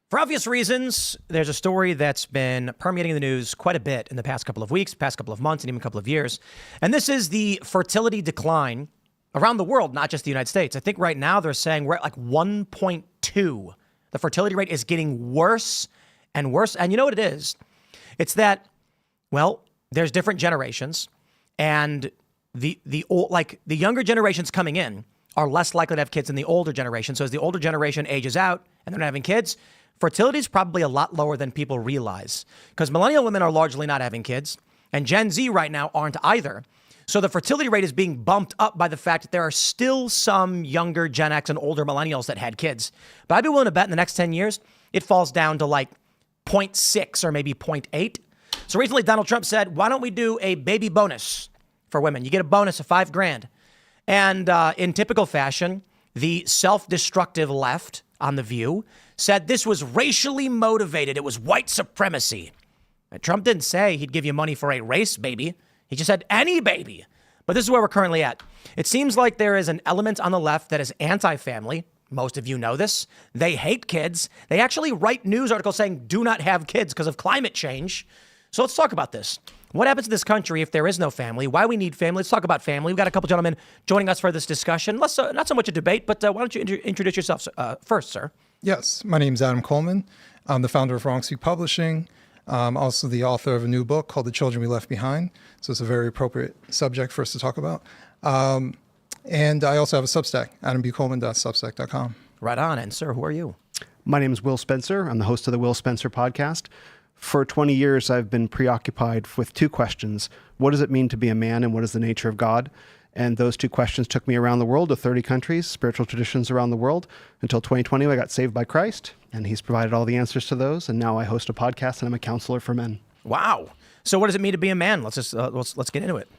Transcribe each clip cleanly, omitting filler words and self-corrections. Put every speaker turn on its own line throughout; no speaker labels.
For obvious reasons, there's a story that's been permeating the news quite a bit in the past couple of weeks, past couple of months, and even a couple of years. And this is the fertility decline around the world, not just the United States. I think right now they're saying we're at like 1.2. The fertility rate is getting worse and worse. And you know what it is? It's that, well, there's different generations, and the younger generations coming in are less likely to have kids than the older generation. So as the older generation ages out and they're not having kids, fertility is probably a lot lower than people realize, because millennial women are largely not having kids, and Gen Z right now aren't either. So the fertility rate is being bumped up by the fact that there are still some younger Gen X and older millennials that had kids. But I'd be willing to bet in the next 10 years, it falls down to like 0.6 or maybe 0.8. So recently Donald Trump said, why don't we do a baby bonus for women? You get a bonus of $5,000. And in typical fashion, the self-destructive left on The View said this was racially motivated. It was white supremacy. And Trump didn't say he'd give you money for a race baby. He just said any baby. But this is where we're currently at. It seems like there is an element on the left that is anti-family. Most of you know this. They hate kids. They actually write news articles saying do not have kids because of climate change. So let's talk about this. What happens to this country if there is no family? Why we need family? Let's talk about family. We've got a couple gentlemen joining us for this discussion. Not so much a debate, but why don't you introduce yourself first, sir?
Yes, my name is Adam Coleman. I'm the founder of Wrong Speak Publishing. I'm also the author of a new book called The Children We Left Behind. So it's a very appropriate subject for us to talk about. And I also have a Substack, adambcoleman.substack.com.
Right on. And sir, who are you?
My name is Will Spencer. I'm the host of the Will Spencer podcast. For 20 years, I've been preoccupied with two questions. What does it mean to be a man, and what is the nature of God? And those two questions took me around the world to 30 countries, spiritual traditions around the world. Until 2020, I got saved by Christ, and he's provided all the answers to those. And now I host a podcast, and I'm a counselor for men.
Wow. So what does it mean to be a man? Let's just let's get into it.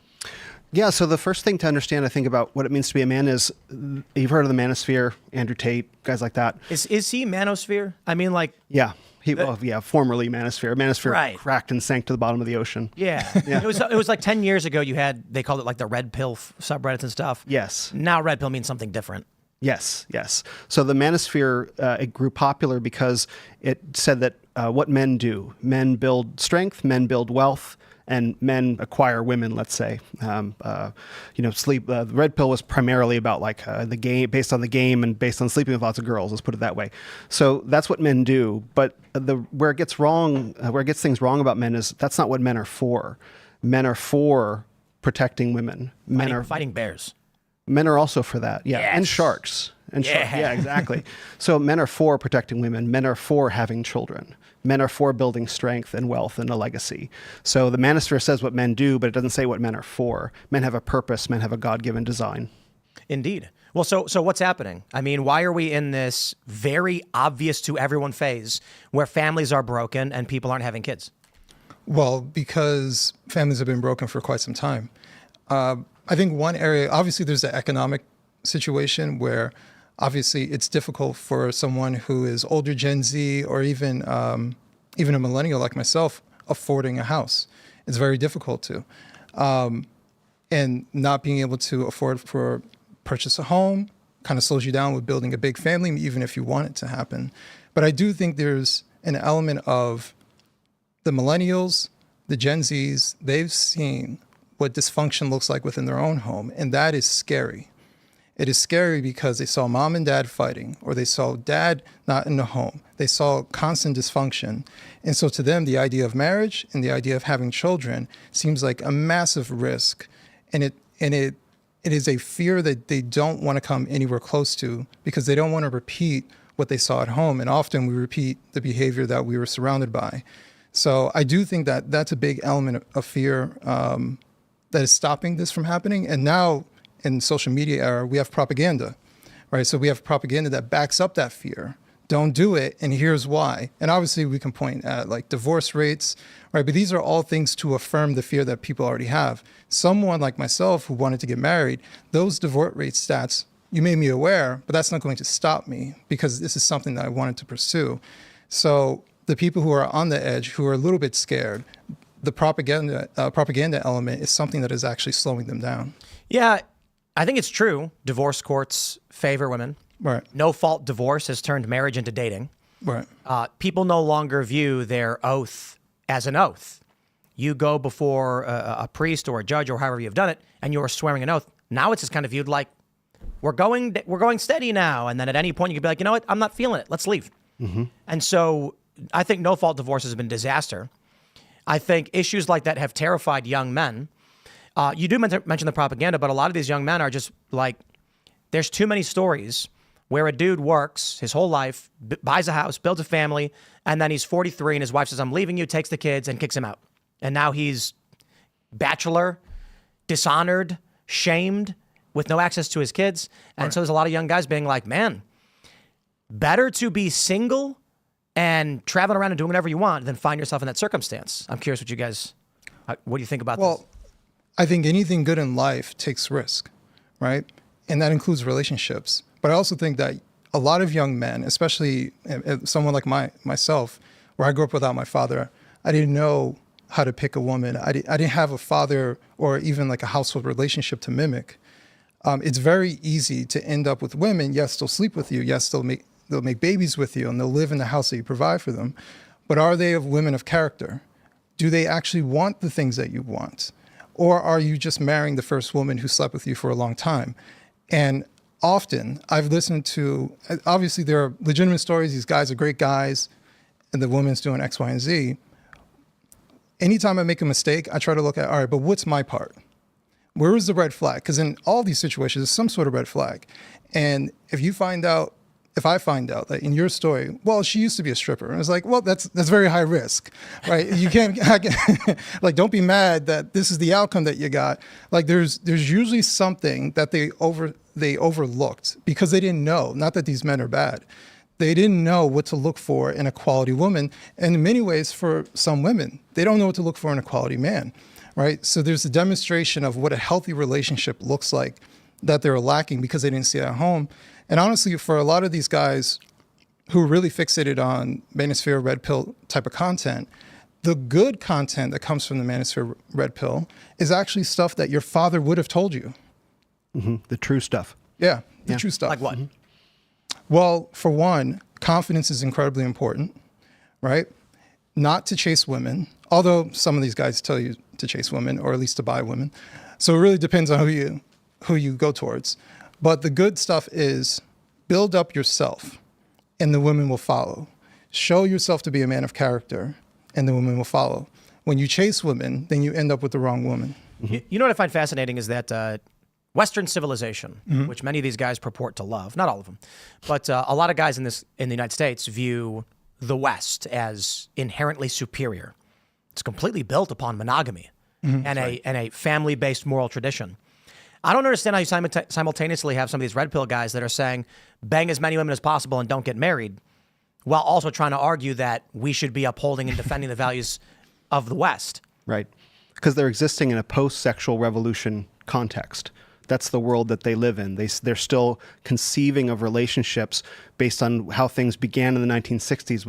Yeah, so the first thing to understand, I think, about what it means to be a man is, you've heard of the manosphere, Andrew Tate, guys like that.
Is he manosphere? I mean, like...
Yeah. Formerly manosphere. Manosphere
right.
Cracked and sank to the bottom of the ocean.
Yeah. It was like 10 years ago they called it like the red pill subreddits and stuff.
Yes.
Now red pill means something different.
Yes. So the manosphere, it grew popular because it said that what men do. Men build strength, men build wealth, and men acquire women, let's say. Sleep. The red pill was primarily about like the game, based on the game and based on sleeping with lots of girls. Let's put it that way. So that's what men do. But where it gets things wrong about men is that's not what men are for. Men are for protecting women. Men are
fighting bears.
Men are also for that. Yeah,
yes.
And sharks. Yeah, exactly. So men are for protecting women. Men are for having children. Men are for building strength and wealth and a legacy. So the manosphere says what men do, but it doesn't say what men are for. Men have a purpose. Men have a God-given design.
Indeed. Well, so what's happening? I mean, why are we in this very obvious to everyone phase where families are broken and people aren't having kids?
Well, because families have been broken for quite some time. I think one area, obviously there's the economic situation where obviously it's difficult for someone who is older Gen Z or even a millennial like myself affording a house. It's very difficult to. And not being able to purchase a home kind of slows you down with building a big family, even if you want it to happen. But I do think there's an element of the millennials, the Gen Zs, they've seen what dysfunction looks like within their own home. And that is scary. It is scary because they saw mom and dad fighting, or they saw dad not in the home. They saw constant dysfunction. And so to them, the idea of marriage and the idea of having children seems like a massive risk. And it is a fear that they don't want to come anywhere close to because they don't want to repeat what they saw at home. And often we repeat the behavior that we were surrounded by. So I do think that that's a big element of fear that is stopping this from happening. And now in social media era, we have propaganda, right? So we have propaganda that backs up that fear. Don't do it, and here's why. And obviously we can point at like divorce rates, right? But these are all things to affirm the fear that people already have. Someone like myself who wanted to get married, those divorce rate stats, you made me aware, but that's not going to stop me because this is something that I wanted to pursue. So the people who are on the edge, who are a little bit scared, the propaganda element is something that is actually slowing them down.
Yeah, I think it's true. Divorce courts favor women.
Right.
No-fault divorce has turned marriage into dating.
Right.
People no longer view their oath as an oath. You go before a priest or a judge or however you've done it, and you're swearing an oath. Now it's just kind of viewed like we're going steady now, and then at any point you could be like, you know what, I'm not feeling it. Let's leave. And so I think no-fault divorce has been a disaster. I think issues like that have terrified young men. You do mention the propaganda, but a lot of these young men are just like, there's too many stories where a dude works his whole life, buys a house, builds a family, and then he's 43 and his wife says, I'm leaving you, takes the kids and kicks him out. And now he's bachelor, dishonored, shamed, with no access to his kids. And so there's a lot of young guys being like, man, better to be single and traveling around and doing whatever you want than find yourself in that circumstance. I'm curious what do you think about this?
Well, I think anything good in life takes risk, right? And that includes relationships. But I also think that a lot of young men, especially someone like myself, where I grew up without my father, I didn't know how to pick a woman. I didn't have a father or even like a household relationship to mimic. It's very easy to end up with women. Yes, they'll sleep with you. Yes, they'll make babies with you, and they'll live in the house that you provide for them. But are they women of character? Do they actually want the things that you want? Or are you just marrying the first woman who slept with you for a long time? And often I've listened to, obviously there are legitimate stories. These guys are great guys and the woman's doing X, Y, and Z. Anytime I make a mistake, I try to look at, all right, but what's my part? Where is the red flag? Because in all these situations, there's some sort of red flag. And if I find out that in your story, well, she used to be a stripper. And it's like, well, that's very high risk, right? You can't, like, don't be mad that this is the outcome that you got. Like there's usually something that they overlooked because they didn't know, not that these men are bad. They didn't know what to look for in a quality woman. And in many ways, for some women, they don't know what to look for in a quality man, right? So there's a demonstration of what a healthy relationship looks like that they're lacking because they didn't see it at home. And honestly, for a lot of these guys who are really fixated on manosphere red pill type of content, the good content that comes from the manosphere red pill is actually stuff that your father would have told you.
The true stuff.
Yeah, the true stuff.
Like what?
Well, for one, confidence is incredibly important, right? Not to chase women, although some of these guys tell you to chase women or at least to buy women. So it really depends on who you go towards. But the good stuff is build up yourself and the women will follow. Show yourself to be a man of character and the women will follow. When you chase women, then you end up with the wrong woman.
You know what I find fascinating is that Western civilization, which many of these guys purport to love, not all of them, but a lot of guys in the United States view the West as inherently superior. It's completely built upon monogamy and a family-based moral tradition. I don't understand how you simultaneously have some of these red pill guys that are saying bang as many women as possible and don't get married, while also trying to argue that we should be upholding and defending the values of the West.
Right. Because they're existing in a post-sexual revolution context. That's the world that they live in. They're still conceiving of relationships based on how things began in the 1960s,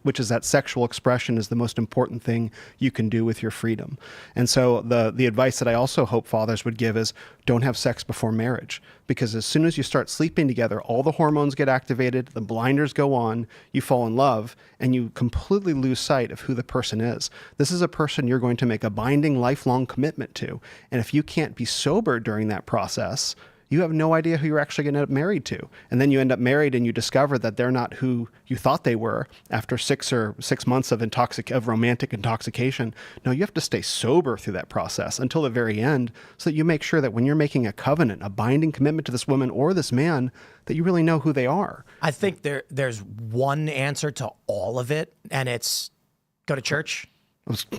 which is that sexual expression is the most important thing you can do with your freedom. And so the advice that I also hope fathers would give is don't have sex before marriage, because as soon as you start sleeping together, all the hormones get activated, the blinders go on, you fall in love, and you completely lose sight of who the person is. This is a person you're going to make a binding lifelong commitment to. And if you can't be sober during that process, you have no idea who you're actually going to get married to. And then you end up married and you discover that they're not who you thought they were after 6 months of romantic intoxication. No, you have to stay sober through that process until the very end so that you make sure that when you're making a covenant, a binding commitment to this woman or this man, that you really know who they are.
I think there's one answer to all of it, and it's go to church.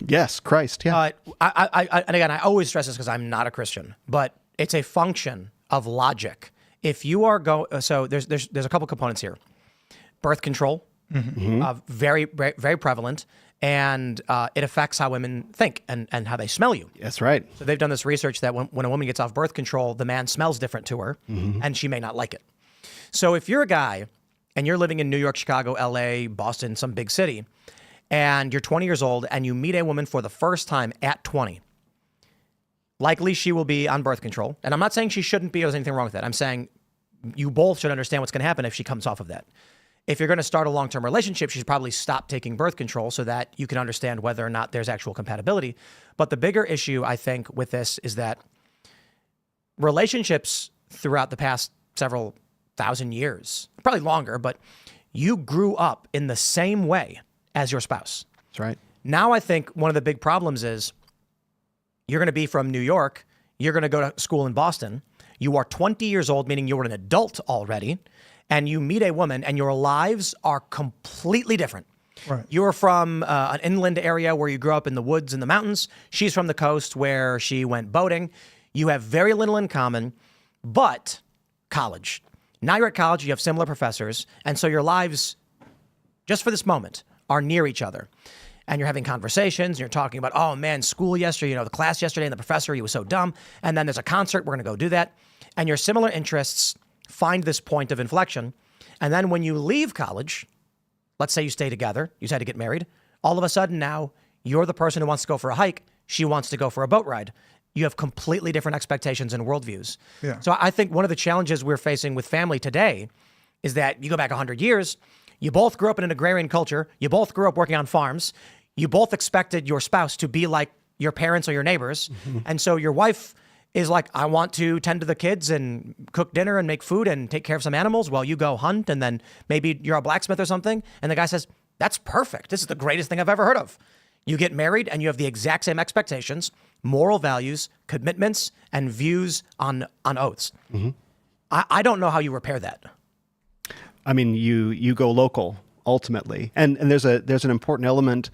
Yes, Christ, yeah.
And again, I always stress this because I'm not a Christian, but it's a function of logic. If you are so there's a couple components here. Birth control, very, very, very prevalent, and it affects how women think and how they smell you.
That's right.
So they've done this research that when a woman gets off birth control, the man smells different to her, and she may not like it. So if you're a guy and you're living in New York, Chicago, LA, Boston, some big city, and you're 20 years old and you meet a woman for the first time at 20, likely she will be on birth control. And I'm not saying she shouldn't be or there's anything wrong with that. I'm saying you both should understand what's going to happen if she comes off of that. If you're going to start a long-term relationship, you should probably stop taking birth control so that you can understand whether or not there's actual compatibility. But the bigger issue, I think, with this is that relationships throughout the past several thousand years, probably longer, but you grew up in the same way as your spouse.
That's right.
Now I think one of the big problems is you're going to be from New York, you're going to go to school in Boston, you are 20 years old, meaning you're an adult already, and you meet a woman and your lives are completely different.
Right.
You're from an inland area where you grew up in the woods and the mountains. She's from the coast where she went boating. You have very little in common, but college. Now you're at college, you have similar professors, and so your lives, just for this moment, are near each other. And you're having conversations, and you're talking about, oh man, school yesterday, the class yesterday, and the professor, he was so dumb. And then there's a concert, we're gonna go do that. And your similar interests find this point of inflection. And then when you leave college, let's say you stay together, you decide to get married, all of a sudden now you're the person who wants to go for a hike, she wants to go for a boat ride. You have completely different expectations and worldviews.
Yeah.
So I think one of the challenges we're facing with family today is that you go back 100 years, you both grew up in an agrarian culture, you both grew up working on farms, you both expected your spouse to be like your parents or your neighbors. Mm-hmm. And so your wife is like, I want to tend to the kids and cook dinner and make food and take care of some animals while you go hunt, and then maybe you're a blacksmith or something. And the guy says, that's perfect. This is the greatest thing I've ever heard of. You get married and you have the exact same expectations, moral values, commitments, and views on oaths. Mm-hmm. I don't know how you repair that.
I mean, you go local ultimately, and there's an important element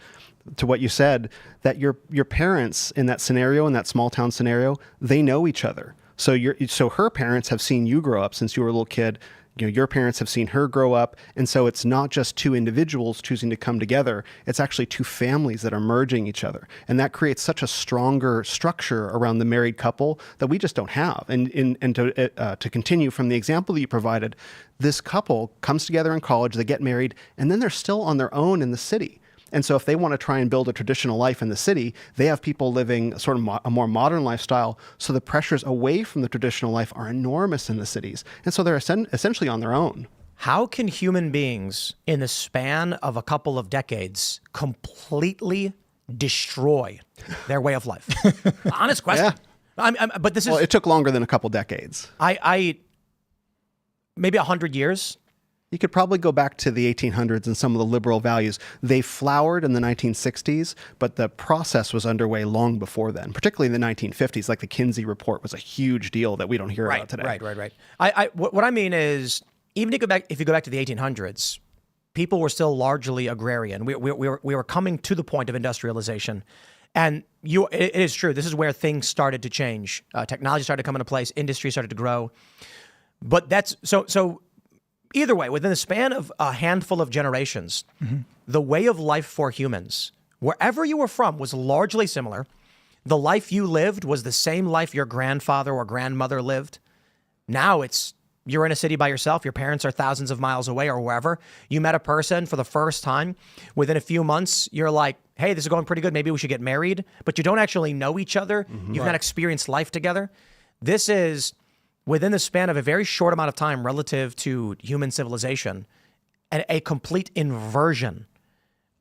to what you said, that your parents in that scenario, in that small town scenario, they know each other. So her parents have seen you grow up since you were a little kid. Your parents have seen her grow up. And so it's not just two individuals choosing to come together. It's actually two families that are merging each other. And that creates such a stronger structure around the married couple that we just don't have. And to continue from the example that you provided, this couple comes together in college, they get married, and then they're still on their own in the city. And so if they want to try and build a traditional life in the city, they have people living sort of a more modern lifestyle. So the pressures away from the traditional life are enormous in the cities. And so they're essentially on their own.
How can human beings in the span of a couple of decades completely destroy their way of life? Honest question.
Yeah.
But this is...
Well, it took longer than a couple decades.
Maybe 100 years.
You could probably go back to the 1800s and some of the liberal values. They flowered in the 1960s, but the process was underway long before then, particularly in the 1950s. Like the Kinsey Report was a huge deal that we don't hear about today.
Right. What I mean is, even if you go back to the 1800s, people were still largely agrarian. We were coming to the point of industrialization. And it is true. This is where things started to change. Technology started to come into place. Industry started to grow. But that's so. Either way, within the span of a handful of generations, mm-hmm. the way of life for humans, wherever you were from, was largely similar. The life you lived was the same life your grandfather or grandmother lived. Now you're in a city by yourself. Your parents are thousands of miles away or wherever. You met a person for the first time. Within a few months, you're like, hey, this is going pretty good. Maybe we should get married. But you don't actually know each other. Mm-hmm. You've not experienced life together. This is... within the span of a very short amount of time relative to human civilization, and a complete inversion.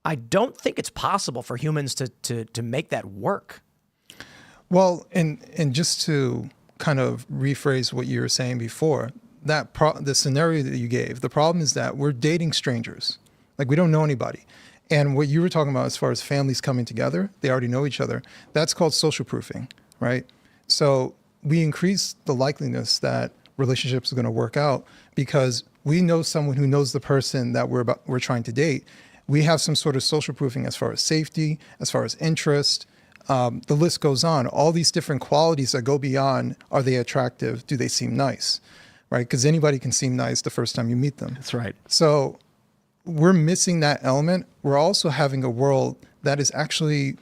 I don't think it's possible for humans to make that work.
Well, and just to kind of rephrase what you were saying before, the scenario that you gave, the problem is that we're dating strangers. Like, we don't know anybody. And what you were talking about as far as families coming together, they already know each other. That's called social proofing, right? So we increase the likeliness that relationships are going to work out because we know someone who knows the person that we're trying to date. We have some sort of social proofing as far as safety, as far as interest. The list goes on. All these different qualities that go beyond, are they attractive? Do they seem nice? Right? Because anybody can seem nice the first time you meet them.
That's right.
So we're missing that element. We're also having a world that is actually,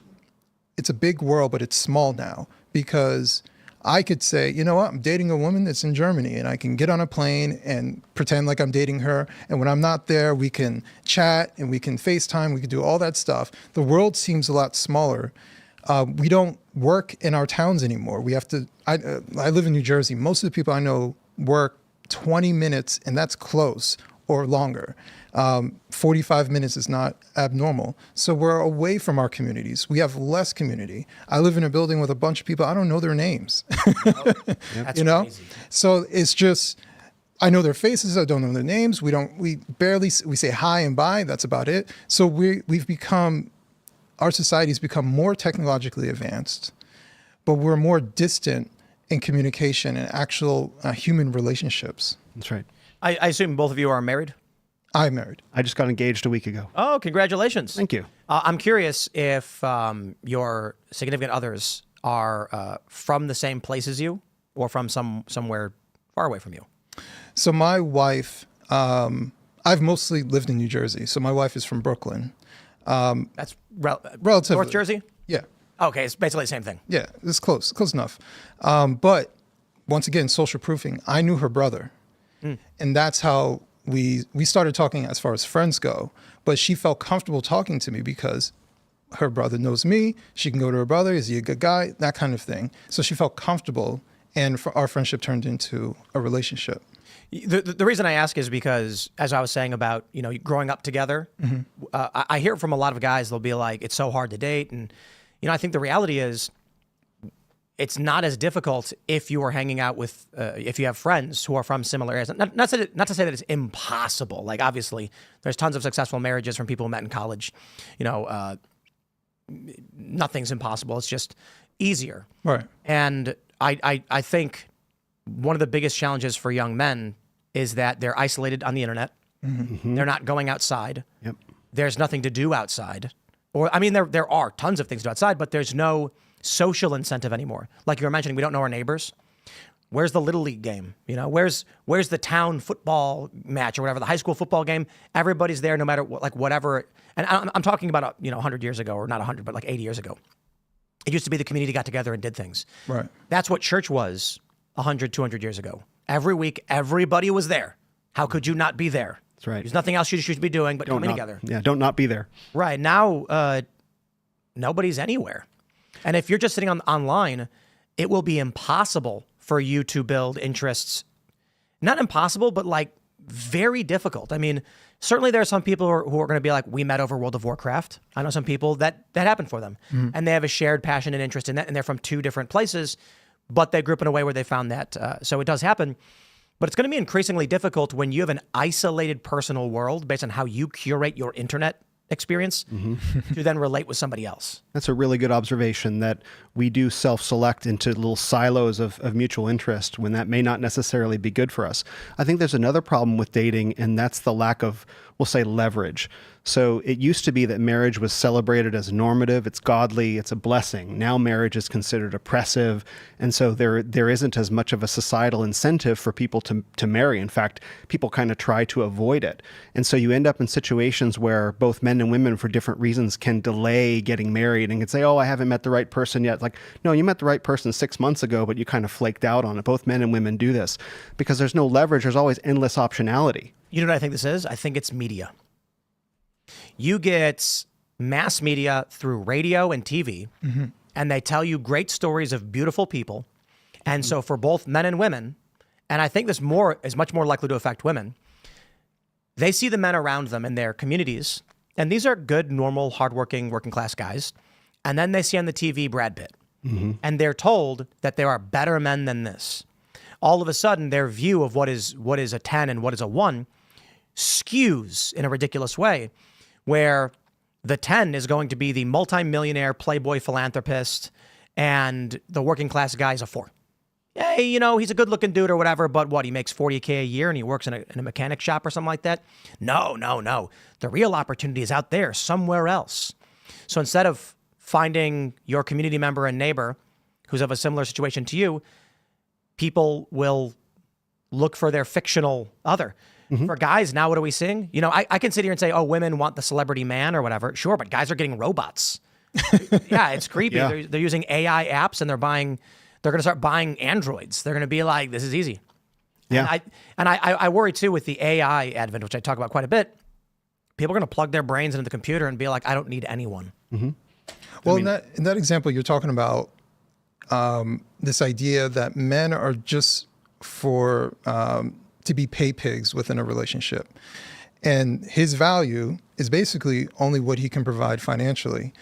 it's a big world, but it's small now because I could say, you know what, I'm dating a woman that's in Germany, and I can get on a plane and pretend like I'm dating her. And when I'm not there, we can chat and we can FaceTime. We can do all that stuff. The world seems a lot smaller. We don't work in our towns anymore. We have to, I live in New Jersey. Most of the people I know work 20 minutes, and that's close, or longer. 45 minutes is not abnormal. So we're away from our communities. We have less community. I live in a building with a bunch of people. I don't know their names.
That's
You know?
crazy.
So it's just, I know their faces. I don't know their names. We say hi and bye. That's about it. So our society's become more technologically advanced, but we're more distant in communication and actual human relationships.
That's right.
I assume both of you are married?
I'm married.
I just got engaged a week ago.
Oh, congratulations.
Thank you.
I'm curious if your significant others are from the same place as you or from somewhere far away from you.
So my wife, I've mostly lived in New Jersey. So my wife is from Brooklyn.
That's
Relatively.
North Jersey?
Yeah.
Okay, it's basically the same thing.
Yeah, it's close enough. But once again, social proofing. I knew her brother, and that's how we started talking as far as friends go. But she felt comfortable talking to me because her brother knows me. She can go to her brother. Is he a good guy? That kind of thing. So she felt comfortable, and our friendship turned into a relationship.
The reason I ask is because, as I was saying about growing up together, I hear from a lot of guys. They'll be like, "It's so hard to date," and I think the reality is, it's not as difficult if you are hanging out with, if you have friends who are from similar areas. Not to say that it's impossible. Like, obviously, there's tons of successful marriages from people who met in college. Nothing's impossible. It's just easier.
Right.
And I think one of the biggest challenges for young men is that they're isolated on the internet. Mm-hmm. They're not going outside.
Yep.
There's nothing to do outside. Or, I mean, there are tons of things to do outside, but there's no social incentive anymore. Like you were mentioning, we don't know our neighbors. Where's the Little League game? Where's the town football match or whatever, the high school football game? Everybody's there no matter what, like whatever. And I'm talking about, 100 years ago, or not 100, but like 80 years ago. It used to be the community got together and did things.
Right.
That's what church was 100, 200 years ago. Every week, everybody was there. How could you not be there?
That's right.
There's nothing else you should be doing but coming together.
Yeah, don't not be there.
Right. Now, nobody's anywhere. And if you're just sitting online, it will be impossible for you to build interests. Not impossible, but like very difficult. I mean, certainly there are some people who are going to be like, we met over World of Warcraft. I know some people that happened for them. Mm-hmm. And they have a shared passion and interest in that. And they're from two different places, but they grew up in a way where they found that. So it does happen. But it's going to be increasingly difficult when you have an isolated personal world based on how you curate your internet experience to then relate with somebody else.
That's a really good observation, that we do self-select into little silos of mutual interest when that may not necessarily be good for us. I think there's another problem with dating, and that's the lack of, we'll say, leverage. So it used to be that marriage was celebrated as normative, it's godly, it's a blessing. Now marriage is considered oppressive, and so there isn't as much of a societal incentive for people to marry. In fact, people kind of try to avoid it. And so you end up in situations where both men and women, for different reasons, can delay getting married and can say, oh, I haven't met the right person yet. It's like, no, you met the right person 6 months ago, but you kind of flaked out on it. Both men and women do this because there's no leverage. There's always endless optionality.
You know what I think this is? I think it's media. You get mass media through radio and TV, and they tell you great stories of beautiful people. And so for both men and women, and I think this is much more likely to affect women, they see the men around them in their communities, and these are good, normal, hardworking, working class guys. And then they see on the TV Brad Pitt, and they're told that there are better men than this. All of a sudden, their view of what is a 10 and what is a 1 skews in a ridiculous way, where the 10 is going to be the multimillionaire playboy philanthropist, and the working class guy is a 4. Hey, he's a good looking dude or whatever, but what, he makes $40K a year and he works in a mechanic shop or something like that? No. The real opportunity is out there somewhere else. So instead of finding your community member and neighbor who's of a similar situation to you, people will look for their fictional other. For guys, now what are we seeing? I can sit here and say, oh, women want the celebrity man or whatever. Sure, but guys are getting robots. Yeah, it's creepy.
Yeah.
They're using AI apps, and they're going to start buying androids. They're going to be like, this is easy.
Yeah.
And I worry too with the AI advent, which I talk about quite a bit. People are going to plug their brains into the computer and be like, I don't need anyone.
Well, in that example, you're talking about this idea that men are just for to be pay pigs within a relationship. And his value is basically only what he can provide financially.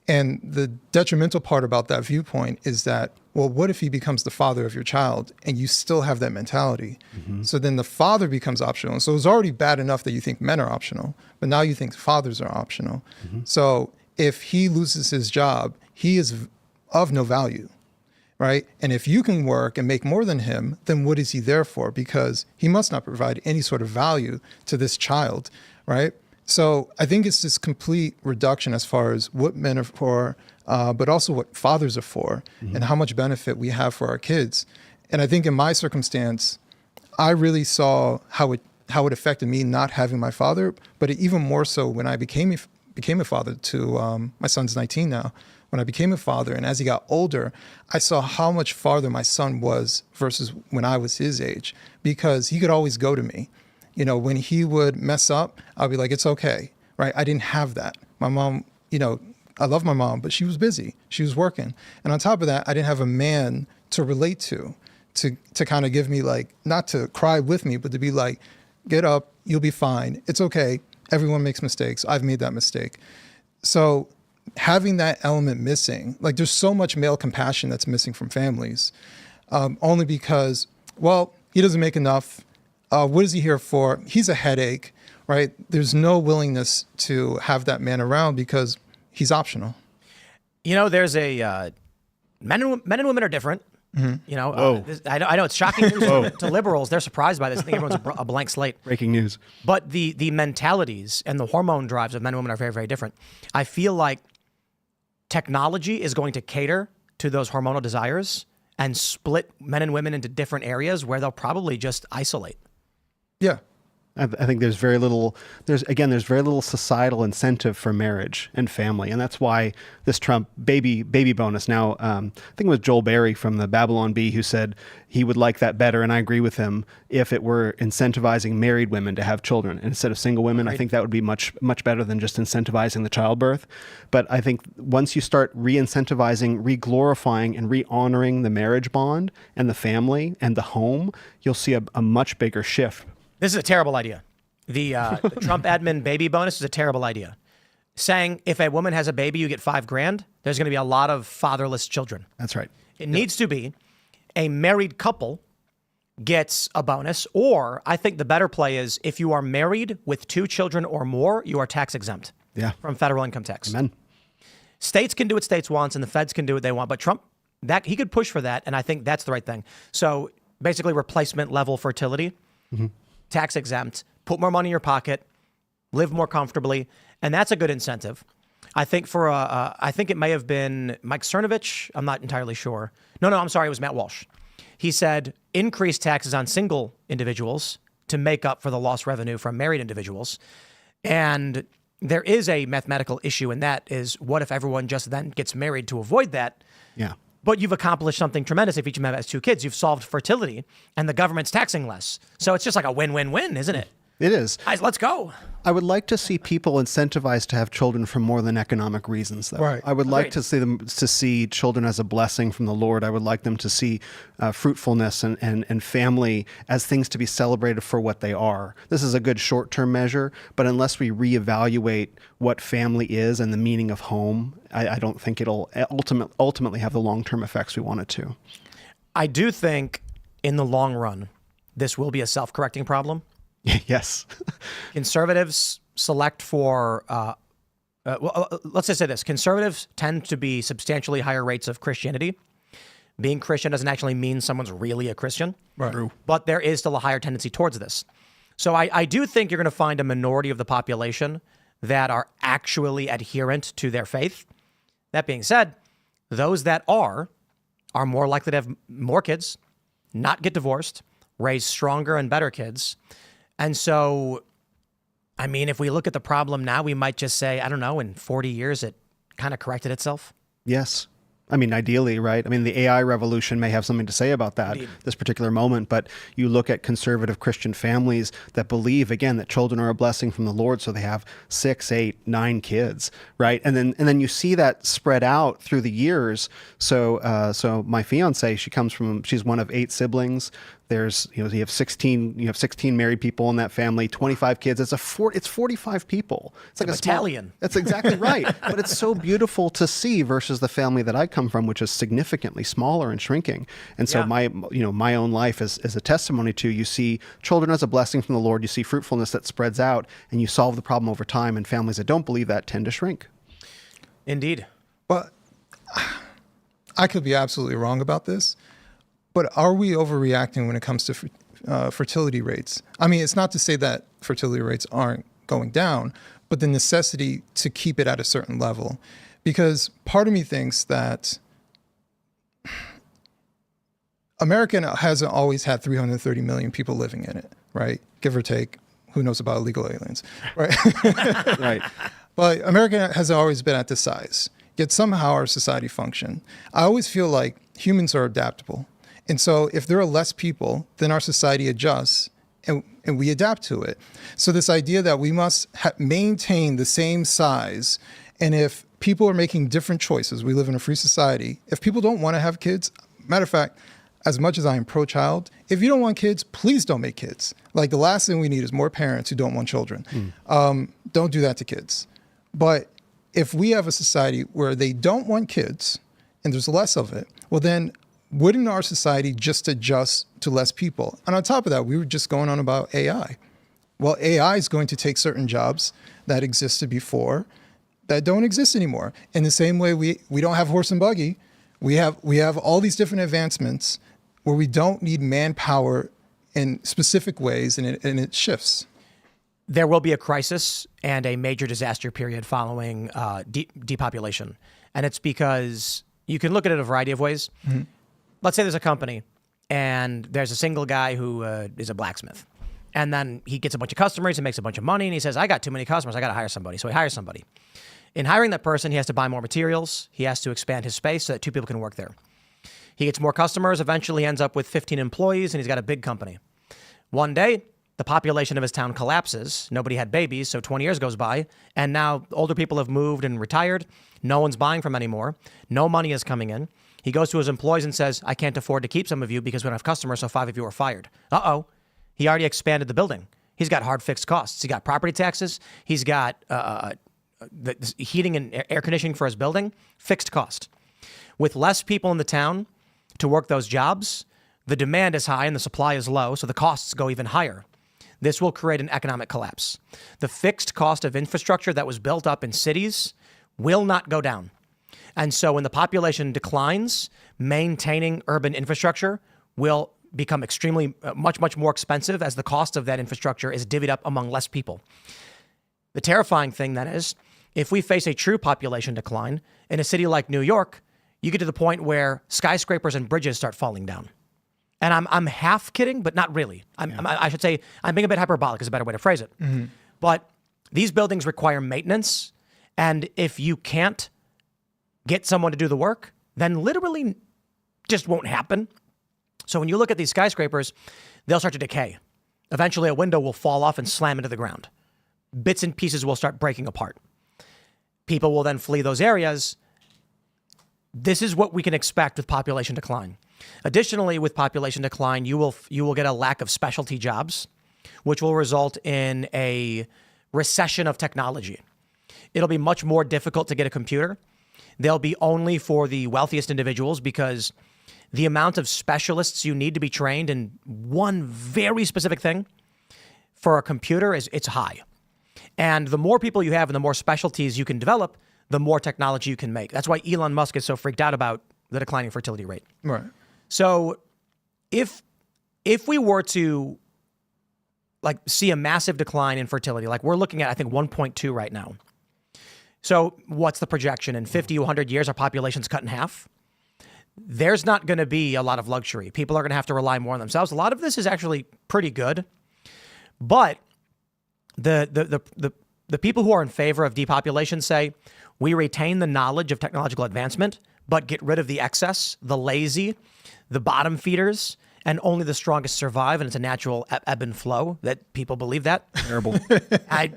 And the detrimental part about that viewpoint is that, well, what if he becomes the father of your child and you still have that mentality? So then the father becomes optional. So it's already bad enough that you think men are optional, but now you think fathers are optional. So if he loses his job, he is of no value, right? And if you can work and make more than him, then what is he there for? Because he must not provide any sort of value to this child, right? So I think it's this complete reduction as far as what men are for, but also what fathers are for, and how much benefit we have for our kids. And I think in my circumstance, I really saw how it affected me not having my father, but even more so when I became a father to my son's 19 now. When I became a father, and as he got older, I saw how much farther my son was versus when I was his age, because he could always go to me. You know, when he would mess up, I'll be like, it's okay, right? I didn't have that. My mom, you know, I love my mom, but she was busy. She was working. And on top of that, I didn't have a man to relate to kind of give me like, not to cry with me, but to be like, get up, you'll be fine. It's okay. Everyone makes mistakes. I've made that mistake. So having that element missing, like there's so much male compassion that's missing from families, only because, well, he doesn't make enough. What is he here for? He's a headache, right? There's no willingness to have that man around because he's optional.
You know, there's a men and women are different. You know, I know it's shocking news to liberals. They're surprised by this. I think everyone's a blank slate.
Breaking news.
But the mentalities and the hormone drives of men and women are very, very different. I feel like technology is going to cater to those hormonal desires and split men and women into different areas where they'll probably just isolate.
Yeah.
I think there's very little societal incentive for marriage and family. And that's why this Trump baby bonus now, I think it was Joel Berry from the Babylon Bee who said he would like that better. And I agree with him if it were incentivizing married women to have children instead of single women. I think that would be much, much better than just incentivizing the childbirth. But I think once you start re-incentivizing, re-glorifying and re-honoring the marriage bond and the family and the home, you'll see a much bigger shift.
This is a terrible idea. The Trump admin baby bonus is a terrible idea. Saying if a woman has a baby, you get $5,000. There's going to be a lot of fatherless children.
That's right.
It needs to be a married couple gets a bonus, or I think the better play is if you are married with 2 children or more, you are tax exempt from federal income tax.
Amen.
States can do what states want, and the feds can do what they want. But Trump, he could push for that, and I think that's the right thing. So basically, replacement level fertility. Tax exempt, put more money in your pocket, live more comfortably, and that's a good incentive. I think I think it may have been Mike Cernovich. I'm not entirely sure. No, I'm sorry. It was Matt Walsh. He said increase taxes on single individuals to make up for the lost revenue from married individuals. And there is a mathematical issue, and that is what if everyone just then gets married to avoid that?
Yeah.
But you've accomplished something tremendous if each of them has 2 kids. You've solved fertility, and the government's taxing less. So it's just like a win-win-win, isn't it?
It is.
Guys, let's go.
I would like to see people incentivized to have children for more than economic reasons, though.
Right.
I would like to see children as a blessing from the Lord. I would like them to see fruitfulness and family as things to be celebrated for what they are. This is a good short-term measure, but unless we reevaluate what family is and the meaning of home, I don't think it'll ultimately have the long-term effects we want it to.
I do think in the long run, this will be a self-correcting problem.
Yes.
Conservatives select for, let's just say this. Conservatives tend to be substantially higher rates of Christianity. Being Christian doesn't actually mean someone's really a Christian.
Right.
But there is still a higher tendency towards this. So I do think you're going to find a minority of the population that are actually adherent to their faith. That being said, those that are more likely to have more kids, not get divorced, raise stronger and better kids. And so, I mean, if we look at the problem now, we might just say, I don't know, in 40 years, it kind of corrected itself.
Yes. I mean, ideally, right? I mean, the AI revolution may have something to say about that, this particular moment, but you look at conservative Christian families that believe, again, that children are a blessing from the Lord, so they have 6, 8, 9 kids, right? And then you see that spread out through the years. So my fiance, she's one of 8 siblings. There's, you have 16 married people in that family, 25 kids. It's 45 people. It's like
a battalion.
That's exactly right. But it's so beautiful to see versus the family that I come from, which is significantly smaller and shrinking. And so my own life is a testimony to, you see children as a blessing from the Lord. You see fruitfulness that spreads out, and you solve the problem over time. And families that don't believe that tend to shrink.
Indeed.
Well, I could be absolutely wrong about this, but are we overreacting when it comes to fertility rates? I mean, it's not to say that fertility rates aren't going down, but the necessity to keep it at a certain level. Because part of me thinks that America hasn't always had 330 million people living in it, right? Give or take. Who knows about illegal aliens, right?
Right.
But America has always been at this size, yet somehow our society function. I always feel like humans are adaptable. And so if there are less people, then our society adjusts and we adapt to it. So this idea that we must maintain the same size, and if people are making different choices, we live in a free society. If people don't want to have kids, matter of fact, as much as I am pro-child, if you don't want kids, please don't make kids. Like, the last thing we need is more parents who don't want children. Don't do that to kids. But if we have a society where they don't want kids and there's less of it, well then wouldn't our society just adjust to less people? And on top of that, we were just going on about AI. Well, AI is going to take certain jobs that existed before that don't exist anymore. In the same way we don't have horse and buggy, we have all these different advancements where we don't need manpower in specific ways, and it shifts.
There will be a crisis and a major disaster period following depopulation. And it's because you can look at it a variety of ways. Mm-hmm. Let's say there's a company and there's a single guy who is a blacksmith. And then he gets a bunch of customers and makes a bunch of money, and he says, I got too many customers, I got to hire somebody. So he hires somebody. In hiring that person, he has to buy more materials. He has to expand his space so that 2 people can work there. He gets more customers. Eventually ends up with 15 employees, and he's got a big company. One day, the population of his town collapses. Nobody had babies, so 20 years goes by, and now older people have moved and retired. No one's buying from anymore. No money is coming in. He goes to his employees and says, I can't afford to keep some of you because we don't have customers, so 5 of you are fired. Uh-oh. He already expanded the building. He's got hard fixed costs. He got property taxes. He's got the heating and air conditioning for his building, fixed cost. With less people in the town to work those jobs, the demand is high and the supply is low, so the costs go even higher. This will create an economic collapse. The fixed cost of infrastructure that was built up in cities will not go down. And so when the population declines, maintaining urban infrastructure will become extremely, much more expensive as the cost of that infrastructure is divvied up among less people. The terrifying thing then is, if we face a true population decline in a city like New York, you get to the point where skyscrapers and bridges start falling down. And I'm half kidding, but not really. I should say I'm being a bit hyperbolic is a better way to phrase it. Mm-hmm. But these buildings require maintenance. And if you can't get someone to do the work, then literally just won't happen. So when you look at these skyscrapers, they'll start to decay. Eventually a window will fall off and slam into the ground. Bits and pieces will start breaking apart. People will then flee those areas. This is what we can expect with population decline. Additionally, with population decline, you will get a lack of specialty jobs, which will result in a recession of technology. It'll be much more difficult to get a computer. They'll be only for the wealthiest individuals because the amount of specialists you need to be trained in one very specific thing for a computer it's high. And the more people you have and the more specialties you can develop, the more technology you can make. That's why Elon Musk is so freaked out about the declining fertility rate.
Right.
So if we were to see a massive decline in fertility, like we're looking at, I think 1.2 right now. So what's the projection? In 50, 100 years, our population's cut in half. There's not going to be a lot of luxury. People are going to have to rely more on themselves. A lot of this is actually pretty good. But the people who are in favor of depopulation say, we retain the knowledge of technological advancement, but get rid of the excess, the lazy, the bottom feeders, and only the strongest survive. And it's a natural ebb and flow that people believe that.
Terrible.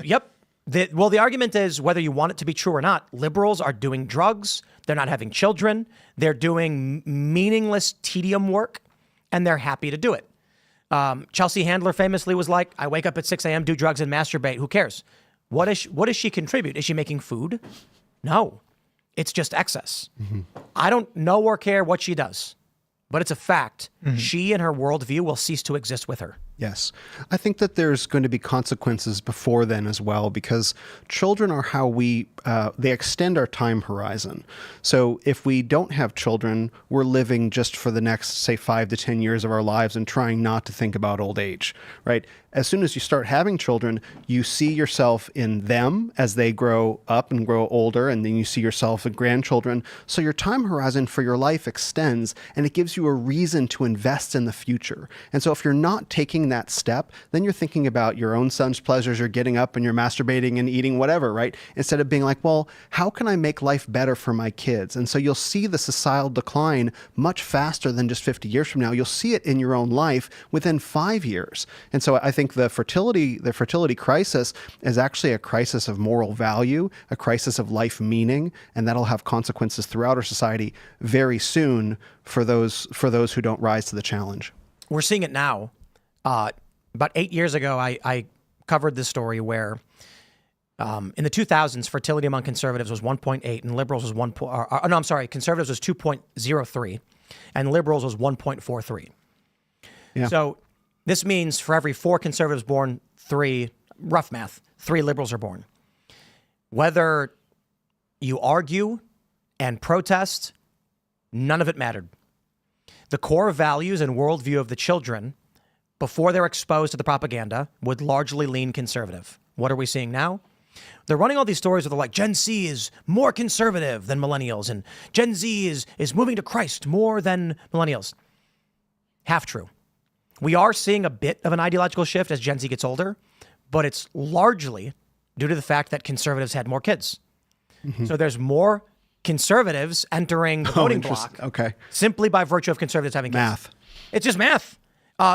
Yep. The argument is, whether you want it to be true or not, liberals are doing drugs. They're not having children. They're doing meaningless tedium work, and they're happy to do it. Chelsea Handler famously was like, I wake up at 6 a.m., do drugs and masturbate. Who cares? What does she contribute? Is she making food? No. It's just excess. I don't know or care what she does, but it's a fact. She and her worldview will cease to exist with her.
Yes. I think that there's going to be consequences before then as well, because children are how they extend our time horizon. So if we don't have children, we're living just for the next, say, 5 to 10 years of our lives and trying not to think about old age, right? As soon as you start having children, you see yourself in them as they grow up and grow older, and then you see yourself in grandchildren. So your time horizon for your life extends, and it gives you a reason to invest in the future. And so if you're not taking that step, then you're thinking about your own son's pleasures. You're getting up and you're masturbating and eating whatever, right? Instead of being like, well, how can I make life better for my kids? And so you'll see the societal decline much faster than just 50 years from now. You'll see it in your own life within 5 years. And so I think the fertility crisis is actually a crisis of moral value, a crisis of life meaning, and that'll have consequences throughout our society very soon for those who don't rise to the challenge.
We're seeing it now. About 8 years ago, I covered this story where in the 2000s, fertility among conservatives was 1.8 and liberals was conservatives was 2.03 and liberals was 1.43.
Yeah.
So this means for every 4 conservatives born, 3, rough math, 3 liberals are born. Whether you argue and protest, none of it mattered. The core values and worldview of the children before they're exposed to the propaganda would largely lean conservative. What are we seeing now? They're running all these stories where they're like, Gen Z is more conservative than millennials, and Gen Z is moving to Christ more than millennials. Half true. We are seeing a bit of an ideological shift as Gen Z gets older, but it's largely due to the fact that conservatives had more kids. So there's more conservatives entering the voting block simply by virtue of conservatives having kids.
Math.
It's just math.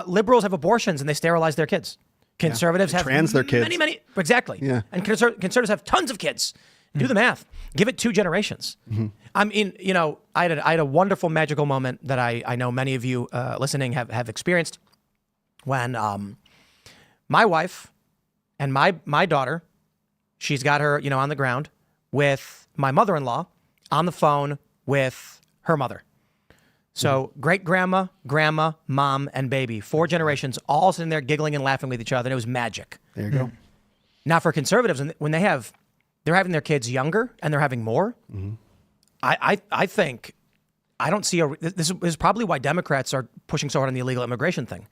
Liberals have abortions and they sterilize their kids. Conservatives have
trans their kids.
Many, exactly.
Yeah.
And conservatives have tons of kids. Do the math. Give it 2 generations. I mean, I had a wonderful magical moment that I know many of you listening have experienced when my wife and my daughter, she's got her, on the ground with my mother-in-law on the phone with her mother. So great grandma, grandma, mom, and baby, 4 generations all sitting there giggling and laughing with each other. And it was magic.
There you go.
Now for conservatives, when they're having their kids younger and they're having more, I think, I don't see this is probably why Democrats are pushing so hard on the illegal immigration thing.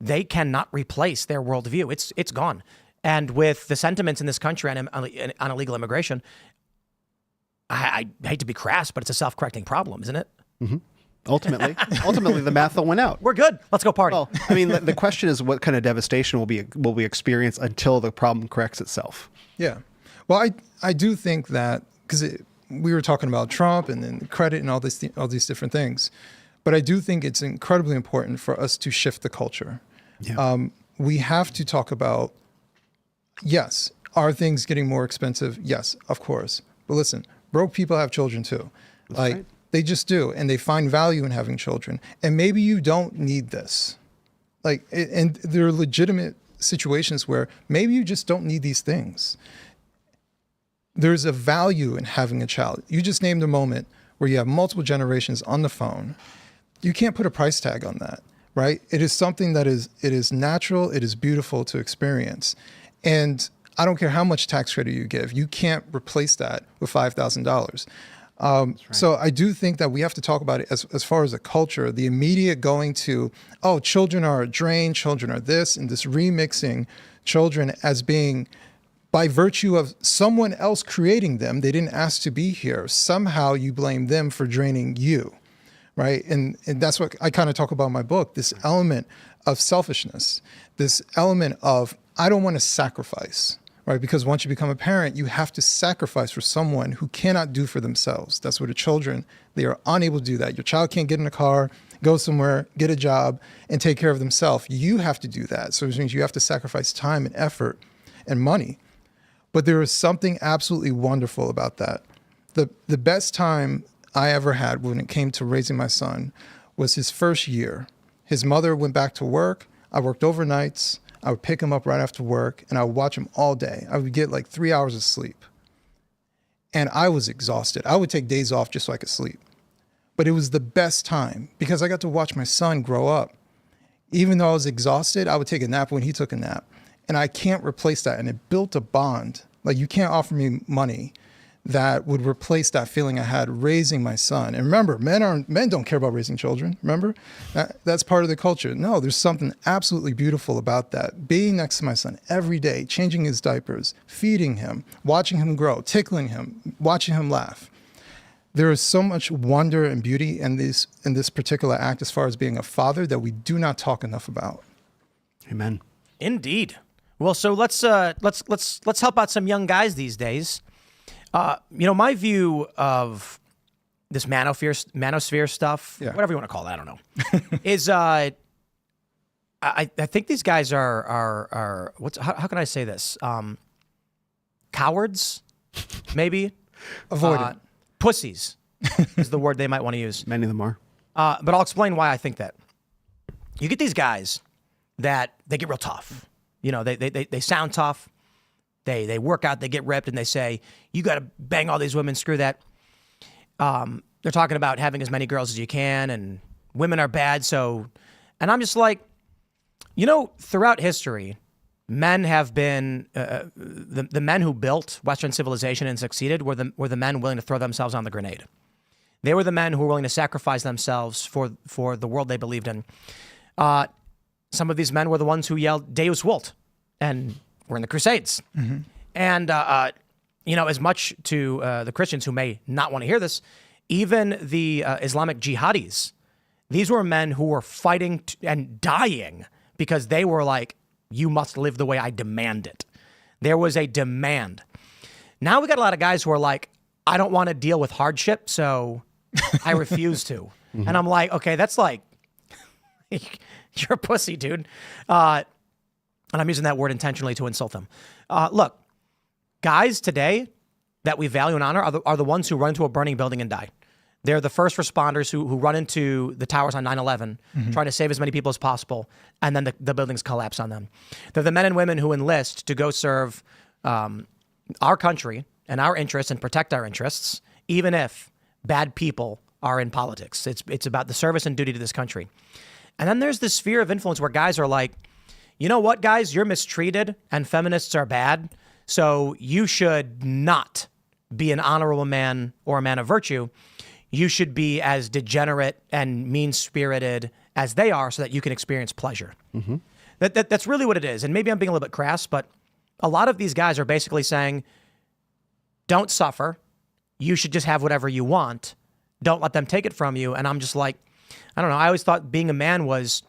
They cannot replace their worldview. It's gone. And with the sentiments in this country on illegal immigration, I hate to be crass, but it's a self-correcting problem, isn't it?
Ultimately, the math will win out.
We're good. Let's go party.
Well, I mean, the question is, what kind of devastation will we experience until the problem corrects itself?
Yeah. Well, I do think that, because we were talking about Trump and then credit and all these different things, but I do think it's incredibly important for us to shift the culture. Yeah. We have to talk about, yes, are things getting more expensive? Yes, of course. But listen, broke people have children too.
That's right.
They just do, and they find value in having children. And maybe you don't need this. And there are legitimate situations where maybe you just don't need these things. There's a value in having a child. You just named a moment where you have multiple generations on the phone. You can't put a price tag on that, right? It is something that is natural, it is beautiful to experience. And I don't care how much tax credit you give, you can't replace that with $5,000. Right. So I do think that we have to talk about it as far as a culture, the immediate going to, oh, children are a drain, children are this, and this remixing children as being, by virtue of someone else creating them, they didn't ask to be here. Somehow you blame them for draining you, right? And that's what I kind of talk about in my book, this element of selfishness, this element of, I don't want to sacrifice. Right, because once you become a parent, you have to sacrifice for someone who cannot do for themselves. That's what the children, they are unable to do that. Your child can't get in a car, go somewhere, get a job, and take care of themselves. You have to do that. So it means you have to sacrifice time and effort and money. But there is something absolutely wonderful about that. The best time I ever had when it came to raising my son was his first year. His mother went back to work. I worked overnights. I would pick him up right after work, and I would watch him all day. I would get like 3 hours of sleep. And I was exhausted. I would take days off just so I could sleep. But it was the best time because I got to watch my son grow up. Even though I was exhausted, I would take a nap when he took a nap. And I can't replace that. And it built a bond. Like, you can't offer me money that would replace that feeling I had raising my son. And remember, men don't care about raising children. Remember, that's part of the culture. No, there's something absolutely beautiful about that. Being next to my son every day, changing his diapers, feeding him, watching him grow, tickling him, watching him laugh. There is so much wonder and beauty in this particular act as far as being a father that we do not talk enough about.
Amen.
Indeed. Well, so let's help out some young guys these days. My view of this manosphere stuff, whatever you want to call it, I don't know, is I think these guys are how can I say this? Cowards, maybe.
Avoidant.
Pussies is the word they might want to use.
Many of them are.
But I'll explain why I think that. You get these guys that they get real tough. They sound tough. They work out, they get ripped, and they say, you got to bang all these women, screw that. They're talking about having as many girls as you can, and women are bad, and I'm just like, throughout history, men have been, the men who built Western civilization and succeeded were the men willing to throw themselves on the grenade. They were the men who were willing to sacrifice themselves for the world they believed in. Some of these men were the ones who yelled Deus Vult, and were in the Crusades. Mm-hmm. And, as much to the Christians who may not want to hear this, even the Islamic jihadis, these were men who were fighting and dying because they were like, you must live the way I demand it. There was a demand. Now we got a lot of guys who are like, I don't want to deal with hardship, so I refuse to. Mm-hmm. And I'm like, okay, that's like, you're a pussy, dude. And I'm using that word intentionally to insult them. Look, guys today that we value and honor are the ones who run into a burning building and die. They're the first responders who run into the towers on 9/11, trying to save as many people as possible, and then the buildings collapse on them. They're the men and women who enlist to go serve our country and our interests and protect our interests, even if bad people are in politics. It's about the service and duty to this country. And then there's this sphere of influence where guys are like, you know what, guys, you're mistreated and feminists are bad, so you should not be an honorable man or a man of virtue. You should be as degenerate and mean-spirited as they are so that you can experience pleasure. Mm-hmm. That's really what it is. And maybe I'm being a little bit crass, but a lot of these guys are basically saying, don't suffer. You should just have whatever you want. Don't let them take it from you. And I'm just like, I don't know. I always thought being a man was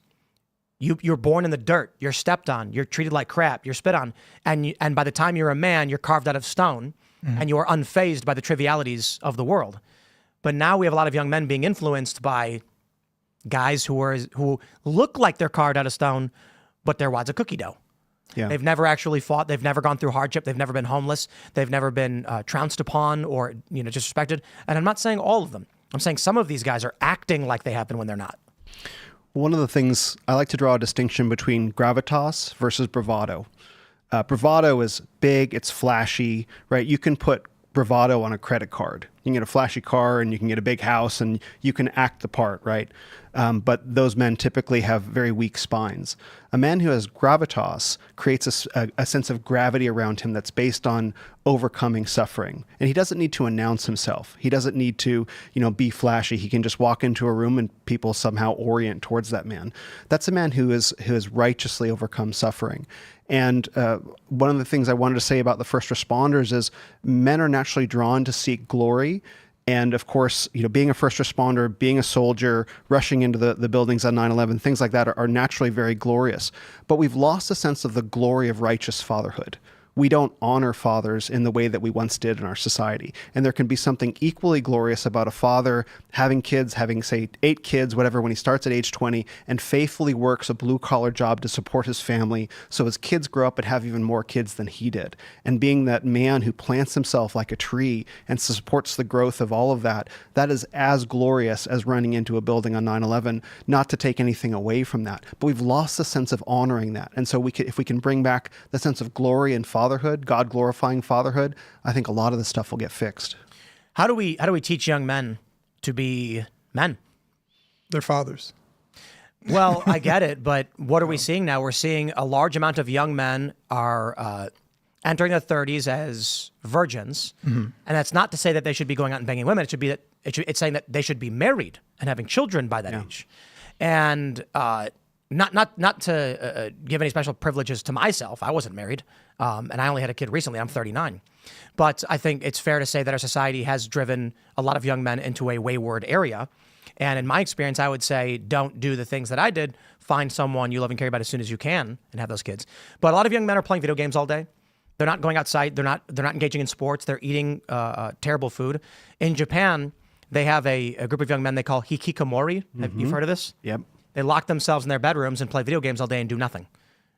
you're born in the dirt. You're stepped on. You're treated like crap. You're spit on. And by the time you're a man, you're carved out of stone, and you are unfazed by the trivialities of the world. But now we have a lot of young men being influenced by guys who look like they're carved out of stone, but they're wads of cookie dough. Yeah. They've never actually fought. They've never gone through hardship. They've never been homeless. They've never been trounced upon or disrespected. And I'm not saying all of them. I'm saying some of these guys are acting like they have been when they're not.
One of the things I like to draw a distinction between gravitas versus bravado. Bravado is big, it's flashy, right? You can put bravado on a credit card. You can get a flashy car and you can get a big house and you can act the part, right? But those men typically have very weak spines. A man who has gravitas creates a sense of gravity around him that's based on overcoming suffering. And he doesn't need to announce himself. He doesn't need to, be flashy. He can just walk into a room and people somehow orient towards that man. That's a man who has righteously overcome suffering. And one of the things I wanted to say about the first responders is men are naturally drawn to seek glory. And of course, being a first responder, being a soldier, rushing into the buildings on 9/11, things like that are naturally very glorious. But we've lost a sense of the glory of righteous fatherhood. we don't honor fathers in the way that we once did in our society. And there can be something equally glorious about a father having kids, having, say, 8 kids, whatever, when he starts at age 20 and faithfully works a blue-collar job to support his family so his kids grow up and have even more kids than he did. And being that man who plants himself like a tree and supports the growth of all of that, that is as glorious as running into a building on 9/11, not to take anything away from that. But we've lost the sense of honoring that. And so if we can bring back the sense of glory and fatherhood, God-glorifying fatherhood, I think a lot of this stuff will get fixed.
How do we teach young men to be men?
Their fathers.
Well, I get it, but what are we seeing now? We're seeing a large amount of young men are entering their 30s as virgins, and that's not to say that they should be going out and banging women. It should be that it's saying that they should be married and having children by that age, and not to give any special privileges to myself. I wasn't married, and I only had a kid recently. I'm 39. But I think it's fair to say that our society has driven a lot of young men into a wayward area. And in my experience, I would say don't do the things that I did. Find someone you love and care about as soon as you can and have those kids. But a lot of young men are playing video games all day. They're not going outside. They're not engaging in sports. They're eating terrible food. In Japan, they have a group of young men they call hikikomori. You've heard of this?
Yep.
They lock themselves in their bedrooms and play video games all day and do nothing.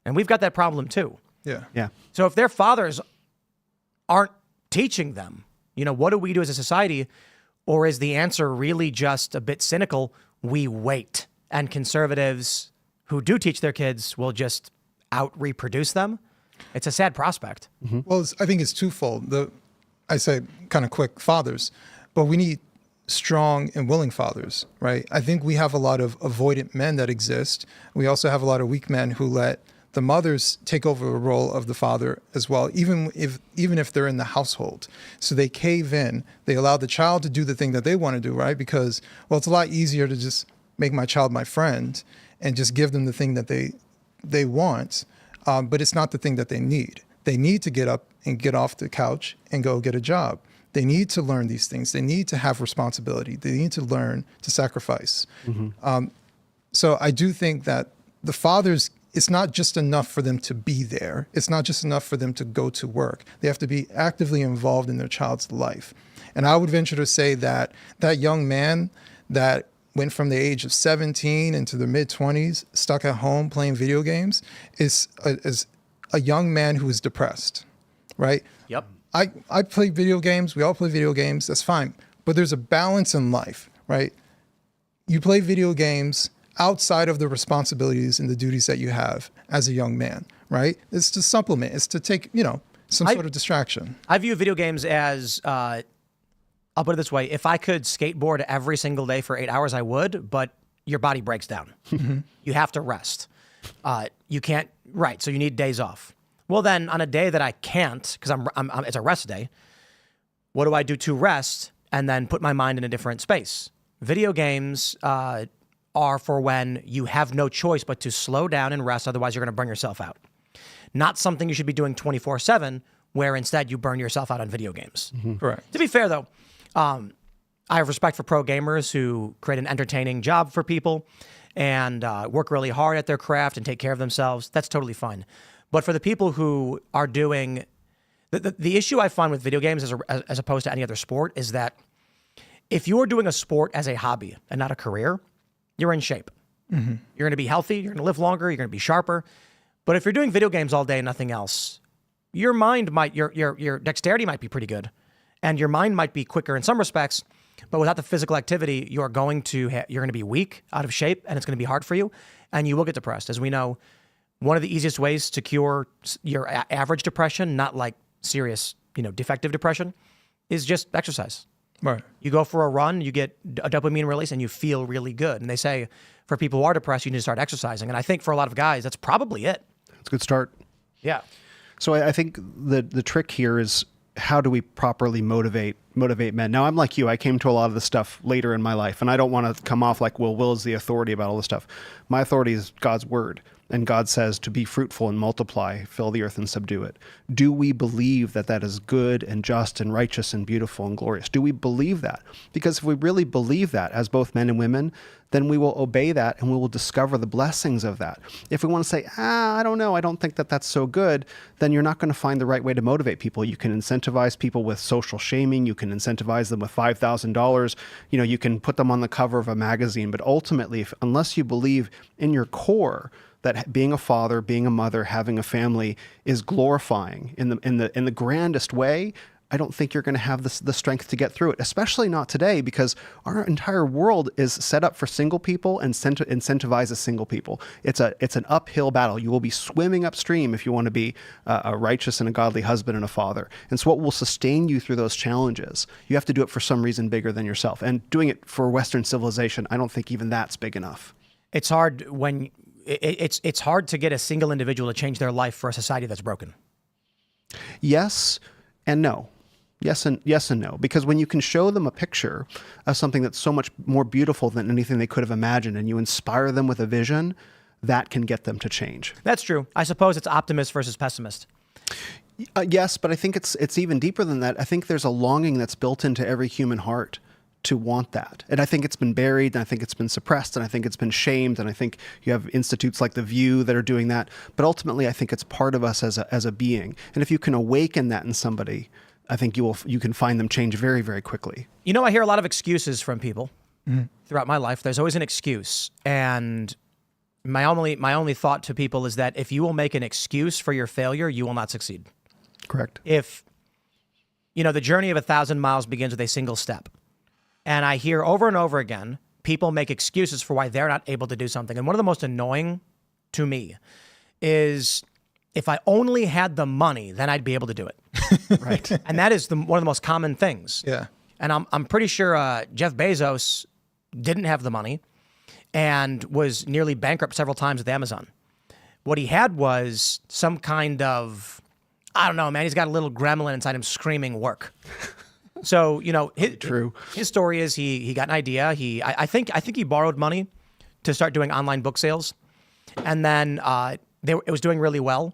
And we've got that problem too.
Yeah.
So if their fathers aren't teaching them, what do we do as a society? Or is the answer really just a bit cynical? We wait, and conservatives who do teach their kids will just out-reproduce them? It's a sad prospect.
Well, I think it's twofold. I say kind of quick fathers, but we need strong and willing fathers, right? I think we have a lot of avoidant men that exist. We also have a lot of weak men who let the mothers take over the role of the father as well, even if they're in the household. So they cave in. They allow the child to do the thing that they want to do, right? Because, well, it's a lot easier to just make my child my friend and just give them the thing that they want, but it's not the thing that they need. They need to get up and get off the couch and go get a job. They need to learn these things. They need to have responsibility. They need to learn to sacrifice. So I do think that the fathers, it's not just enough for them to be there. It's not just enough for them to go to work. They have to be actively involved in their child's life. And I would venture to say that that young man that went from the age of 17 into the mid-20s, stuck at home playing video games, is a young man who is depressed, right?
Yep.
I play video games. We all play video games. That's fine. But there's a balance in life, right? You play video games outside of the responsibilities and the duties that you have as a young man, right? It's to supplement. It's to take, some sort of distraction.
I view video games as, I'll put it this way. If I could skateboard every single day for 8 hours, I would, but your body breaks down. You have to rest. You can't, right, so you need days off. Well, then on a day that I can't, because it's a rest day, what do I do to rest and then put my mind in a different space? Video games are for when you have no choice but to slow down and rest, otherwise you're going to burn yourself out. Not something you should be doing 24/7, where instead you burn yourself out on video games.
Correct.
To be fair, though, I have respect for pro gamers who create an entertaining job for people and work really hard at their craft and take care of themselves. That's totally fine. But for the people who are doing... The issue I find with video games as opposed to any other sport is that if you're doing a sport as a hobby and not a career, you're in shape. You're going to be healthy. You're going to live longer. You're going to be sharper. But if you're doing video games all day and nothing else, your mind might, your dexterity might be pretty good, and your mind might be quicker in some respects. But without the physical activity, you're going to be weak, out of shape, and it's going to be hard for you, and you will get depressed. As we know, one of the easiest ways to cure your average depression, not like serious, defective depression, is just exercise.
Right.
You go for a run, you get a dopamine release, and you feel really good. And they say for people who are depressed, you need to start exercising. And I think for a lot of guys, that's probably it.
It's a good start.
Yeah.
So I think the trick here is, how do we properly motivate men? Now, I'm like you. I came to a lot of this stuff later in my life, and I don't want to come off like, Will is the authority about all this stuff. My authority is God's word. and God says to be fruitful and multiply, fill the earth and subdue it. Do we believe that that is good and just and righteous and beautiful and glorious? Do we believe that? Because if we really believe that as both men and women, then we will obey that and we will discover the blessings of that. If we want to say, I don't know, I don't think that that's so good, then you're not going to find the right way to motivate people. You can incentivize people with social shaming. You can incentivize them with $5,000. You can put them on the cover of a magazine. But ultimately, unless you believe in your core that being a father, being a mother, having a family is glorifying in the grandest way, I don't think you're going to have the strength to get through it, especially not today, because our entire world is set up for single people and incentivizes single people. It's an uphill battle. You will be swimming upstream if you want to be a righteous and a godly husband and a father. And so what will sustain you through those challenges? You have to do it for some reason bigger than yourself. And doing it for Western civilization, I don't think even that's big enough.
It's hard when it's hard to get a single individual to change their life for a society that's broken.
Yes and no. Yes and no. Because when you can show them a picture of something that's so much more beautiful than anything they could have imagined, and you inspire them with a vision, that can get them to change.
That's true. I suppose it's optimist versus pessimist.
Yes, but I think it's even deeper than that. I think there's a longing that's built into every human heart to want that. And I think it's been buried, and I think it's been suppressed, and I think it's been shamed, and I think you have institutes like The View that are doing that. But ultimately, I think it's part of us as a being. And if you can awaken that in somebody, I think you can find them change very, very quickly.
I hear a lot of excuses from people throughout my life. There's always an excuse. And my only thought to people is that if you will make an excuse for your failure, you will not succeed.
Correct.
If, the journey of 1,000 miles begins with a single step. And I hear over and over again, people make excuses for why they're not able to do something. And one of the most annoying to me is, if I only had the money, then I'd be able to do it.
Right.
And that is one of the most common things.
Yeah.
And I'm pretty sure Jeff Bezos didn't have the money and was nearly bankrupt several times with Amazon. What he had was some kind of, I don't know, man, he's got a little gremlin inside him screaming work. So, his story is he got an idea. I think he borrowed money to start doing online book sales. And then it was doing really well,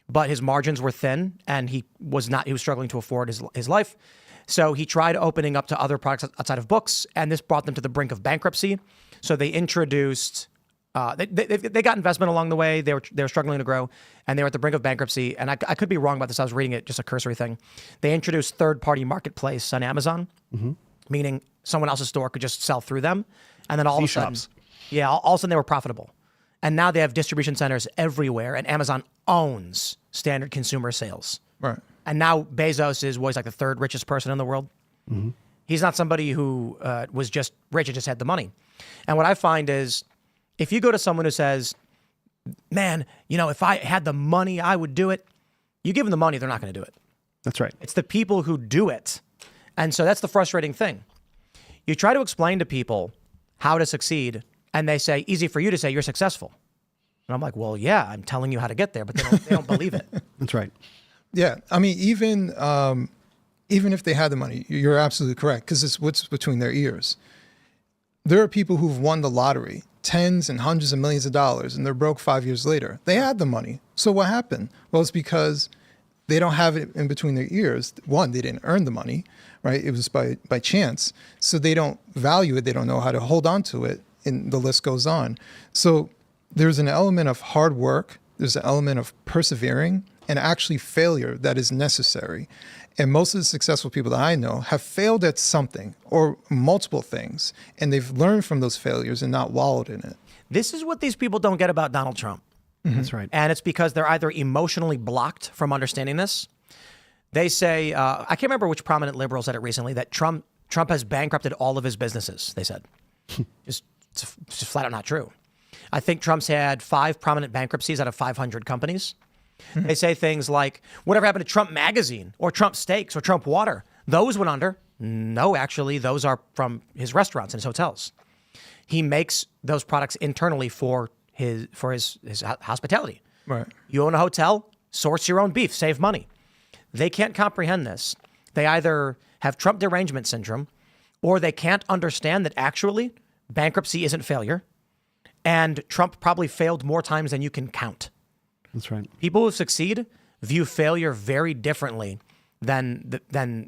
but his margins were thin, and he was struggling to afford his life. So he tried opening up to other products outside of books, and this brought them to the brink of bankruptcy. So they introduced, they got investment along the way. They were struggling to grow, and they were at the brink of bankruptcy. And I could be wrong about this. I was reading it, just a cursory thing. They introduced third-party marketplace on Amazon, meaning someone else's store could just sell through them. And then all of a sudden, all of a sudden they were profitable. And now they have distribution centers everywhere, and Amazon owns standard consumer sales.
Right.
And now Bezos is like the third richest person in the world. Mm-hmm. He's not somebody who was just rich and just had the money. And what I find is, if you go to someone who says, man, if I had the money, I would do it. You give them the money, they're not going to do it.
That's right.
It's the people who do it. And so that's the frustrating thing. You try to explain to people how to succeed, and they say, easy for you to say, you're successful. And I'm like, well, yeah, I'm telling you how to get there, but they don't believe it.
That's right.
Yeah. I mean, even if they had the money, you're absolutely correct, because it's what's between their ears. There are people who've won the lottery, tens and hundreds of millions of dollars, and they're broke 5 years later. They had the money. So what happened? Well, it's because they don't have it in between their ears. One, they didn't earn the money, right? It was by chance. So they don't value it. They don't know how to hold on to it. And the list goes on. So there's an element of hard work. There's an element of persevering and actually failure that is necessary. And most of the successful people that I know have failed at something or multiple things, and they've learned from those failures and not wallowed in it.
This is what these people don't get about Donald Trump.
Mm-hmm. That's right.
And it's because they're either emotionally blocked from understanding this. They say, I can't remember which prominent liberal said it recently, that Trump has bankrupted all of his businesses, they said. It's just flat out not true. I think Trump's had 5 prominent bankruptcies out of 500 companies. They say things like, whatever happened to Trump Magazine or Trump Steaks or Trump Water? Those went under. No, actually, those are from his restaurants and his hotels. He makes those products internally for his hospitality.
Right.
You own a hotel, source your own beef, save money. They can't comprehend this. They either have Trump derangement syndrome, or they can't understand that actually bankruptcy isn't failure. And Trump probably failed more times than you can count.
That's right.
People who succeed view failure very differently than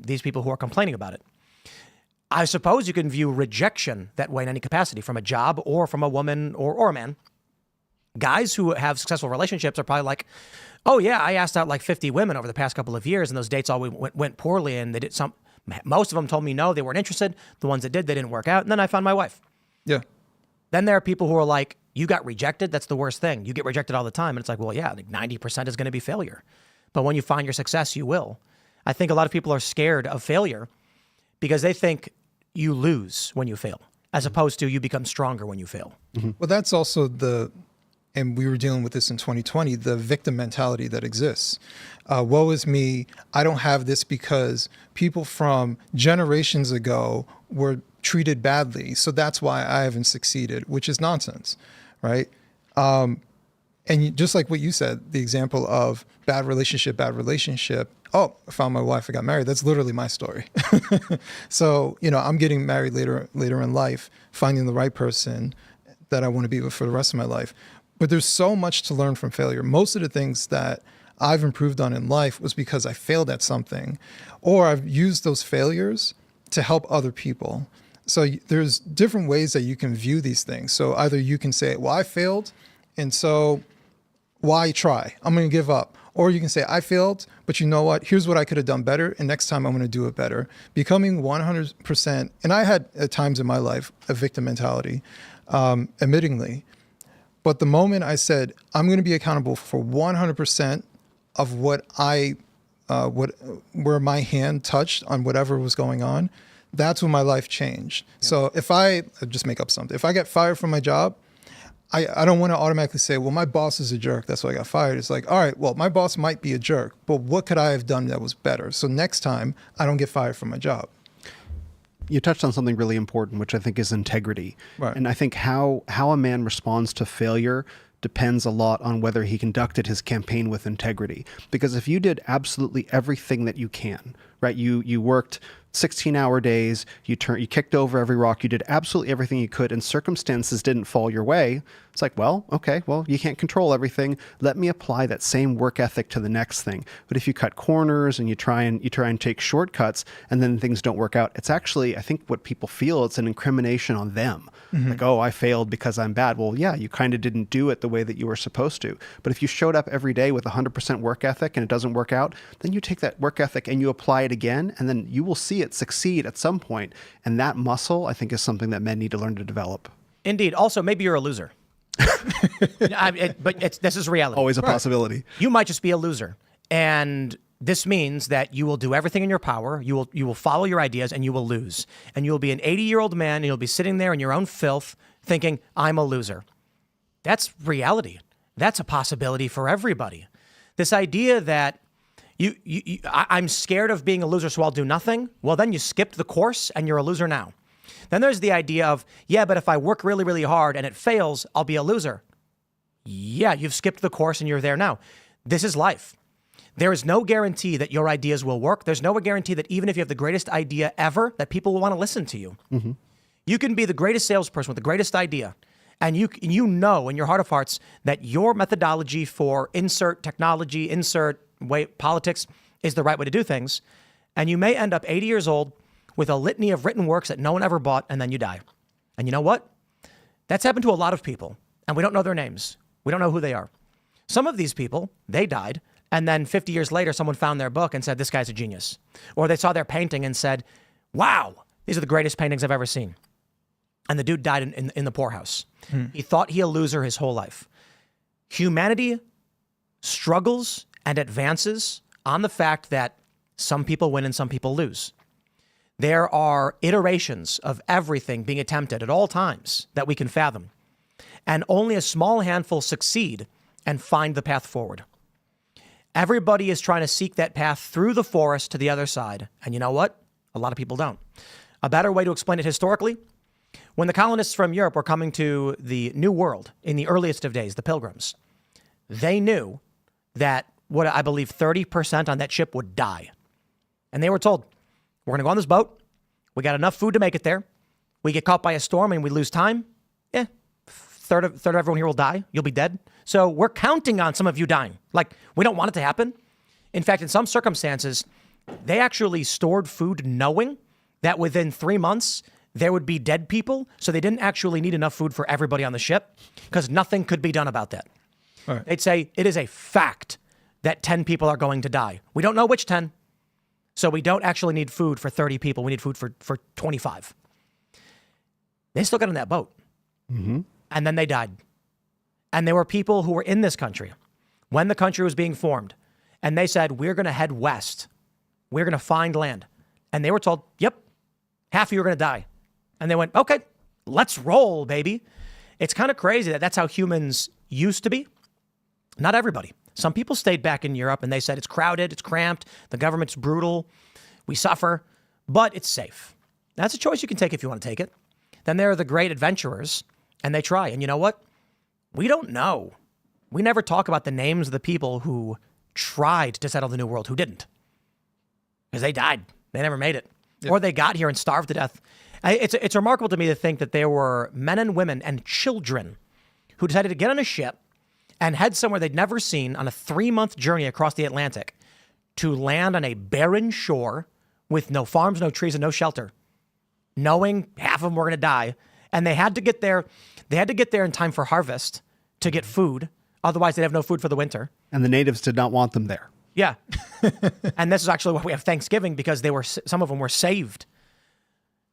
these people who are complaining about it. I suppose you can view rejection that way in any capacity, from a job or from a woman or a man. Guys who have successful relationships are probably like, oh yeah, I asked out like 50 women over the past couple of years, and those dates all went poorly, and most of them told me no, they weren't interested. The ones that did, they didn't work out, and then I found my wife.
Yeah.
Then there are people who are like, you got rejected? That's the worst thing. You get rejected all the time. And it's like, well, yeah, like 90% is going to be failure. But when you find your success, you will. I think a lot of people are scared of failure because they think you lose when you fail, as opposed to you become stronger when you fail.
Mm-hmm. Well, that's also and we were dealing with this in 2020, the victim mentality that exists. Woe is me. I don't have this because people from generations ago were treated badly. So that's why I haven't succeeded, which is nonsense, right? Just like what you said, the example of bad relationship. Oh, I found my wife, I got married. That's literally my story. So, I'm getting married later in life, finding the right person that I want to be with for the rest of my life. But there's so much to learn from failure. Most of the things that I've improved on in life was because I failed at something, or I've used those failures to help other people. So there's different ways that you can view these things. So either you can say, well, I failed, and so why try? I'm going to give up. Or you can say, I failed, but you know what? Here's what I could have done better, and next time I'm going to do it better. Becoming 100%, and I had at times in my life a victim mentality, admittingly. But the moment I said, I'm going to be accountable for 100% of where my hand touched on whatever was going on, that's when my life changed. Yeah. So if I just make up something, if I get fired from my job, I don't want to automatically say, well, my boss is a jerk, that's why I got fired. It's like, all right, well, my boss might be a jerk, but what could I have done that was better? So next time I don't get fired from my job.
You touched on something really important, which I think is integrity.
Right.
And I think how a man responds to failure depends a lot on whether he conducted his campaign with integrity. Because if you did absolutely everything that you can, right? You worked 16-hour days, you kicked over every rock, you did absolutely everything you could, and circumstances didn't fall your way. It's like, well, okay, well, you can't control everything. Let me apply that same work ethic to the next thing. But if you cut corners and you try and take shortcuts, and then things don't work out, it's actually, I think what people feel, it's an incrimination on them. Mm-hmm. Like, oh, I failed because I'm bad. Well, yeah, you kind of didn't do it the way that you were supposed to. But if you showed up every day with 100% work ethic and it doesn't work out, then you take that work ethic and you apply it again, and then you will see it succeed at some point. And that muscle, I think, is something that men need to learn to develop.
Indeed. Also, maybe you're a loser. This is reality.
Always a possibility.
You might just be a loser. And this means that you will do everything in your power. You will follow your ideas, and you will lose. And you'll be an 80-year-old man, and you'll be sitting there in your own filth thinking, I'm a loser. That's reality. That's a possibility for everybody. This idea that I'm scared of being a loser, so I'll do nothing. Well, then you skipped the course, and you're a loser now. Then there's the idea of, yeah, but if I work really, really hard and it fails, I'll be a loser. Yeah, you've skipped the course and you're there now. This is life. There is no guarantee that your ideas will work. There's no guarantee that even if you have the greatest idea ever, that people will want to listen to you. Mm-hmm. You can be the greatest salesperson with the greatest idea, and you know in your heart of hearts that your methodology for insert technology, insert way politics is the right way to do things. And you may end up 80 years old with a litany of written works that no one ever bought, and then you die. And you know what? That's happened to a lot of people, and we don't know their names. We don't know who they are. Some of these people, they died, and then 50 years later, someone found their book and said, this guy's a genius. Or they saw their painting and said, wow, these are the greatest paintings I've ever seen. And the dude died in the poorhouse. He thought he a loser his whole life. Humanity struggles and advances on the fact that some people win and some people lose. There are iterations of everything being attempted at all times that we can fathom. And only a small handful succeed and find the path forward. Everybody is trying to seek that path through the forest to the other side. And you know what? A lot of people don't. A better way to explain it historically, when the colonists from Europe were coming to the New World in the earliest of days, the Pilgrims, they knew that what I believe 30% on that ship would die. And they were told, we're going to go on this boat. We got enough food to make it there. We get caught by a storm and we lose time. 30% third of everyone here will die. You'll be dead. So we're counting on some of you dying. Like, we don't want it to happen. In fact, in some circumstances, they actually stored food knowing that within 3 months, there would be dead people. So they didn't actually need enough food for everybody on the ship because nothing could be done about that.
Right.
They'd say it is a fact that 10 people are going to die. We don't know which 10. So we don't actually need food for 30 people. We need food for 25. They still got on that boat.
Mm-hmm.
And then they died. And there were people who were in this country when the country was being formed. And they said, we're going to head west. We're going to find land. And they were told, yep, half of you are going to die. And they went, okay, let's roll, baby. It's kind of crazy that that's how humans used to be. Not everybody. Some people stayed back in Europe and they said, it's crowded, it's cramped, the government's brutal, we suffer, but it's safe. That's a choice you can take if you want to take it. Then there are the great adventurers, and they try. And you know what? We don't know. We never talk about the names of the people who tried to settle the New World who didn't. Because they died. They never made it. Yep. Or they got here and starved to death. It's remarkable to me to think that there were men and women and children who decided to get on a ship and head somewhere they'd never seen on a 3-month journey across the Atlantic to land on a barren shore with no farms, no trees, and no shelter, knowing half of them were going to die. And they had to get there. They had to get there in time for harvest to get food. Otherwise, they'd have no food for the winter.
And the natives did not want them there.
Yeah. And this is actually why we have Thanksgiving, because some of them were saved.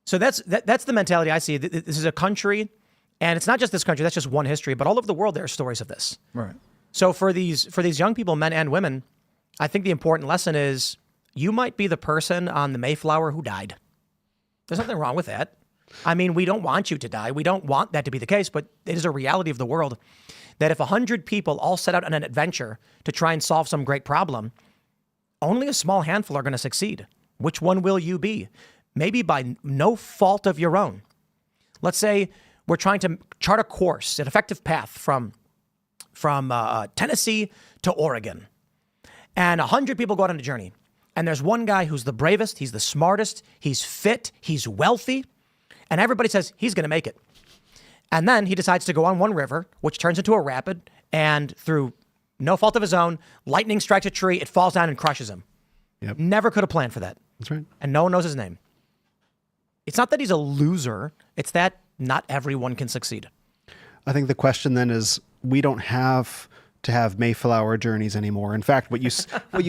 So that's the mentality I see. This is a country, and it's not just this country. That's just one history. But all over the world, there are stories of this.
Right.
So for these young people, men and women, I think the important lesson is you might be the person on the Mayflower who died. There's nothing wrong with that. I mean, we don't want you to die. We don't want that to be the case, but it is a reality of the world that if 100 people all set out on an adventure to try and solve some great problem, only a small handful are going to succeed. Which one will you be? Maybe by no fault of your own. Let's say we're trying to chart a course, an effective path from Tennessee to Oregon. And 100 people go out on a journey. And there's one guy who's the bravest, he's the smartest, he's fit, he's wealthy. And everybody says he's going to make it. And then he decides to go on one river, which turns into a rapid. And through no fault of his own, lightning strikes a tree, it falls down and crushes him.
Yep.
Never could have planned for that.
That's right.
And no one knows his name. It's not that he's a loser. It's that not everyone can succeed.
I think the question then is, we don't have to have Mayflower journeys anymore. In fact, what you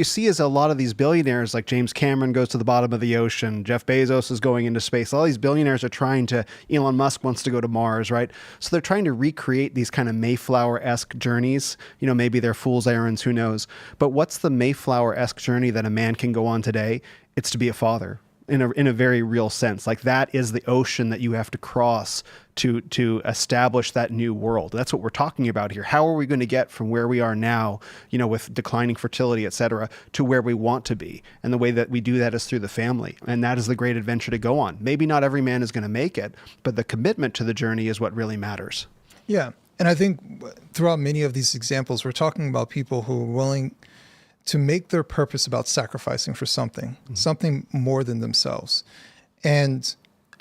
see is a lot of these billionaires, like James Cameron goes to the bottom of the ocean, Jeff Bezos is going into space. All these billionaires are trying to, Elon Musk wants to go to Mars, right? So they're trying to recreate these kind of Mayflower-esque journeys. You know, maybe they're fool's errands, who knows? But what's the Mayflower-esque journey that a man can go on today? It's to be a father. In a very real sense. Like, that is the ocean that you have to cross to establish that new world. That's what we're talking about here. How are we going to get from where we are now, you know, with declining fertility, et cetera, to where we want to be? And the way that we do that is through the family. And that is the great adventure to go on. Maybe not every man is going to make it, but the commitment to the journey is what really matters.
Yeah. And I think throughout many of these examples, we're talking about people who are willing to make their purpose about sacrificing for something, something more than themselves. And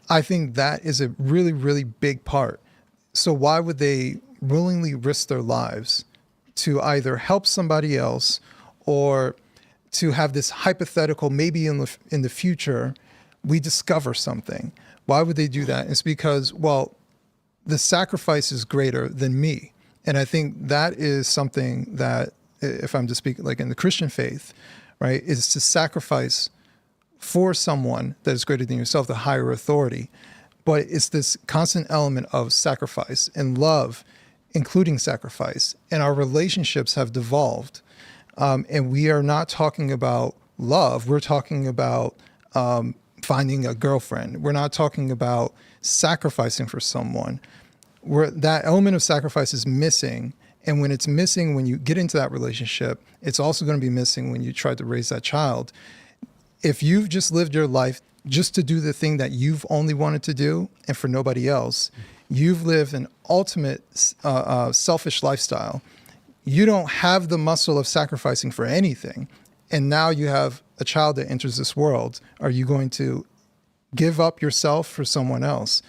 I think that is a really, really big part. So why would they willingly risk their lives to either help somebody else or to have this hypothetical, maybe in the future, we discover something? Why would they do that? It's because, well, the sacrifice is greater than me. And I think that is something that, if I'm to speak like in the Christian faith, right, is to sacrifice for someone that is greater than yourself, the higher authority. But it's this constant element of sacrifice and love, including sacrifice. And our relationships have devolved. And we are not talking about love. We're talking about finding a girlfriend. We're not talking about sacrificing for someone. That element of sacrifice is missing. And when it's missing, when you get into that relationship, it's also going to be missing when you try to raise that child. If you've just lived your life just to do the thing that you've only wanted to do and for nobody else, you've lived an ultimate selfish lifestyle. You don't have the muscle of sacrificing for anything. And now you have a child that enters this world. Are you going to give up yourself for someone else?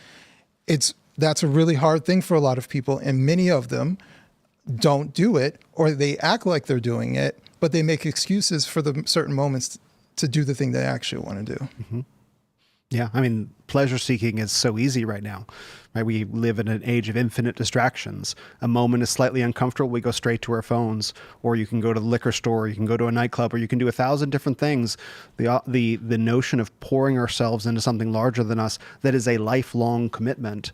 It's that's a really hard thing for a lot of people, and many of them don't do it, or they act like they're doing it, but they make excuses for the certain moments to do the thing they actually want to do.
Yeah, I mean, pleasure seeking is so easy right now, right? We live in an age of infinite distractions. A moment is slightly uncomfortable, we go straight to our phones, or you can go to the liquor store, you can go to a nightclub, or you can do 1,000 different things. The notion of pouring ourselves into something larger than us that is a lifelong commitment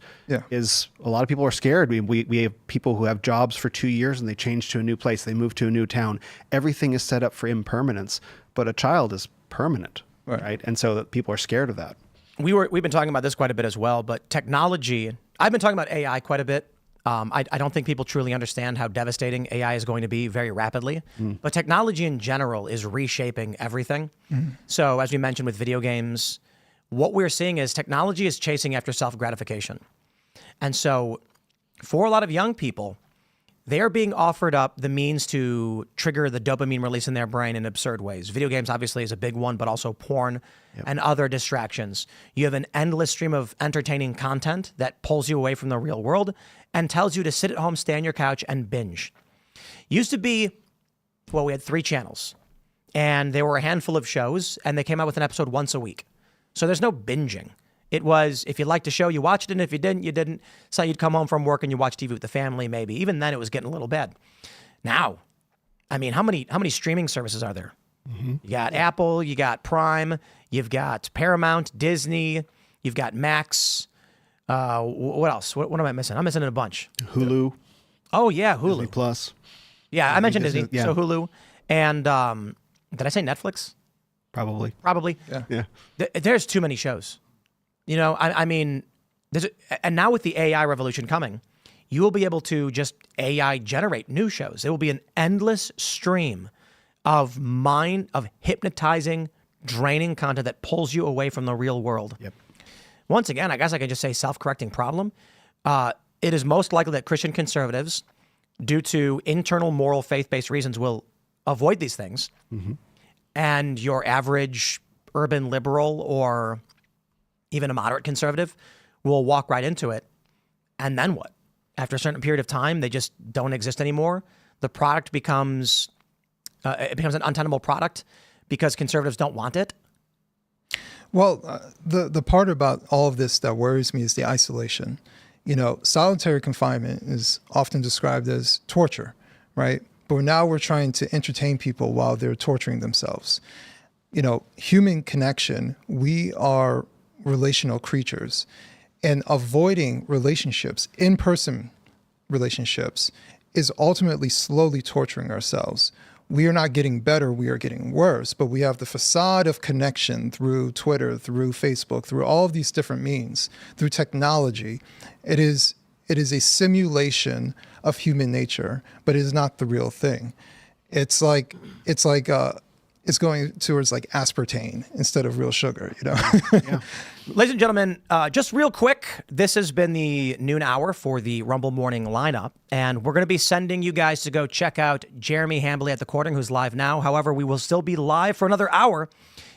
is, a lot of people are scared. We have people who have jobs for 2 years and they change to a new place, they move to a new town. Everything is set up for impermanence, but a child is permanent, right? And so that people are scared of that.
We've been talking about this quite a bit as well, but technology, I've been talking about AI quite a bit. I don't think people truly understand how devastating AI is going to be very rapidly, but technology in general is reshaping everything. So as we mentioned with video games, what we're seeing is technology is chasing after self-gratification. And so for a lot of young people, they are being offered up the means to trigger the dopamine release in their brain in absurd ways. Video games obviously is a big one, but also porn and other distractions. You have an endless stream of entertaining content that pulls you away from the real world and tells you to sit at home, stay on your couch, and binge. Used to be, well, we had 3 channels, and there were a handful of shows, and they came out with an episode once a week. So there's no binging. It was, if you liked a show, you watched it, and if you didn't, you didn't. So you'd come home from work and you watch TV with the family, maybe. Even then, it was getting a little bad. Now, I mean, how many streaming services are there? You got Apple, you got Prime, you've got Paramount, Disney, you've got Max. What else? What am I missing? I'm missing a bunch.
Hulu.
Oh, yeah, Hulu.
Disney Plus.
Yeah, I mentioned Disney,
yeah.
so Hulu. And did I say Netflix?
Probably.
Probably.
Yeah.
There's too many shows. You know, I mean, and now with the AI revolution coming, you will be able to just AI generate new shows. It will be an endless stream of hypnotizing, draining content that pulls you away from the real world.
Yep.
Once again, I guess I can just say self-correcting problem. It is most likely that Christian conservatives, due to internal moral faith-based reasons, will avoid these things. And your average urban liberal or even a moderate conservative will walk right into it. And then what? After a certain period of time, they just don't exist anymore. The product becomes an untenable product because conservatives don't want it.
Well, the part about all of this that worries me is the isolation. You know, solitary confinement is often described as torture, right? But now we're trying to entertain people while they're torturing themselves. You know, human connection, we are relational creatures, and avoiding relationships, in-person relationships, is ultimately slowly torturing ourselves. We are not getting better, we are getting worse, but we have the facade of connection through Twitter, through Facebook, through all of these different means, through technology. It is a simulation of human nature, but it is not the real thing. It's going towards like aspartame instead of real sugar, you know?
Yeah.
Ladies and gentlemen, just real quick, this has been the noon hour for the Rumble Morning lineup, and we're going to be sending you guys to go check out Jeremy Hambley at the Quartering, who's live now. However, we will still be live for another hour.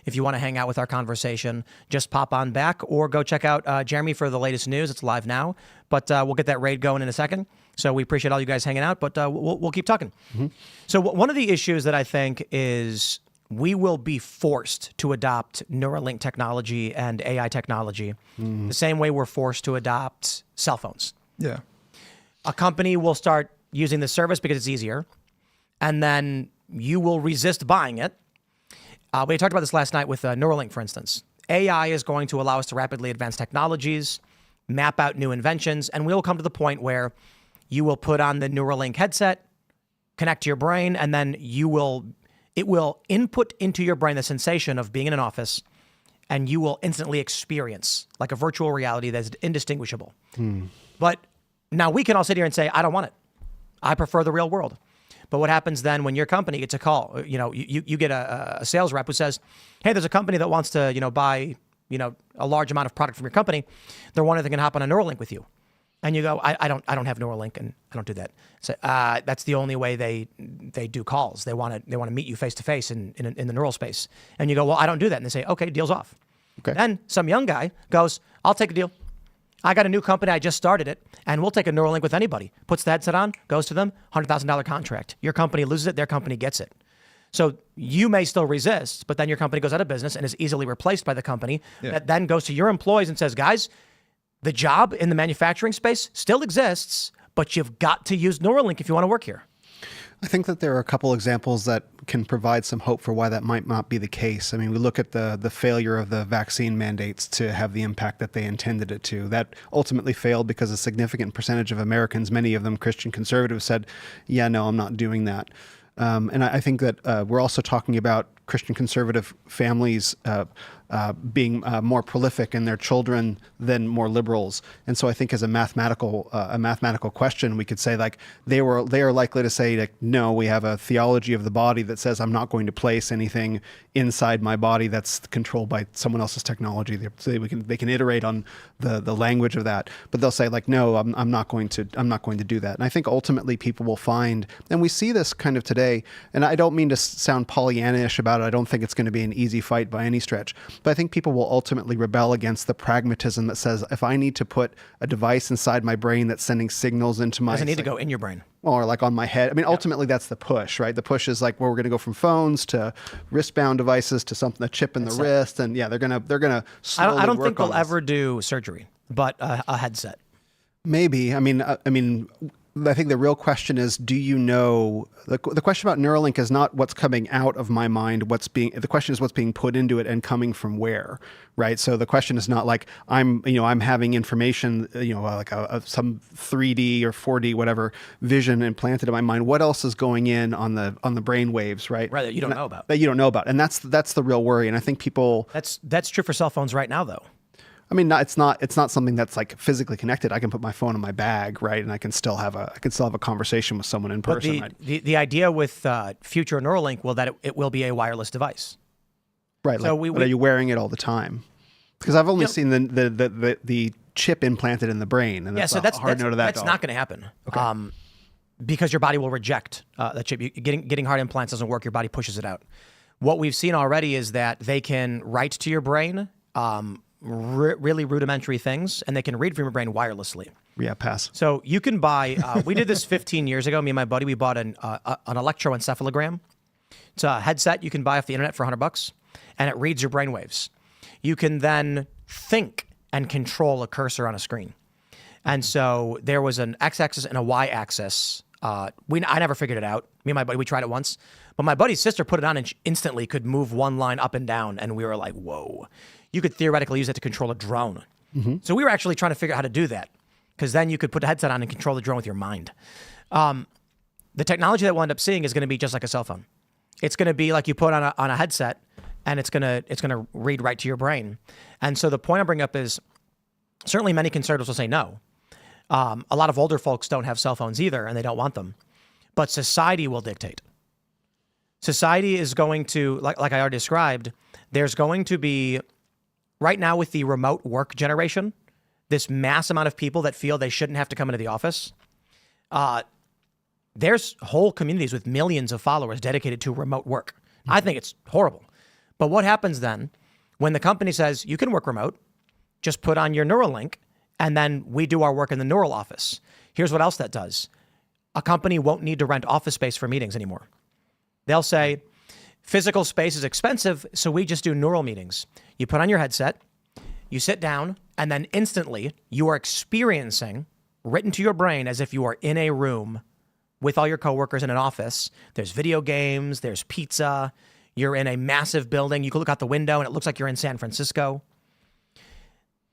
If you want to hang out with our conversation, just pop on back or go check out Jeremy for the latest news. It's live now, but we'll get that raid going in a second. So we appreciate all you guys hanging out, but we'll keep talking. So one of the issues that I think is we will be forced to adopt Neuralink technology and AI technology the same way we're forced to adopt cell phones.
Yeah.
A company will start using the service because it's easier, and then you will resist buying it. We talked about this last night with Neuralink, for instance. AI is going to allow us to rapidly advance technologies, map out new inventions, and we'll come to the point where you will put on the Neuralink headset, connect to your brain, and then it will input into your brain the sensation of being in an office, and you will instantly experience like a virtual reality that's indistinguishable. But now we can all sit here and say, I don't want it. I prefer the real world. But what happens then when your company gets a call? You know, you get a sales rep who says, hey, there's a company that wants to, buy, a large amount of product from your company. They're wondering if they can hop on a Neuralink with you. And you go, I don't have Neuralink, and I don't do that. So that's the only way they do calls. They want to meet you face to face in the neural space. And you go, well, I don't do that. And they say, okay, deal's off.
Okay.
Then some young guy goes, I'll take a deal. I got a new company. I just started it, and we'll take a Neuralink with anybody. Puts the headset on, goes to them, $100,000 contract. Your company loses it, their company gets it. So you may still resist, but then your company goes out of business and is easily replaced by the company that then goes to your employees and says, guys, the job in the manufacturing space still exists, but you've got to use Neuralink if you want to work here.
I think that there are a couple examples that can provide some hope for why that might not be the case. I mean, we look at the failure of the vaccine mandates to have the impact that they intended it to. That ultimately failed because a significant percentage of Americans, many of them Christian conservatives, said, yeah, no, I'm not doing that. And I think that we're also talking about Christian conservative families being more prolific in their children than more liberals. And so I think as a mathematical question, we could say like they are likely to say like, no, we have a theology of the body that says I'm not going to place anything inside my body that's controlled by someone else's technology. They can iterate on the language of that, but they'll say like, no, I'm not going to do that. And I think ultimately people will find, and we see this kind of today, and I don't mean to sound Pollyanna-ish about it. I don't think it's going to be an easy fight by any stretch, but I think people will ultimately rebel against the pragmatism that says if I need to put a device inside my brain that's sending signals into my...
Doesn't need to go in your brain.
Or like on my head. I mean, ultimately that's the push, right? The push is like where we're going to go from phones to wristbound devices to something, a chip in the wrist. And yeah, they're going to slowly
I don't
work
think they'll
on this.
ever do surgery, but a headset.
Maybe. I mean, I think the real question is, do you know, the question about Neuralink is not what's coming out of my mind, the question is what's being put into it and coming from where, right? So the question is not like I'm having information, like some 3D or 4D, whatever vision implanted in my mind. What else is going in on the brain waves, right?
Right, that you don't know about.
That you don't know about. And that's the real worry. And I think people...
That's true for cell phones right now, though.
I mean, it's not something that's like physically connected. I can put my phone in my bag, right, and I can still have a conversation with someone in person.
But the idea with future Neuralink that it will be a wireless device,
right?
So
but are you wearing it all the time? Because I've only seen the chip implanted in the brain, and that's
that's
hard no to that.
That's not going to happen. Okay. Because your body will reject that chip. Getting hard implants doesn't work. Your body pushes it out. What we've seen already is that they can write to your brain. Really rudimentary things, and they can read from your brain wirelessly.
Yeah, pass.
So you can buy, we did this 15 years ago, me and my buddy, we bought an electroencephalogram. It's a headset you can buy off the internet for $100, and it reads your brain waves. You can then think and control a cursor on a screen. And so there was an x-axis and a y-axis. I never figured it out. Me and my buddy, we tried it once, but my buddy's sister put it on and instantly could move one line up and down, and we were like, whoa. You could theoretically use it to control a drone. Mm-hmm. So we were actually trying to figure out how to do that, because then you could put a headset on and control the drone with your mind. The technology that we'll end up seeing is going to be just like a cell phone. It's going to be like you put on a headset, and it's going to read right to your brain. And so the point I'm bringing up is certainly many conservatives will say no. A lot of older folks don't have cell phones either, and they don't want them. But society will dictate. Society is going to, like I already described, there's going to be... Right now, with the remote work generation, this mass amount of people that feel they shouldn't have to come into the office, there's whole communities with millions of followers dedicated to remote work. Mm-hmm. I think it's horrible. But what happens then when the company says, you can work remote, just put on your Neuralink, and then we do our work in the neural office? Here's what else that does. A company won't need to rent office space for meetings anymore. They'll say, physical space is expensive, so we just do neural meetings. You put on your headset, you sit down, and then instantly you are experiencing, written to your brain as if you are in a room with all your coworkers in an office. There's video games, there's pizza, you're in a massive building, you can look out the window and it looks like you're in San Francisco.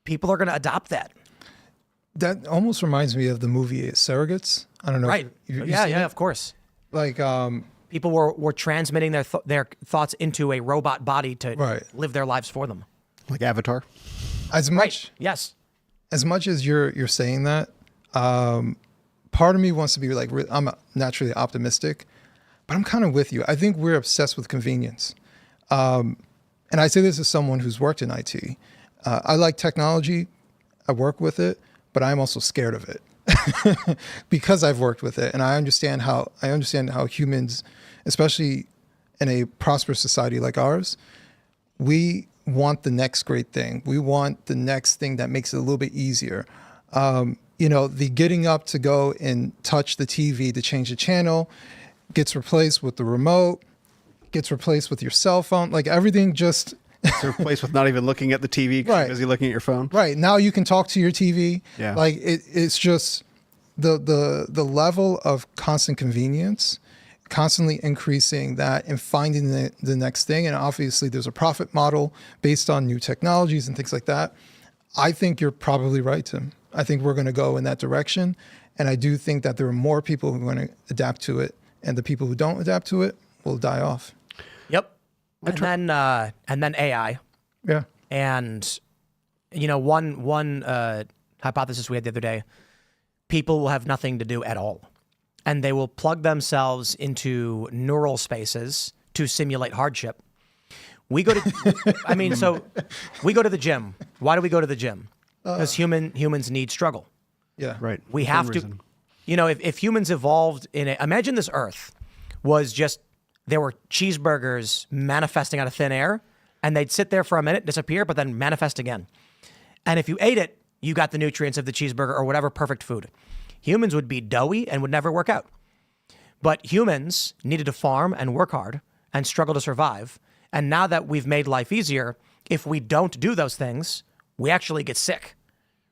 People are going to adopt that.
That almost reminds me of the movie Surrogates. I don't know.
Right.
If you've
Yeah,
seen it.
of course.
Like,
people were transmitting their thoughts into a robot body to live their lives for them.
Like Avatar?
As much,
Yes.
As much as you're saying that, part of me wants to be like, I'm naturally optimistic, but I'm kind of with you. I think we're obsessed with convenience. And I say this as someone who's worked in IT. I like technology. I work with it, but I'm also scared of it because I've worked with it. And I understand how humans, especially in a prosperous society like ours, we want the next great thing. We want the next thing that makes it a little bit easier. The getting up to go and touch the TV to change the channel gets replaced with the remote, gets replaced with your cell phone. Like everything just
It's replaced with not even looking at the TV because you're busy looking at your phone.
Right. Now you can talk to your TV.
Yeah.
Like it's just the level of constant convenience, constantly increasing that and finding the next thing. And obviously there's a profit model based on new technologies and things like that. I think you're probably right, Tim. I think we're going to go in that direction. And I do think that there are more people who are going to adapt to it. And the people who don't adapt to it will die off.
Yep. And then AI.
Yeah.
And, one hypothesis we had the other day, people will have nothing to do at all. And they will plug themselves into neural spaces to simulate hardship. We go to, we go to the gym. Why do we go to the gym? Because humans need struggle.
Yeah.
Right.
We have to, if humans evolved imagine this Earth was just, there were cheeseburgers manifesting out of thin air, and they'd sit there for a minute, disappear, but then manifest again. And if you ate it, you got the nutrients of the cheeseburger or whatever perfect food. Humans would be doughy and would never work out. But humans needed to farm and work hard and struggle to survive. And now that we've made life easier, if we don't do those things, we actually get sick.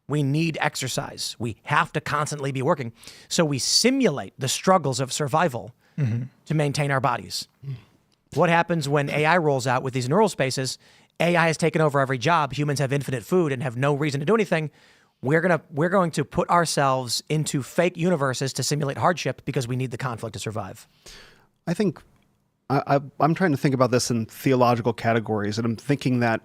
We need exercise. We have to constantly be working. So we simulate the struggles of survival to maintain our bodies. What happens when AI rolls out with these neural spaces? AI has taken over every job. Humans have infinite food and have no reason to do anything. We're going to put ourselves into fake universes to simulate hardship because we need the conflict to survive.
I think I'm trying to think about this in theological categories, and I'm thinking that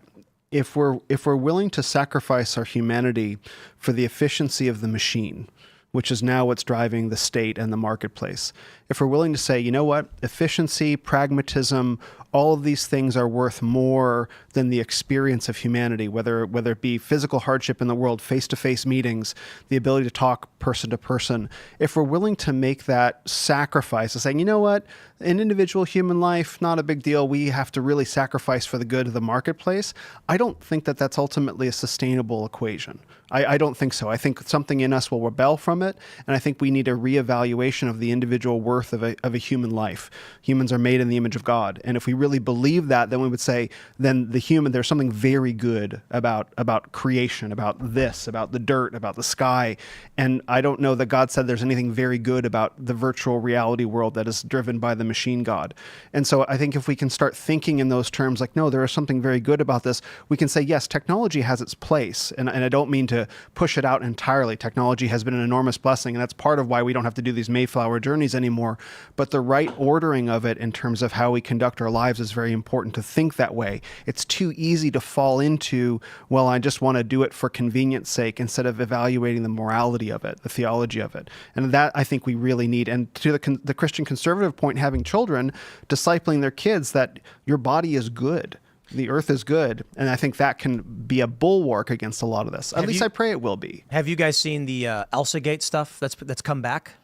if we're willing to sacrifice our humanity for the efficiency of the machine, which is now what's driving the state and the marketplace, if we're willing to say, you know what, efficiency, pragmatism, all of these things are worth more than the experience of humanity, whether it be physical hardship in the world, face-to-face meetings, the ability to talk person to person. If we're willing to make that sacrifice of saying, you know what, an individual human life, not a big deal, we have to really sacrifice for the good of the marketplace, I don't think that that's ultimately a sustainable equation. I don't think so. I think something in us will rebel from it, and I think we need a reevaluation of the individual worth of a human life. Humans are made in the image of God, and if we really believe that, then we would say, then there's something very good about creation, about this, about the dirt, about the sky, and I don't know that God said there's anything very good about the virtual reality world that is driven by the machine God. And so I think if we can start thinking in those terms, like, no, there is something very good about this, we can say, yes, technology has its place, and I don't mean to push it out entirely. Technology has been an enormous blessing, and that's part of why we don't have to do these Mayflower journeys anymore. But the right ordering of it in terms of how we conduct our lives is very important to think that way. It's too easy to fall into, well, I just want to do it for convenience sake instead of evaluating the morality of it, the theology of it. And that I think we really need. And to the Christian conservative point, having children, discipling their kids that your body is good. The earth is good, and I think that can be a bulwark against a lot of this. At least I pray it will be.
Have you guys seen the ElsaGate stuff that's come back?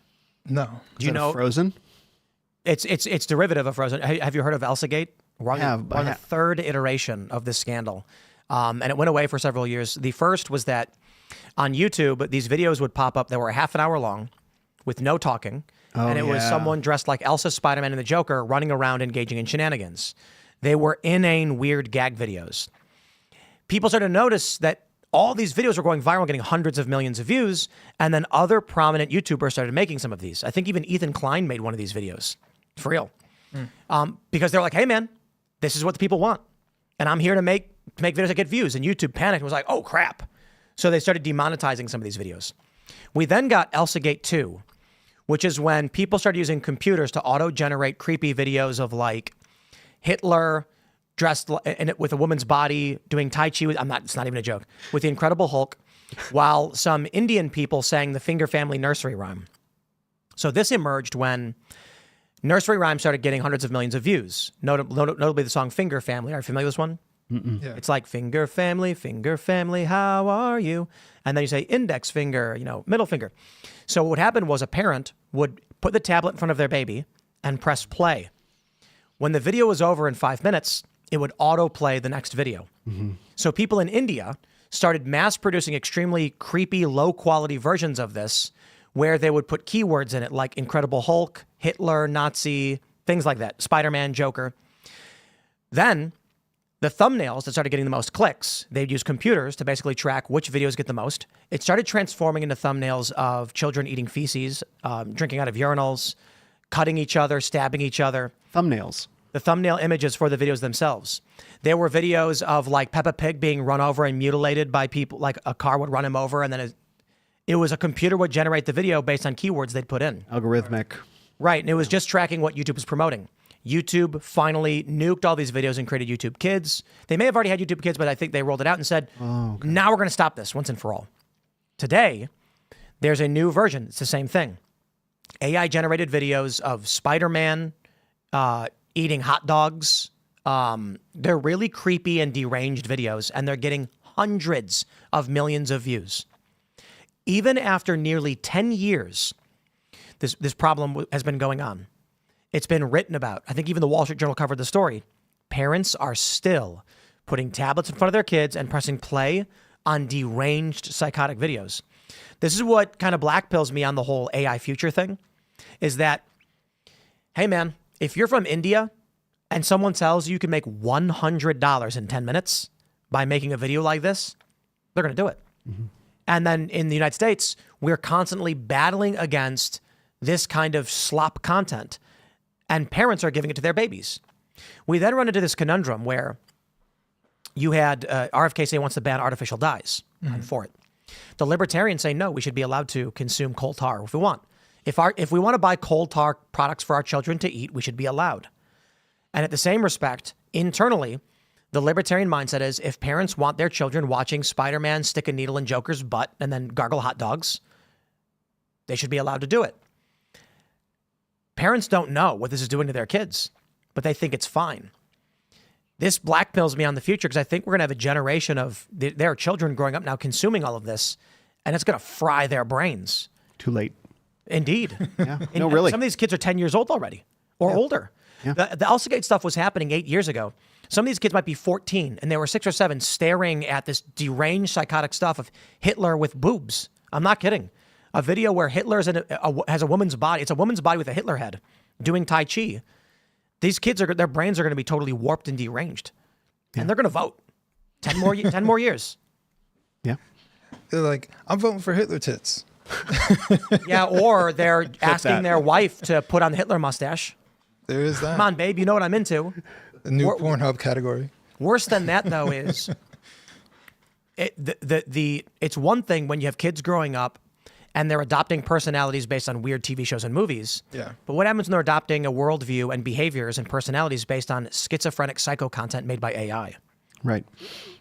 No.
Do you know
Frozen?
It's derivative of Frozen. Have you heard of ElsaGate?
I have.
We're on the third iteration of this scandal, and it went away for several years. The first was that on YouTube, these videos would pop up that were half an hour long with no talking, and it was someone dressed like Elsa, Spider-Man, and the Joker running around engaging in shenanigans. They were inane, weird gag videos. People started to notice that all these videos were going viral, getting hundreds of millions of views, and then other prominent YouTubers started making some of these. I think even Ethan Klein made one of these videos, for real. Because they're like, hey man, this is what the people want. And I'm here to make videos that get views. And YouTube panicked and was like, oh crap. So they started demonetizing some of these videos. We then got ElsaGate 2, which is when people started using computers to auto-generate creepy videos of like Hitler dressed with a woman's body doing Tai Chi. It's not even a joke. With the Incredible Hulk, while some Indian people sang the Finger Family nursery rhyme. So this emerged when nursery rhymes started getting hundreds of millions of views. Notably the song Finger Family. Are you familiar with this one?
Yeah.
It's like Finger Family, how are you? And then you say index finger, middle finger. So what happened was a parent would put the tablet in front of their baby and press play. When the video was over in 5 minutes, it would autoplay the next video. So people in India started mass producing extremely creepy, low quality versions of this where they would put keywords in it like Incredible Hulk, Hitler, Nazi, things like that, Spider-Man, Joker. Then the thumbnails that started getting the most clicks, they'd use computers to basically track which videos get the most. It started transforming into thumbnails of children eating feces, drinking out of urinals, cutting each other, stabbing each other.
Thumbnails.
The thumbnail images for the videos themselves. There were videos of like Peppa Pig being run over and mutilated by people, like a car would run him over, and then it was a computer would generate the video based on keywords they'd put in.
Algorithmic.
Right, and it was just tracking what YouTube was promoting. YouTube finally nuked all these videos and created YouTube Kids. They may have already had YouTube Kids, but I think they rolled it out and said, now we're going to stop this once and for all. Today, there's a new version. It's the same thing. AI-generated videos of Spider-Man eating hot dogs. They're really creepy and deranged videos, and they're getting hundreds of millions of views. Even after nearly 10 years, this problem has been going on. It's been written about. I think even the Wall Street Journal covered the story. Parents are still putting tablets in front of their kids and pressing play on deranged psychotic videos. This is what kind of blackpills me on the whole AI future thing, is that, hey man, if you're from India and someone tells you can make $100 in 10 minutes by making a video like this, they're going to do it. And then in the United States, we're constantly battling against this kind of slop content, and parents are giving it to their babies. We then run into this conundrum where you had RFK say wants to ban artificial dyes. I'm for it. The libertarians say, no, we should be allowed to consume coal tar if we want. If we want to buy coal tar products for our children to eat, we should be allowed. And at the same respect, internally, the libertarian mindset is if parents want their children watching Spider-Man stick a needle in Joker's butt and then gargle hot dogs, they should be allowed to do it. Parents don't know what this is doing to their kids, but they think it's fine. This blackpills me on the future because I think we're going to have a generation of their children growing up now consuming all of this, and it's going to fry their brains.
Too late.
Indeed.
Yeah. No, really.
Some of these kids are 10 years old already or older.
Yeah.
The Alcegate stuff was happening 8 years ago. Some of these kids might be 14, and they were 6 or 7 staring at this deranged psychotic stuff of Hitler with boobs. I'm not kidding. A video where Hitler has a woman's body. It's a woman's body with a Hitler head doing Tai Chi. These kids, their brains are going to be totally warped and deranged. And they're going to vote. 10 more years.
Yeah.
They're like, I'm voting for Hitler tits.
Yeah, or they're asking their wife to put on the Hitler mustache.
There is that.
Come on, babe, you know what I'm into.
The new Pornhub category.
Worse than that, though, is it's one thing when you have kids growing up and they're adopting personalities based on weird TV shows and movies.
Yeah.
But what happens when they're adopting a worldview and behaviors and personalities based on schizophrenic psycho content made by AI?
Right.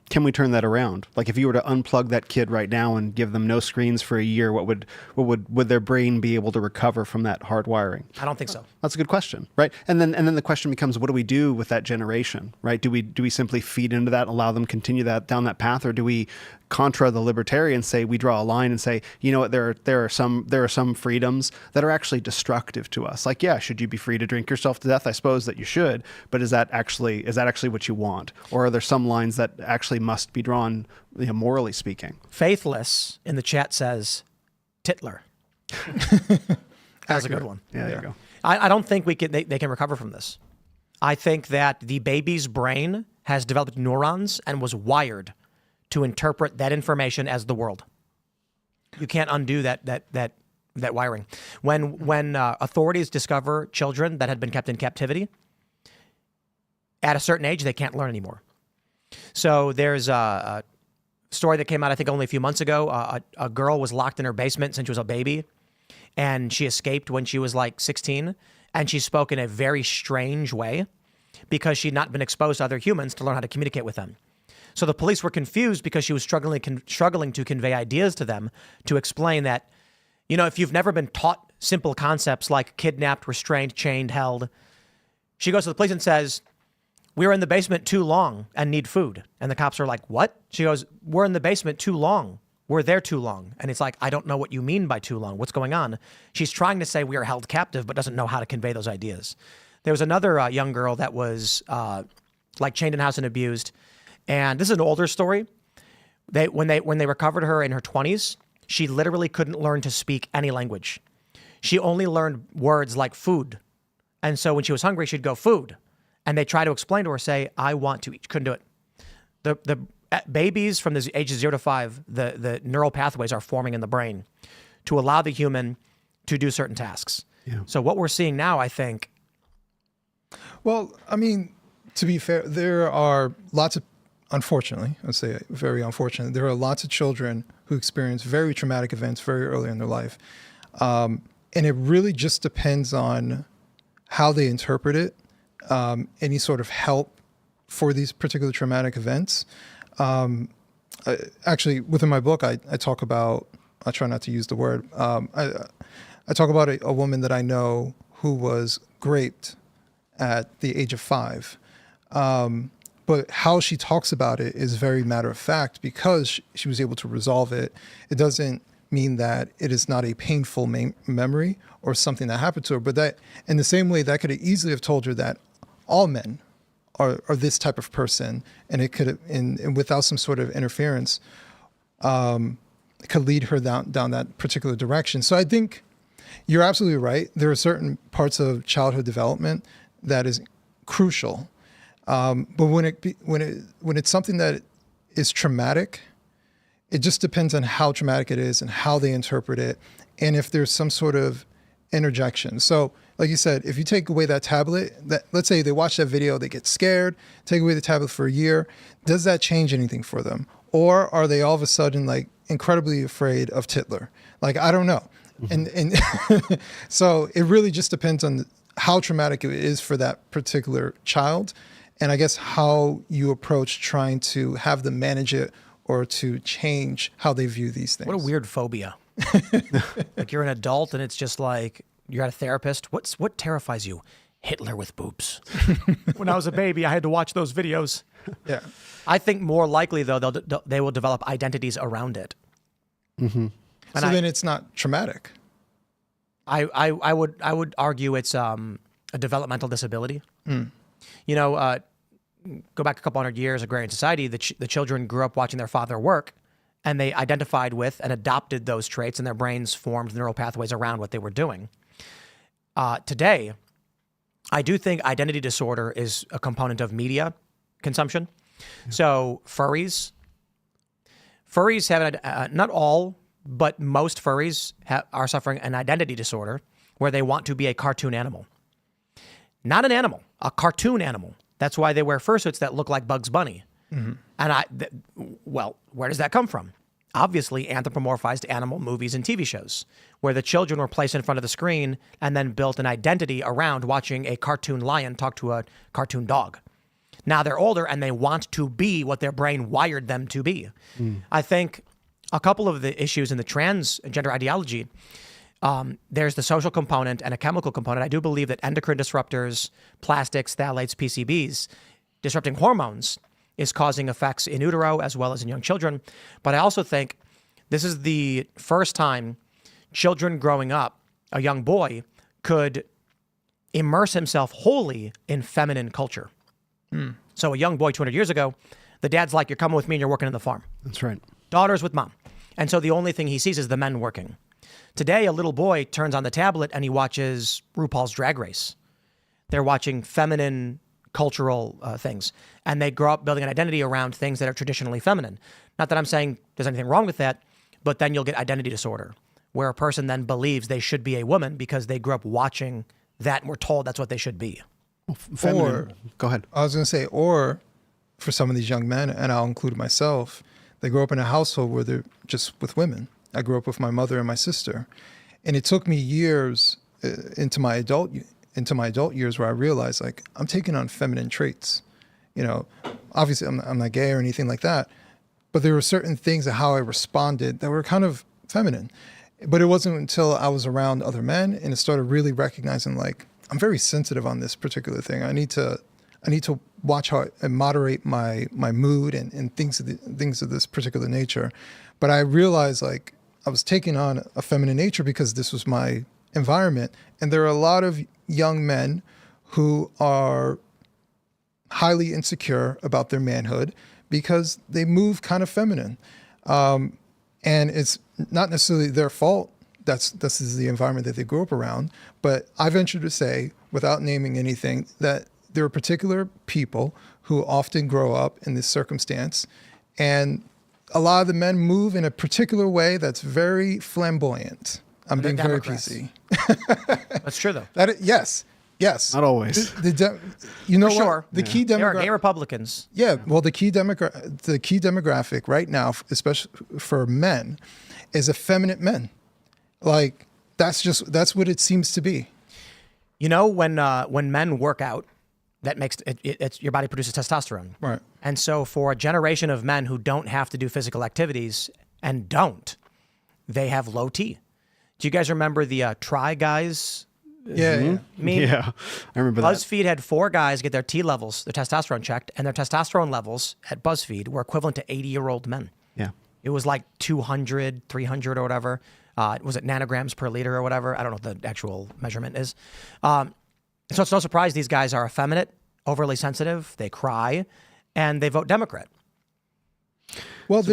Can we turn that around? Like if you were to unplug that kid right now and give them no screens for a year, what would their brain be able to recover from that hardwiring?
I don't think so.
That's a good question, right? And then the question becomes, what do we do with that generation, right? Do we simply feed into that, allow them continue that down that path, or do we, contra the libertarians, say we draw a line and say, you know what, there are some freedoms that are actually destructive to us. Like, yeah, should you be free to drink yourself to death? I suppose that you should, but is that actually what you want, or are there some lines that actually must be drawn, morally speaking?
Faithless in the chat says Titler. That's a good one.
Yeah, there you go.
I don't think they can recover from this. I think that the baby's brain has developed neurons and was wired to interpret that information as the world. You can't undo that wiring. When authorities discover children that had been kept in captivity, at a certain age, they can't learn anymore. So there's a story that came out, I think, only a few months ago. A girl was locked in her basement since she was a baby, and she escaped when she was like 16, and she spoke in a very strange way because she'd not been exposed to other humans to learn how to communicate with them. So the police were confused because she was struggling to convey ideas to them, to explain that, if you've never been taught simple concepts like kidnapped, restrained, chained, held, she goes to the police and says, "We were in the basement too long and need food." And the cops are like, "What?" She goes, "We're in the basement too long. We're there too long." And it's like, I don't know what you mean by too long. What's going on? She's trying to say we are held captive, but doesn't know how to convey those ideas. There was another young girl that was like chained in house and abused. And this is an older story. When they recovered her in her 20s, she literally couldn't learn to speak any language. She only learned words like food. And so when she was hungry, she'd go food. And they try to explain to her, say, I want to eat. She couldn't do it. The babies from the ages 0 to 5, the neural pathways are forming in the brain to allow the human to do certain tasks.
Yeah.
So what we're seeing now, I think.
Well, I mean, to be fair, there are lots of, unfortunately, I'd say very unfortunate, there are lots of children who experience very traumatic events very early in their life. And it really just depends on how they interpret it, any sort of help for these particular traumatic events. Actually, within my book, I talk about, I try not to use the word, I talk about a woman that I know who was raped at the age of 5. But how she talks about it is very matter of fact because she was able to resolve it. It doesn't mean that it is not a painful memory or something that happened to her, but that in the same way that could easily have told her that all men are this type of person, and it could, and without some sort of interference, it could lead her down that particular direction. So I think you're absolutely right. There are certain parts of childhood development that is crucial, but when it's something that is traumatic, it just depends on how traumatic it is and how they interpret it, and if there's some sort of interjection. So, like you said, if you take away that tablet, that let's say they watch that video, they get scared, take away the tablet for a year, does that change anything for them? Or are they all of a sudden like incredibly afraid of Hitler? Like, I don't know. And so it really just depends on how traumatic it is for that particular child. And I guess how you approach trying to have them manage it or to change how they view these things.
What a weird phobia. Like you're an adult and it's just like you're at a therapist. What terrifies you? Hitler with boobs. When I was a baby, I had to watch those videos.
Yeah.
I think more likely though they will develop identities around it.
Mm-hmm.
So then it's not traumatic.
I would argue it's a developmental disability.
Mm.
You know, go back a couple hundred years, agrarian society, the children grew up watching their father work, and they identified with and adopted those traits, and their brains formed neural pathways around what they were doing. Today, I do think identity disorder is a component of media consumption. Yeah. So furries have, not all, but most furries are suffering an identity disorder where they want to be a cartoon animal. Not an animal, a cartoon animal. That's why they wear fursuits that look like Bugs Bunny. Mm-hmm. And well, where does that come from? Obviously, anthropomorphized animal movies and TV shows, where the children were placed in front of the screen and then built an identity around watching a cartoon lion talk to a cartoon dog. Now they're older and they want to be what their brain wired them to be. Mm. I think a couple of the issues in the transgender ideology, there's the social component and a chemical component. I do believe that endocrine disruptors, plastics, phthalates, PCBs, disrupting hormones is causing effects in utero as well as in young children. But I also think this is the first time children growing up, a young boy, could immerse himself wholly in feminine culture. Mm. So a young boy 200 years ago, the dad's like, you're coming with me and you're working in the farm.
That's right.
Daughter's with mom. And so the only thing he sees is the men working. Today, a little boy turns on the tablet and he watches RuPaul's Drag Race. They're watching feminine cultural things. And they grow up building an identity around things that are traditionally feminine. Not that I'm saying there's anything wrong with that, but then you'll get identity disorder, where a person then believes they should be a woman because they grew up watching that and were told that's what they should be.
Or,
go ahead.
I was going to say, or for some of these young men, and I'll include myself, they grow up in a household where they're just with women. I grew up with my mother and my sister. And it took me years into my adult years where I realized, like, I'm taking on feminine traits. You know, obviously I'm not gay or anything like that, but there were certain things of how I responded that were kind of feminine. But it wasn't until I was around other men and it started really recognizing, like, I'm very sensitive on this particular thing. I need to watch how I moderate my mood and things of this particular nature. But I realized, like, I was taking on a feminine nature because this was my environment. And there are a lot of young men who are highly insecure about their manhood because they move kind of feminine. And it's not necessarily their fault. This is the environment that they grew up around. But I venture to say, without naming anything, that there are particular people who often grow up in this circumstance. And a lot of the men move in a particular way that's very flamboyant. I'm being very
Democrats.
PC.
That's true, though.
Yes.
Not always.
You know
For
what?
sure.
The key
There are gay
demographic.
Republicans.
Yeah, well, the key demographic right now, especially for men, is effeminate men. Like that's what it seems to be.
You know, when men work out, that makes it's your body produces testosterone.
Right.
And so for a generation of men who don't have to do physical activities and they have low T. Do you guys remember the Try Guys?
Yeah, yeah.
Yeah, I remember that.
BuzzFeed had 4 guys get their T levels, their testosterone checked, and their testosterone levels at BuzzFeed were equivalent to 80-year-old men.
Yeah.
It was like 200, 300 or whatever. Was it nanograms per liter or whatever? I don't know what the actual measurement is. So it's no surprise these guys are effeminate, overly sensitive, they cry, and they vote Democrat.
Well,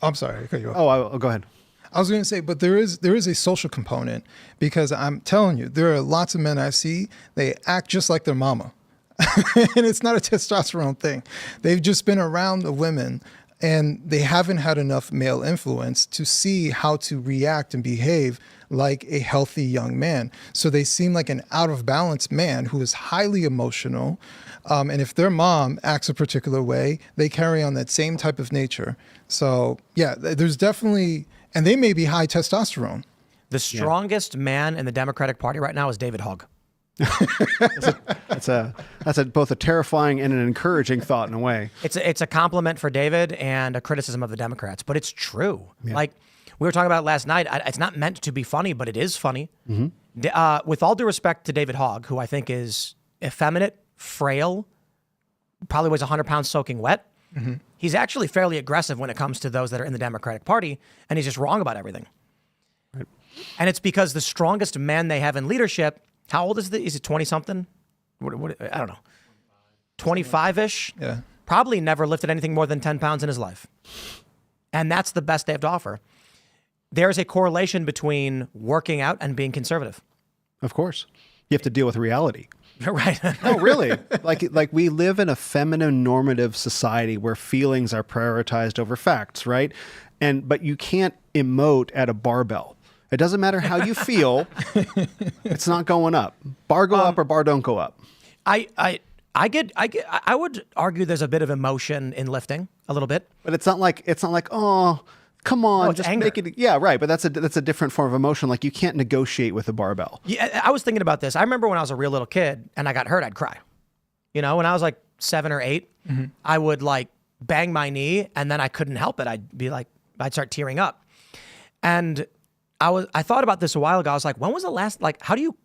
I'm sorry, I cut you off.
Oh, I'll go ahead.
I was going to say, but there is a social component because I'm telling you, there are lots of men I see, they act just like their mama. And it's not a testosterone thing. They've just been around the women and they haven't had enough male influence to see how to react and behave like a healthy young man. So they seem like an out of balance man who is highly emotional. And if their mom acts a particular way, they carry on that same type of nature. So yeah, there's definitely, and they may be high testosterone.
The strongest man in the Democratic Party right now is David Hogg.
That's both a terrifying and an encouraging thought in a way.
It's a compliment for David and a criticism of the Democrats, but it's true. Like we were talking about it last night. It's not meant to be funny, but it is funny. With all due respect to David Hogg, who I think is effeminate, frail, probably weighs 100 pounds soaking wet. He's actually fairly aggressive when it comes to those that are in the Democratic Party, and he's just wrong about everything.
Right.
And it's because the strongest man they have in leadership, how old is he 20-something? I don't know. 25-ish?
Yeah.
Probably never lifted anything more than 10 pounds in his life. And that's the best they have to offer. There's a correlation between working out and being conservative.
Of course. You have to deal with reality.
Right.
No, really. Like we live in a feminine normative society where feelings are prioritized over facts, right? But you can't emote at a barbell. It doesn't matter how you feel. It's not going up. Bar go up or bar don't go up.
I would argue there's a bit of emotion in lifting, a little bit.
But it's not like, oh, come on,
No, it's
just
anger.
make it. Yeah, right. But that's a different form of emotion. Like you can't negotiate with a barbell.
Yeah, I was thinking about this. I remember when I was a real little kid and I got hurt, I'd cry. You know, when I was like 7 or 8, I would like bang my knee and then I couldn't help it. I'd start tearing up. And I thought about this a while ago. I was like, when was the last, like, how do you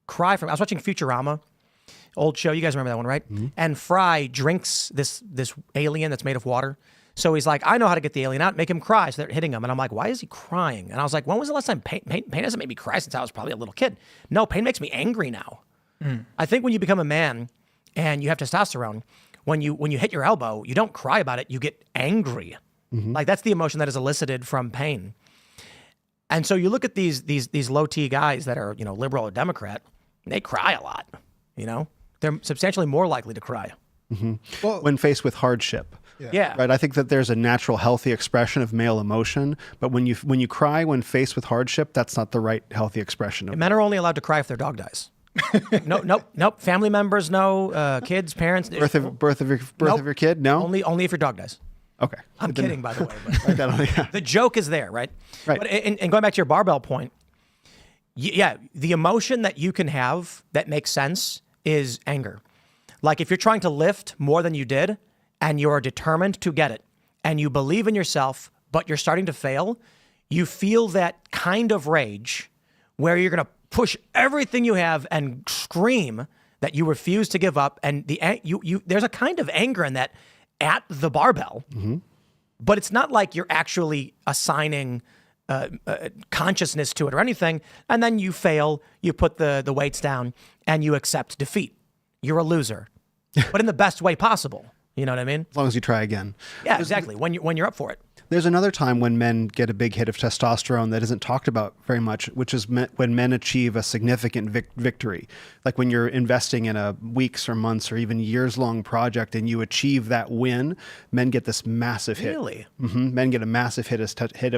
cry from, I was watching Futurama, old show. You guys remember that one, right? And Fry drinks this alien that's made of water. So he's like, I know how to get the alien out, make him cry. So they're hitting him. And I'm like, why is he crying? And I was like, when was the last time pain hasn't made me cry since I was probably a little kid. No, pain makes me angry now. I think when you become a man and you have testosterone, when you hit your elbow, you don't cry about it, you get angry. Like that's the emotion that is elicited from pain. And so you look at these low T guys that are, liberal or Democrat, they cry a lot, They're substantially more likely to cry.
Well,
When faced with hardship.
Yeah.
Right. I think that there's a natural, healthy expression of male emotion, but when you cry when faced with hardship, that's not the right, healthy expression of.
Men are only allowed to cry if their dog dies. Nope. Family members, no. Kids, parents.
Birth of your kid. No.
Only if your dog dies.
Okay.
I'm kidding, by the way. But the joke is there, right?
Right.
But and going back to your barbell point, yeah, the emotion that you can have that makes sense is anger. Like if you're trying to lift more than you did and you're determined to get it and you believe in yourself, but you're starting to fail, you feel that kind of rage where you're going to push everything you have and scream that you refuse to give up. And there's a kind of anger in that at the barbell, but it's not like you're actually assigning consciousness to it or anything. And then you fail, you put the weights down and you accept defeat. You're a loser. but in the best way possible. You know what I mean?
As long as you try again.
Yeah, exactly. When you're up for it.
There's another time when men get a big hit of testosterone that isn't talked about very much, which is when men achieve a significant victory. Like when you're investing in a weeks or months or even years-long project and you achieve that win, men get this massive hit.
Really?
Men get a massive hit of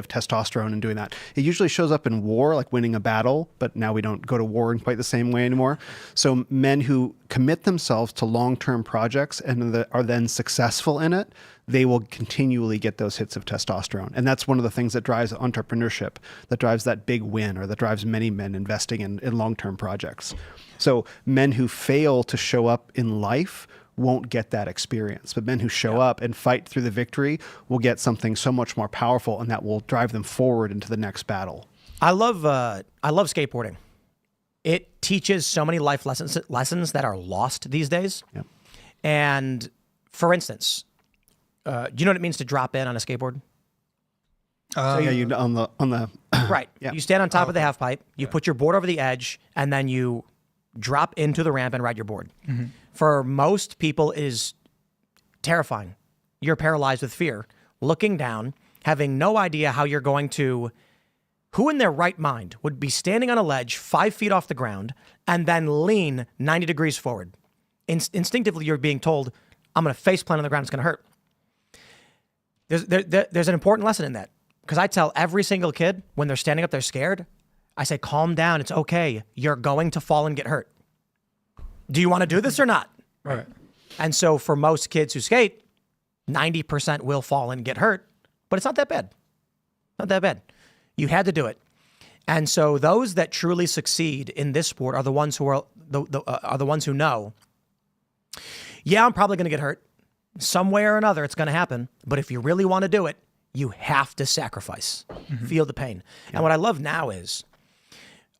testosterone in doing that. It usually shows up in war, like winning a battle, but now we don't go to war in quite the same way anymore. So men who commit themselves to long-term projects and are then successful in it, they will continually get those hits of testosterone. And that's one of the things that drives entrepreneurship, that drives that big win, or that drives many men investing in long-term projects. So men who fail to show up in life won't get that experience. But men who show up and fight through the victory will get something so much more powerful, and that will drive them forward into the next battle.
I love skateboarding. It teaches so many life lessons that are lost these days.
Yep.
And for instance, do you know what it means to drop in on a skateboard?
So yeah, you on the
Right.
Yeah.
You stand on top of the half pipe, you put your board over the edge, and then you drop into the ramp and ride your board. For most people, it is terrifying. You're paralyzed with fear, looking down, having no idea how you're going to. Who in their right mind would be standing on a ledge 5 feet off the ground and then lean 90 degrees forward? Instinctively, you're being told, I'm going to face plant on the ground, it's going to hurt. There's an important lesson in that, because I tell every single kid when they're standing up, they're scared. I say, calm down. It's okay. You're going to fall and get hurt. Do you want to do this or not?
Right.
And so for most kids who skate, 90% will fall and get hurt, but it's not that bad. Not that bad. You had to do it. And so those that truly succeed in this sport are the ones who are the ones who know, yeah, I'm probably going to get hurt. Some way or another, it's going to happen. But if you really want to do it, you have to sacrifice. Feel the pain. And what I love now is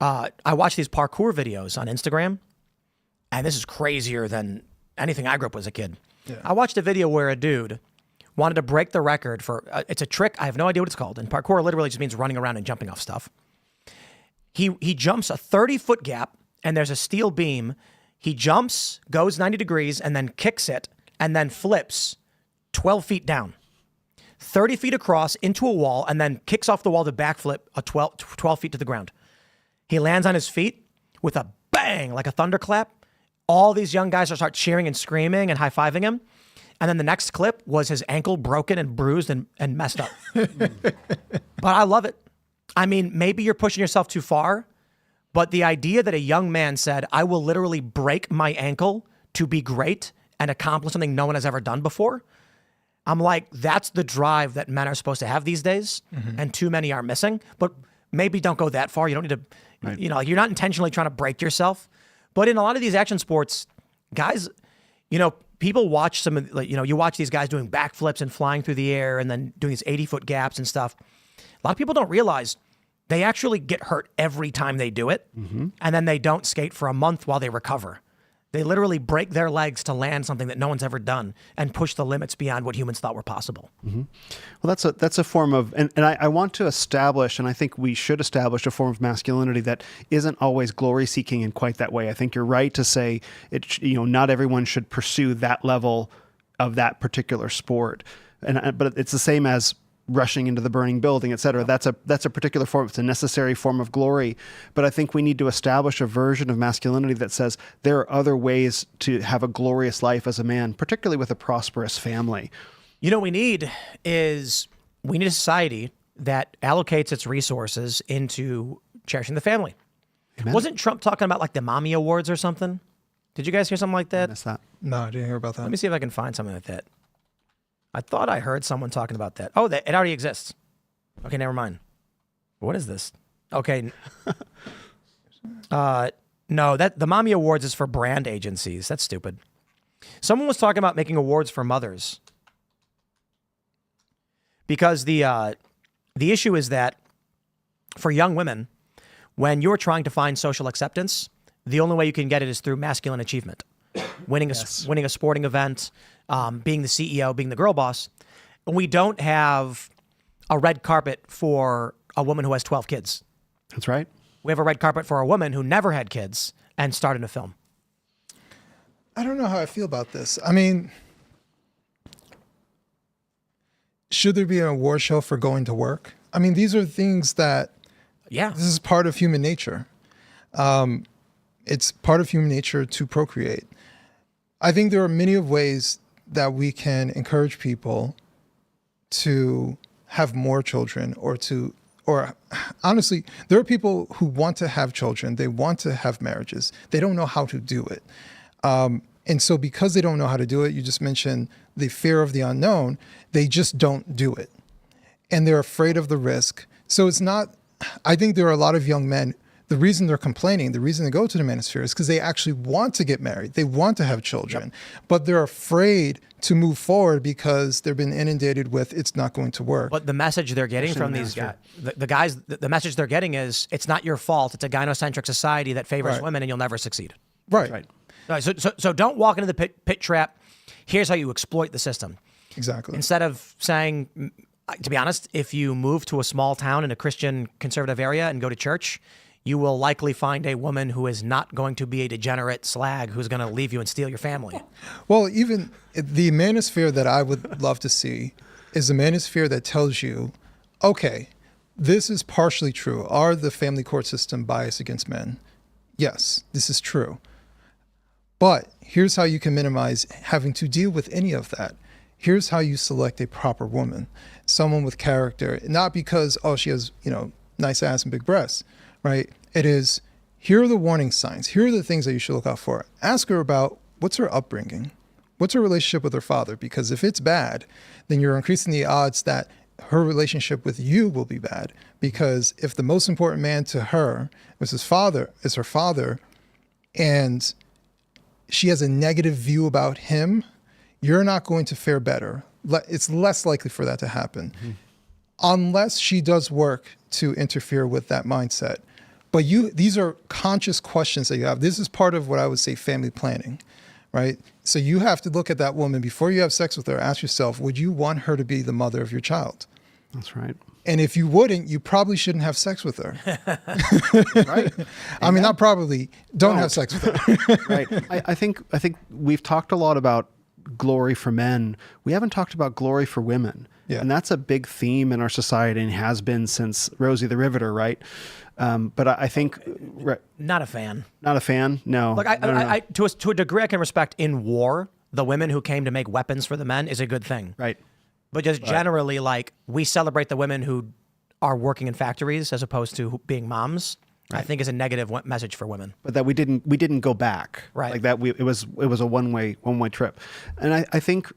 I watch these parkour videos on Instagram, and this is crazier than anything I grew up with as a kid.
Yeah.
I watched a video where a dude wanted to break the record for, it's a trick, I have no idea what it's called. And parkour literally just means running around and jumping off stuff. He jumps a 30-foot gap, and there's a steel beam. He jumps, goes 90 degrees, and then kicks it, and then flips 12 feet down, 30 feet across into a wall, and then kicks off the wall to backflip a 12 feet to the ground. He lands on his feet with a bang, like a thunderclap. All these young guys start cheering and screaming and high-fiving him. And then the next clip was his ankle broken and bruised and messed up. But I love it. I mean, maybe you're pushing yourself too far, but the idea that a young man said, I will literally break my ankle to be great and accomplish something no one has ever done before, I'm like, that's the drive that men are supposed to have these days, and too many are missing. But maybe don't go that far. You don't need to, you know, you're not intentionally trying to break yourself. But in a lot of these action sports, guys, you know, people watch some of, like, you know, you watch these guys doing backflips and flying through the air and then doing these 80-foot gaps and stuff. A lot of people don't realize they actually get hurt every time they do it, and then they don't skate for a month while they recover. They literally break their legs to land something that no one's ever done and push the limits beyond what humans thought were possible.
Well, that's a form of, and I want to establish, and I think we should establish a form of masculinity that isn't always glory-seeking in quite that way. I think you're right to say it. You know, not everyone should pursue that level of that particular sport, but it's the same as rushing into the burning building, et cetera. That's a particular form. It's a necessary form of glory. But I think we need to establish a version of masculinity that says there are other ways to have a glorious life as a man, particularly with a prosperous family.
You know what we need is we need a society that allocates its resources into cherishing the family.
Amen.
Wasn't Trump talking about like the mommy awards or something? Did you guys hear something like that?
That's that.
No, I didn't hear about that.
Let me see if I can find something like that. I thought I heard someone talking about that. Oh, it already exists. Okay, never mind. What is this? Okay. No, that the Mommy Awards is for brand agencies. That's stupid. Someone was talking about making awards for mothers. Because the issue is that for young women, when you're trying to find social acceptance, the only way you can get it is through masculine achievement. Winning a sporting event, being the CEO, being the girl boss. We don't have a red carpet for a woman who has 12 kids.
That's right.
We have a red carpet for a woman who never had kids and started a film.
I don't know how I feel about this. I mean, should there be an award show for going to work? I mean, these are things that
Yeah.
this is part of human nature. It's part of human nature to procreate. I think there are many of ways that we can encourage people to have more children or honestly, there are people who want to have children. They want to have marriages. They don't know how to do it. And so because they don't know how to do it, you just mentioned the fear of the unknown, they just don't do it. And they're afraid of the risk. So it's not, I think there are a lot of young men, the reason they're complaining, the reason they go to the manosphere is because they actually want to get married. They want to have children, but they're afraid to move forward because they've been inundated with it's not going to work.
But the message they're getting from these guys, the guys, the message they're getting is it's not your fault. It's a gynocentric society that favors women and you'll never succeed.
Right.
Right.
All right, so don't walk into the pit trap. Here's how you exploit the system.
Exactly.
Instead of saying, to be honest, if you move to a small town in a Christian conservative area and go to church, you will likely find a woman who is not going to be a degenerate slag who's going to leave you and steal your family.
Well, even the manosphere that I would love to see is a manosphere that tells you, okay, this is partially true. Are the family court system biased against men? Yes, this is true. But here's how you can minimize having to deal with any of that. Here's how you select a proper woman, someone with character, not because, oh, she has, nice ass and big breasts, right? It is, here are the warning signs. Here are the things that you should look out for. Ask her about what's her upbringing? What's her relationship with her father? Because if it's bad, then you're increasing the odds that her relationship with you will be bad. Because if the most important man to her is her father, and she has a negative view about him, you're not going to fare better. It's less likely for that to happen. Mm-hmm. Unless she does work to interfere with that mindset. But these are conscious questions that you have. This is part of what I would say family planning, right? So you have to look at that woman before you have sex with her. Ask yourself, would you want her to be the mother of your child?
That's right.
And if you wouldn't, you probably shouldn't have sex with her.
Right.
I mean, not probably. Don't have sex with her.
Right. I think we've talked a lot about glory for men. We haven't talked about glory for women.
Yeah.
And that's a big theme in our society and has been since Rosie the Riveter, right? But I think...
Not a fan.
Not a fan? No.
Look,
No.
to a degree I can respect in war, the women who came to make weapons for the men is a good thing.
Right.
But just generally, we celebrate the women who are working in factories as opposed to being moms. Right. I think is a negative message for women.
But that we didn't go back. Right. Like that it was a one-way trip. And I think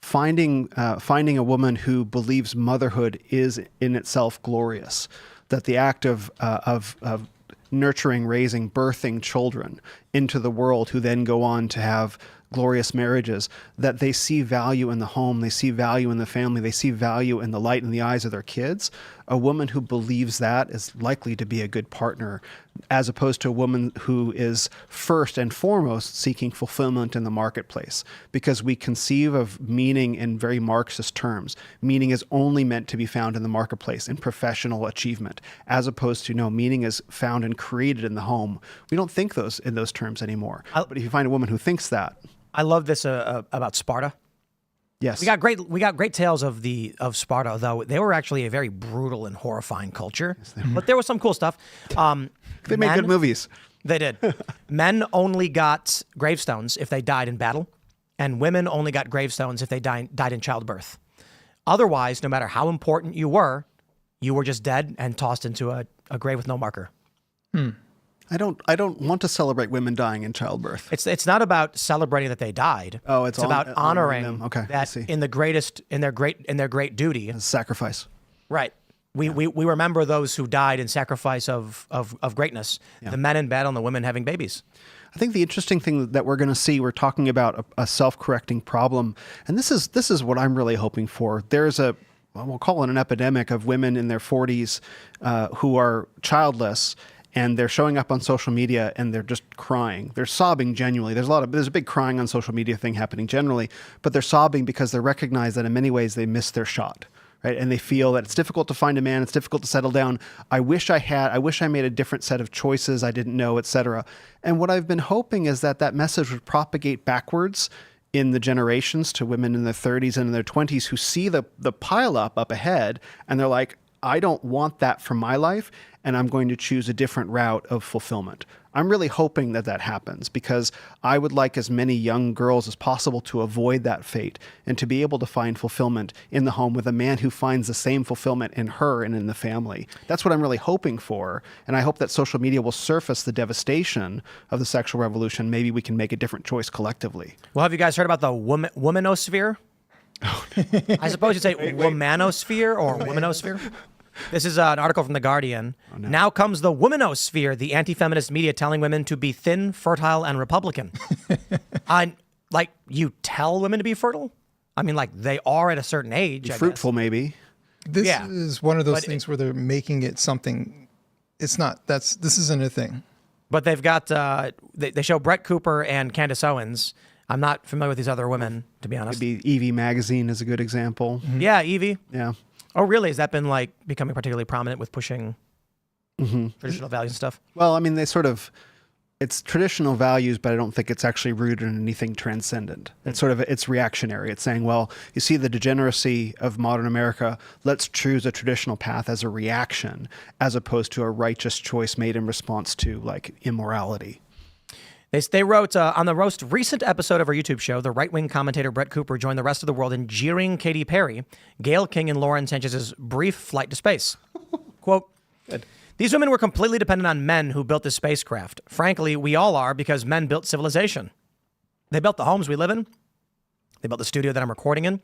finding a woman who believes motherhood is in itself glorious, that the act of nurturing, raising, birthing children into the world who then go on to have glorious marriages, that they see value in the home, they see value in the family, they see value in the light in the eyes of their kids. A woman who believes that is likely to be a good partner, as opposed to a woman who is first and foremost seeking fulfillment in the marketplace. Because we conceive of meaning in very Marxist terms. Meaning is only meant to be found in the marketplace, in professional achievement, as opposed to, no, meaning is found and created in the home. We don't think in those terms anymore. But if you find a woman who thinks that,
I love this about Sparta.
yes,
We got great tales of Sparta, though they were actually a very brutal and horrifying culture. But there was some cool stuff.
They made good movies.
They did. Men only got gravestones if they died in battle, and women only got gravestones if they died in childbirth. Otherwise, no matter how important you were just dead and tossed into a grave with no marker.
I don't want to celebrate women dying in childbirth.
It's not about celebrating that they died.
Oh,
it's about honoring
them. Okay,
that in their great duty.
Sacrifice.
Right. We remember those who died in sacrifice of greatness. Yeah. The men in battle and the women having babies.
I think the interesting thing that we're going to see, we're talking about a self-correcting problem, and this is what I'm really hoping for. There's we'll call it an epidemic of women in their 40s who are childless. And they're showing up on social media and they're just crying. They're sobbing genuinely. There's a big crying on social media thing happening generally, but they're sobbing because they recognize that in many ways they missed their shot, right? And they feel that it's difficult to find a man, it's difficult to settle down. I wish I made a different set of choices I didn't know, etc. And what I've been hoping is that that message would propagate backwards in the generations to women in their 30s and in their 20s who see the pile up ahead, and they're like, I don't want that for my life, and I'm going to choose a different route of fulfillment. I'm really hoping that that happens, because I would like as many young girls as possible to avoid that fate and to be able to find fulfillment in the home with a man who finds the same fulfillment in her and in the family. That's what I'm really hoping for. And I hope that social media will surface the devastation of the sexual revolution. Maybe we can make a different choice collectively.
Well, have you guys heard about the womanosphere? I suppose you'd say womanosphere or womanosphere. This is an article from The Guardian. Oh, no. Now comes the womanosphere, the anti-feminist media telling women to be thin, fertile, and Republican. Like, you tell women to be fertile? I mean, like, they are at a certain age.
Fruitful, maybe.
This is one of those things where they're making it something. It's not. This isn't a thing.
But they've got, they show Brett Cooper and Candace Owens. I'm not familiar with these other women, to be honest.
Maybe Evie Magazine is a good example.
Mm-hmm. Yeah, Evie.
Yeah.
Oh, really? Has that been like becoming particularly prominent with pushing traditional values and stuff?
Well, I mean, it's traditional values, but I don't think it's actually rooted in anything transcendent. It's reactionary. It's saying, well, you see the degeneracy of modern America, let's choose a traditional path as a reaction, as opposed to a righteous choice made in response to like immorality.
They wrote, on the most recent episode of our YouTube show, the right-wing commentator Brett Cooper joined the rest of the world in jeering Katy Perry, Gayle King, and Lauren Sanchez's brief flight to space. Quote, these women were completely dependent on men who built this spacecraft. Frankly, we all are, because men built civilization. They built the homes we live in. They built the studio that I'm recording in.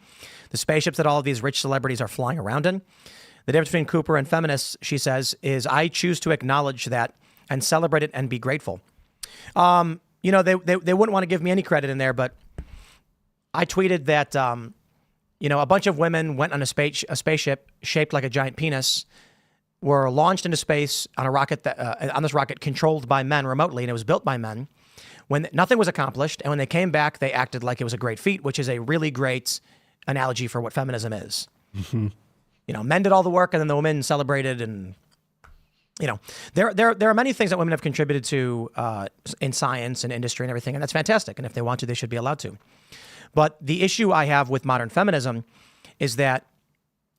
The spaceships that all of these rich celebrities are flying around in. The difference between Cooper and feminists, she says, is I choose to acknowledge that and celebrate it and be grateful. You know, they wouldn't want to give me any credit in there, but I tweeted that, you know, a bunch of women went on a spaceship shaped like a giant penis, were launched into space on a rocket on this rocket controlled by men remotely, and it was built by men. When nothing was accomplished, and when they came back, they acted like it was a great feat, which is a really great analogy for what feminism is. Mm-hmm. You know, men did all the work, and then the women celebrated and. You know, there are many things that women have contributed to in science and industry and everything, and that's fantastic. And if they want to, they should be allowed to. But the issue I have with modern feminism is that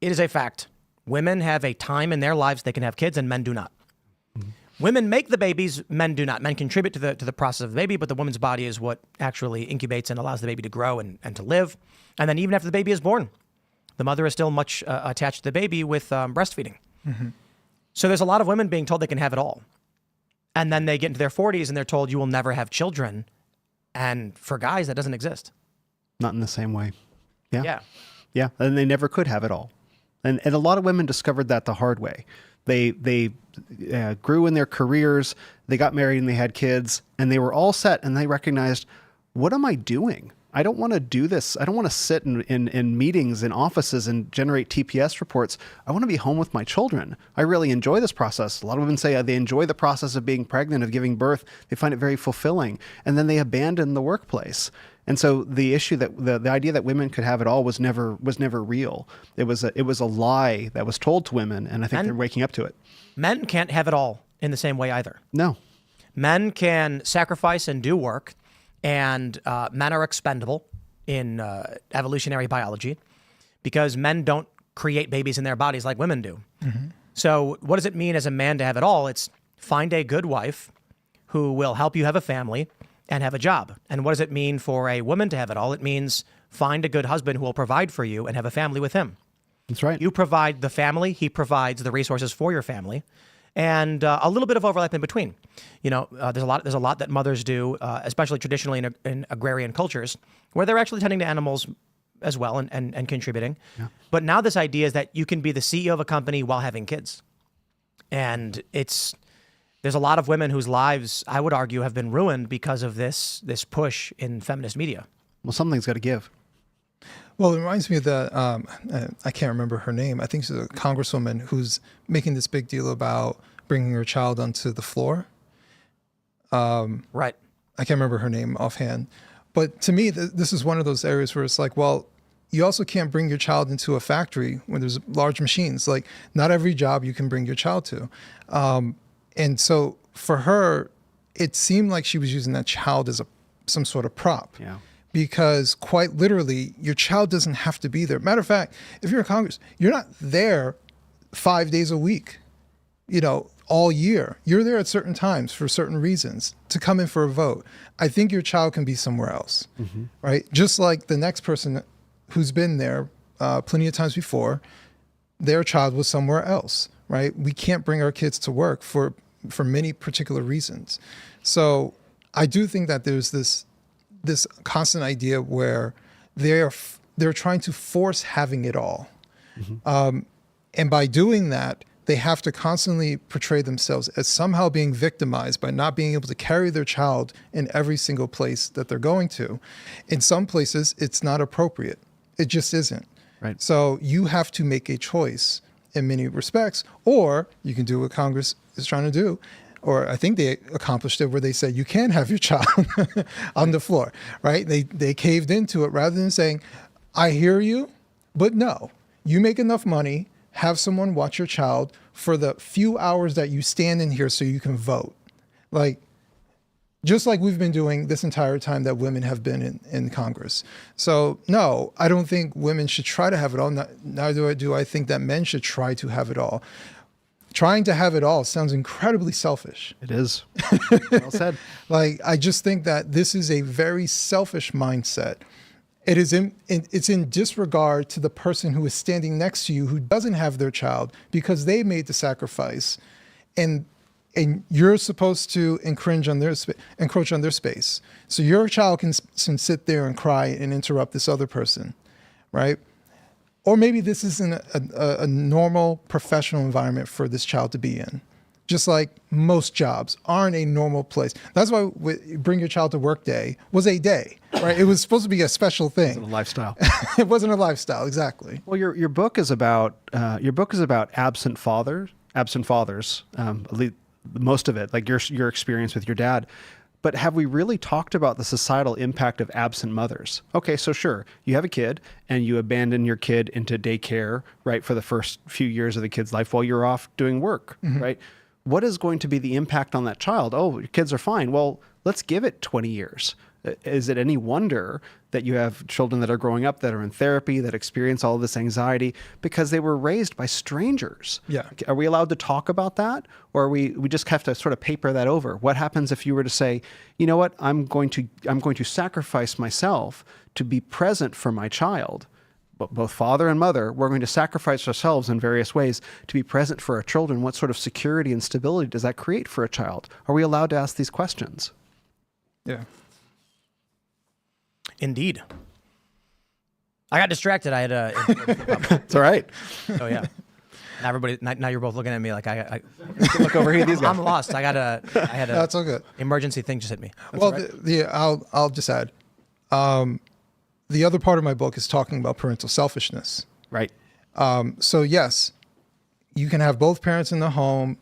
it is a fact. Women have a time in their lives they can have kids, and men do not. Mm-hmm. Women make the babies, men do not. Men contribute to the process of the baby, but the woman's body is what actually incubates and allows the baby to grow and to live. And then even after the baby is born, the mother is still much attached to the baby with breastfeeding. Mm-hmm. So there's a lot of women being told they can have it all. And then they get into their 40s and they're told you will never have children. And for guys, that doesn't exist.
Not in the same way. Yeah.
Yeah.
Yeah. And they never could have it all. And a lot of women discovered that the hard way. They grew in their careers, they got married and they had kids, and they were all set, and they recognized, what am I doing? I don't want to do this. I don't want to sit in meetings in offices and generate TPS reports. I want to be home with my children. I really enjoy this process. A lot of women say they enjoy the process of being pregnant, of giving birth. They find it very fulfilling. And then they abandon the workplace. And so the issue that the idea that women could have it all was never real. It was a lie that was told to women, and I think they're waking up to it. Men
can't have it all in the same way either.
No.
Men can sacrifice and do work. And men are expendable in evolutionary biology because men don't create babies in their bodies like women do. Mm-hmm. So what does it mean as a man to have it all? It's find a good wife who will help you have a family and have a job. And what does it mean for a woman to have it all? It means find a good husband who will provide for you and have a family with him.
That's right.
You provide the family. He provides the resources for your family. And a little bit of overlap in between. You know, there's a lot that mothers do, especially traditionally in agrarian cultures, where they're actually tending to animals as well and contributing. Yeah. But now this idea is that you can be the CEO of a company while having kids. And there's a lot of women whose lives, I would argue, have been ruined because of this push in feminist media.
Well, something's got to give.
Well, it reminds me of that, I can't remember her name. I think she's a congresswoman who's making this big deal about bringing her child onto the floor.
Right.
I can't remember her name offhand. But to me, this is one of those areas where it's like, well, you also can't bring your child into a factory where there's large machines. Like, not every job you can bring your child to. And so for her, it seemed like she was using that child as some sort of prop.
Yeah.
Because quite literally, your child doesn't have to be there. Matter of fact, if you're in Congress, you're not there 5 days a week, all year. You're there at certain times for certain reasons to come in for a vote. I think your child can be somewhere else, right? Just like the next person who's been there plenty of times before, their child was somewhere else, right? We can't bring our kids to work for many particular reasons. So I do think that there's this constant idea where they're trying to force having it all. And by doing that, they have to constantly portray themselves as somehow being victimized by not being able to carry their child in every single place that they're going to. In some places, it's not appropriate. It just isn't.
Right.
So you have to make a choice in many respects, or you can do what Congress is trying to do. Or I think they accomplished it where they said you can have your child on the floor, right? They caved into it rather than saying, I hear you, but no, you make enough money, have someone watch your child for the few hours that you stand in here so you can vote. Like, just like we've been doing this entire time that women have been in Congress. So no, I don't think women should try to have it all. Neither do I think that men should try to have it all. Trying to have it all sounds incredibly selfish.
It is. Well said.
Like, I just think that this is a very selfish mindset. It's in disregard to the person who is standing next to you who doesn't have their child because they made the sacrifice, and you're supposed to encroach on their space. So your child can sit there and cry and interrupt this other person, right? Or maybe this isn't a normal professional environment for this child to be in. Just like most jobs aren't a normal place. That's why Bring Your Child to Work Day was a day, right? It was supposed to be a special thing.
It wasn't a lifestyle.
It wasn't a lifestyle, exactly.
Well, your book is about absent fathers. At least most of it, like your experience with your dad. But have we really talked about the societal impact of absent mothers? Okay, so sure, you have a kid and you abandon your kid into daycare, right, for the first few years of the kid's life while you're off doing work, right? What is going to be the impact on that child? Oh, your kids are fine. Well, let's give it 20 years. Is it any wonder that you have children that are growing up that are in therapy, that experience all of this anxiety because they were raised by strangers?
Yeah.
Are we allowed to talk about that? Or are we just have to sort of paper that over? What happens if you were to say, you know what, I'm going to sacrifice myself to be present for my child? But both father and mother, we're going to sacrifice ourselves in various ways to be present for our children. What sort of security and stability does that create for a child? Are we allowed to ask these questions?
Yeah.
Indeed. I got distracted. I had a.
It's all right.
Oh yeah. Now you're both looking at me like I
Look over here. These guys.
I'm lost. I had a
That's all good.
emergency thing just hit me.
Well, I'll just add. The other part of my book is talking about parental selfishness.
Right.
So yes, you can have both parents in the home,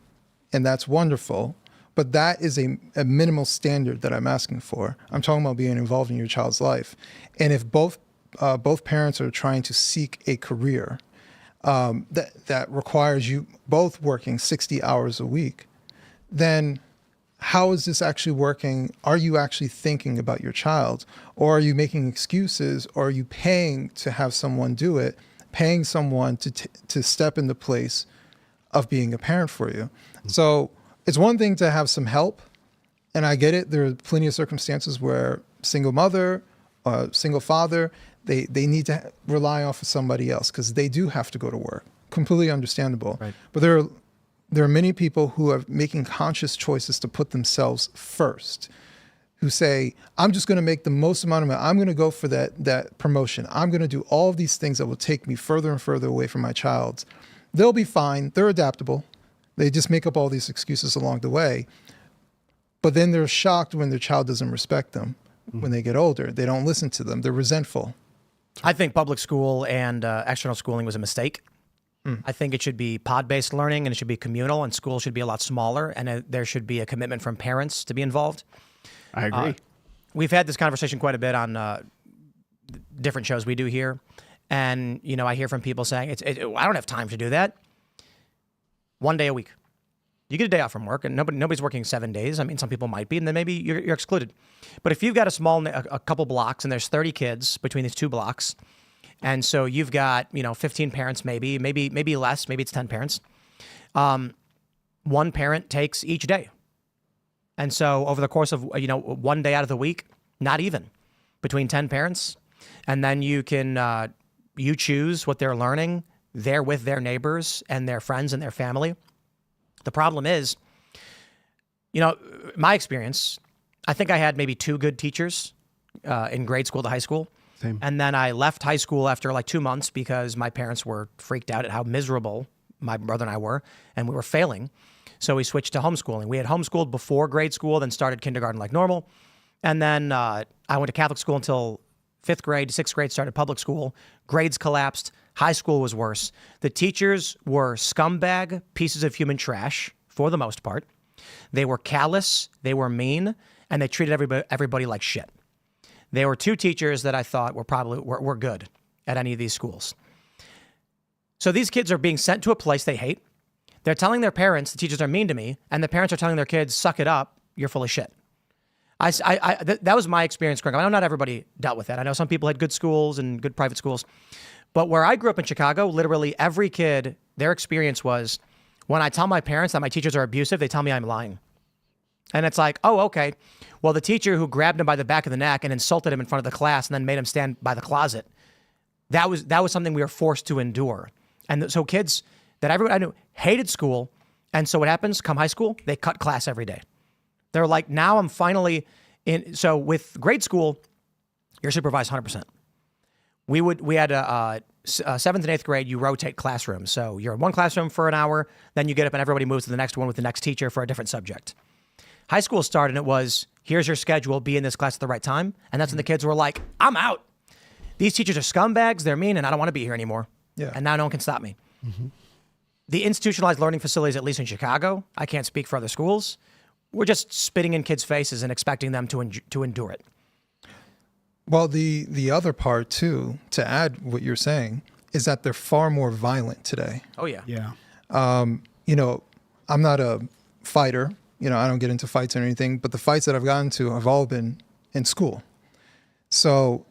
and that's wonderful. But that is a minimal standard that I'm asking for. I'm talking about being involved in your child's life. And if both parents are trying to seek a career that requires you both working 60 hours a week, then how is this actually working? Are you actually thinking about your child? Or are you making excuses? Or are you paying to have someone do it, paying someone to step in the place of being a parent for you? So it's one thing to have some help, and I get it. There are plenty of circumstances where single mother, single father, they need to rely off of somebody else because they do have to go to work. Completely understandable.
Right.
But there are many people who are making conscious choices to put themselves first, who say, I'm just going to make the most amount of money. I'm going to go for that promotion. I'm going to do all of these things that will take me further and further away from my child. They'll be fine. They're adaptable. They just make up all these excuses along the way. But then they're shocked when their child doesn't respect them. When they get older, they don't listen to them. They're resentful.
I think public school and external schooling was a mistake. I think it should be pod-based learning, and it should be communal, and school should be a lot smaller, and there should be a commitment from parents to be involved.
I agree.
We've had this conversation quite a bit on different shows we do here, And, I hear from people saying, I don't have time to do that. 1 day a week. You get a day off from work, and nobody's working 7 days. I mean, some people might be, and then maybe you're excluded. But if you've got a couple blocks, and there's 30 kids between these 2 blocks, and so you've got 15 parents, maybe less, maybe it's 10 parents. One parent takes each day, and so over the course of 1 day out of the week, not even between 10 parents, and then you can you choose what they're learning. They're with their neighbors and their friends and their family. The problem is, my experience, I think I had maybe 2 good teachers in grade school to high school.
Same.
And then I left high school after like 2 months because my parents were freaked out at how miserable my brother and I were, and we were failing. So we switched to homeschooling. We had homeschooled before grade school, then started kindergarten like normal. And then I went to Catholic school until 5th grade, 6th grade, started public school. Grades collapsed. High school was worse. The teachers were scumbag pieces of human trash for the most part. They were callous, they were mean, and they treated everybody like shit. There were 2 teachers that I thought were good at any of these schools. So these kids are being sent to a place they hate. They're telling their parents the teachers are mean to me, and the parents are telling their kids, suck it up, you're full of shit. That was my experience growing up. I know not everybody dealt with that. I know some people had good schools and good private schools. But where I grew up in Chicago, literally every kid, their experience was, when I tell my parents that my teachers are abusive, they tell me I'm lying. And it's like, oh, okay. Well, the teacher who grabbed him by the back of the neck and insulted him in front of the class and then made him stand by the closet, that was something we were forced to endure. And so kids that everyone I knew hated school. And so what happens? Come high school, they cut class every day. They're like, now I'm finally in. So with grade school, you're supervised 100%. We had a 7th and 8th grade, you rotate classrooms. So you're in one classroom for an hour, then you get up and everybody moves to the next one with the next teacher for a different subject. High school started and it was, here's your schedule, be in this class at the right time. And that's when the kids were like, I'm out. These teachers are scumbags, they're mean, and I don't want to be here anymore.
Yeah.
And now no one can stop me. Mm-hmm. The institutionalized learning facilities, at least in Chicago, I can't speak for other schools, we're just spitting in kids' faces and expecting them to endure it.
Well, the other part too, to add what you're saying, is that they're far more violent today.
Oh yeah.
Yeah.
I'm not a fighter. I don't get into fights or anything, but the fights that I've gotten to have all been in school. So,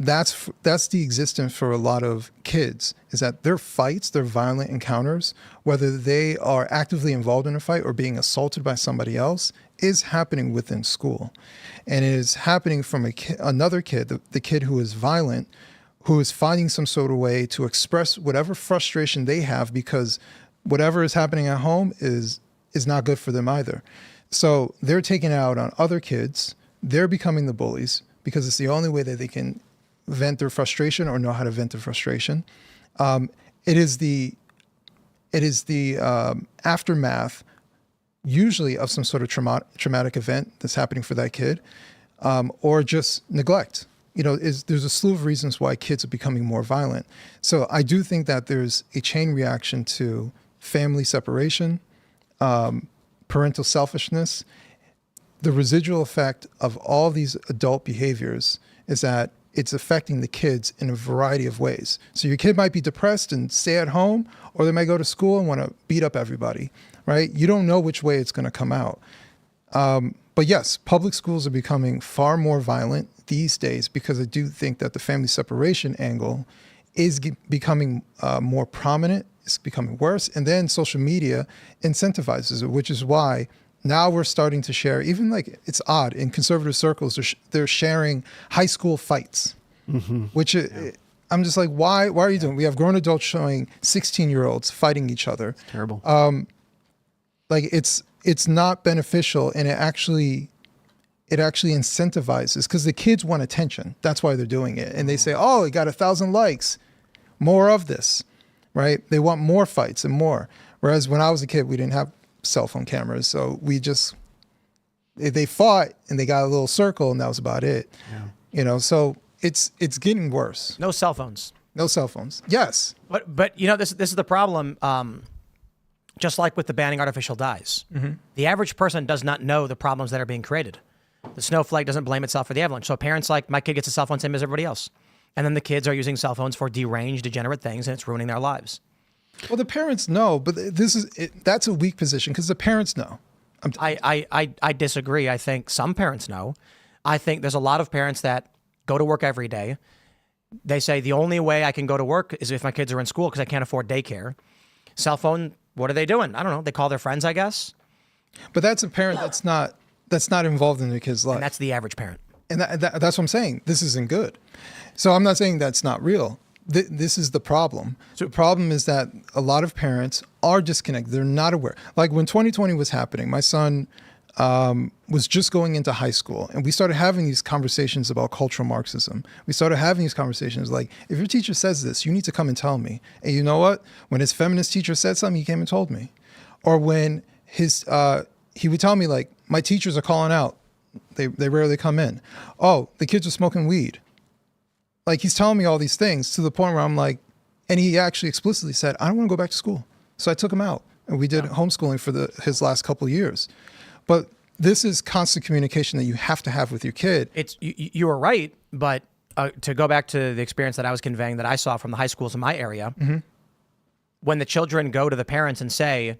that's the existence for a lot of kids, is that their fights, their violent encounters, whether they are actively involved in a fight or being assaulted by somebody else, is happening within school. And it is happening from another kid, the kid who is violent, who is finding some sort of way to express whatever frustration they have because whatever is happening at home is not good for them either. So they're taking it out on other kids. They're becoming the bullies because it's the only way that they can vent their frustration or know how to vent their frustration. It is the aftermath, usually of some sort of traumatic event that's happening for that kid, or just neglect. There's a slew of reasons why kids are becoming more violent. So I do think that there's a chain reaction to family separation, parental selfishness. The residual effect of all these adult behaviors is that it's affecting the kids in a variety of ways. So your kid might be depressed and stay at home, or they might go to school and want to beat up everybody, right? You don't know which way it's going to come out. But yes, public schools are becoming far more violent these days because I do think that the family separation angle is becoming more prominent. It's becoming worse. And then social media incentivizes it, which is why now we're starting to share, even like it's odd, in conservative circles, they're sharing high school fights, which I'm just like, why are you doing? We have grown adults showing 16-year-olds fighting each other.
Terrible.
It's not beneficial, and it actually incentivizes because the kids want attention. That's why they're doing it. And they say, oh, it got 1,000 likes, more of this, right? They want more fights and more. Whereas when I was a kid, we didn't have cell phone cameras. So they fought and they got a little circle and that was about it. Yeah. So it's getting worse.
No cell phones.
No cell phones. Yes.
But this is the problem. Just like with the banning artificial dyes, the average person does not know the problems that are being created. The snowflake doesn't blame itself for the avalanche. So parents like, my kid gets a cell phone same as everybody else. And then the kids are using cell phones for deranged, degenerate things, and it's ruining their lives.
Well, the parents know, but that's a weak position because the parents know.
I disagree. I think some parents know. I think there's a lot of parents that go to work every day. They say the only way I can go to work is if my kids are in school because I can't afford daycare. Cell phone, what are they doing? I don't know. They call their friends, I guess.
But that's a parent that's not involved in the kid's life.
And that's the average parent.
And that's what I'm saying. This isn't good. So I'm not saying that's not real. This is the problem. So the problem is that a lot of parents are disconnected. They're not aware. Like when 2020 was happening, my son was just going into high school, and we started having these conversations about cultural Marxism. We started having these conversations like, if your teacher says this, you need to come and tell me. And you know what? When his feminist teacher said something, he came and told me. Or when he would tell me, like, my teachers are calling out. They rarely come in. Oh, the kids are smoking weed. Like, he's telling me all these things to the point where I'm like, and he actually explicitly said, I don't want to go back to school. So I took him out, and we did homeschooling for his last couple of years. But this is constant communication that you have to have with your kid.
You were right, but to go back to the experience that I was conveying that I saw from the high schools in my area, when the children go to the parents and say,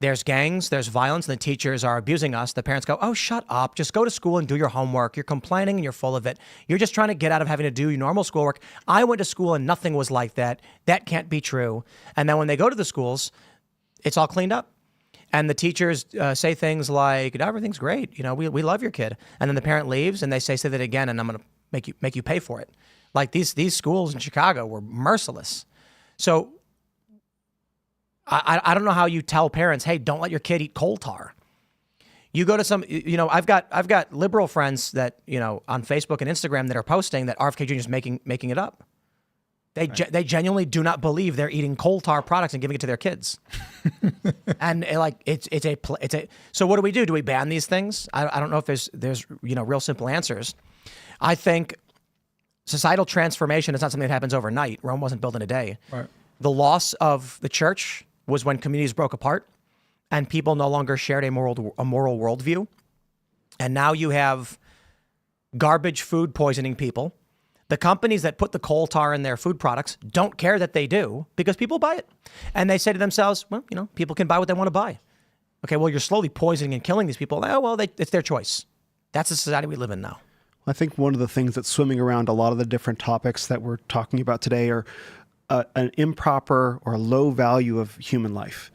there's gangs, there's violence, and the teachers are abusing us, the parents go, oh, shut up. Just go to school and do your homework. You're complaining and you're full of it. You're just trying to get out of having to do your normal schoolwork. I went to school and nothing was like that. That can't be true. And then when they go to the schools, it's all cleaned up. And the teachers say things like, everything's great. You know, we love your kid. And then the parent leaves and they say that again, and I'm going to make you pay for it. Like these schools in Chicago were merciless. So I don't know how you tell parents, hey, don't let your kid eat coal tar. You go to some, I've got liberal friends that, on Facebook and Instagram that are posting that RFK Jr. is making it up. They they genuinely do not believe they're eating coal tar products and giving it to their kids. And it's a so what do? Do we ban these things? I don't know if there's real simple answers. I think societal transformation is not something that happens overnight. Rome wasn't built in a day.
Right.
The loss of the church was when communities broke apart and people no longer shared a moral worldview. And now you have garbage food poisoning people. The companies that put the coal tar in their food products don't care that they do because people buy it. And they say to themselves, well, people can buy what they want to buy. Okay, well, you're slowly poisoning and killing these people. Oh, well, it's their choice. That's the society we live in now.
I think one of the things that's swimming around a lot of the different topics that we're talking about today are an improper or low value of human life.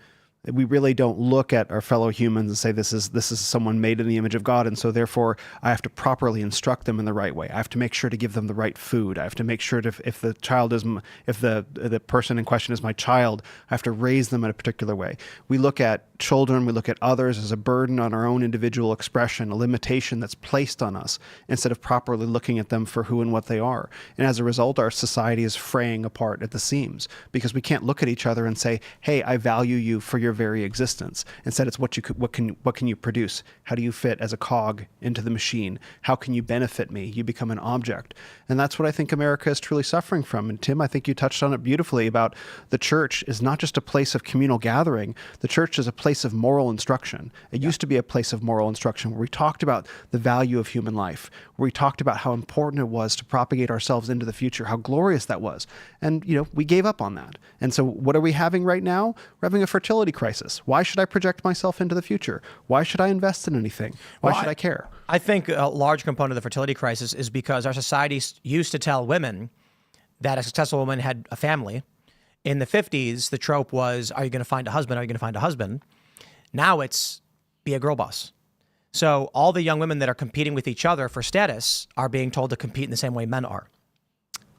We really don't look at our fellow humans and say this is someone made in the image of God, and so therefore I have to properly instruct them in the right way. I have to make sure to give them the right food. I have to make sure if the person in question is my child, I have to raise them in a particular way. We look at children, we look at others as a burden on our own individual expression, a limitation that's placed on us, instead of properly looking at them for who and what they are. And as a result, our society is fraying apart at the seams because we can't look at each other and say, hey, I value you for your very existence. Instead, it's what can you produce? How do you fit as a cog into the machine? How can you benefit me? You become an object. And that's what I think America is truly suffering from. And Tim, I think you touched on it beautifully about the church is not just a place of communal gathering. The church is a place of moral instruction. It used to be a place of moral instruction where we talked about the value of human life, where we talked about how important it was to propagate ourselves into the future, how glorious that was. And, we gave up on that. And so what are we having right now? We're having a fertility crisis. Why should I project myself into the future? Why should I invest in anything? Why should I care?
I think a large component of the fertility crisis is because our society used to tell women that a successful woman had a family. In the 50s, the trope was, are you going to find a husband? Are you going to find a husband? Now it's be a girl boss. So all the young women that are competing with each other for status are being told to compete in the same way men are.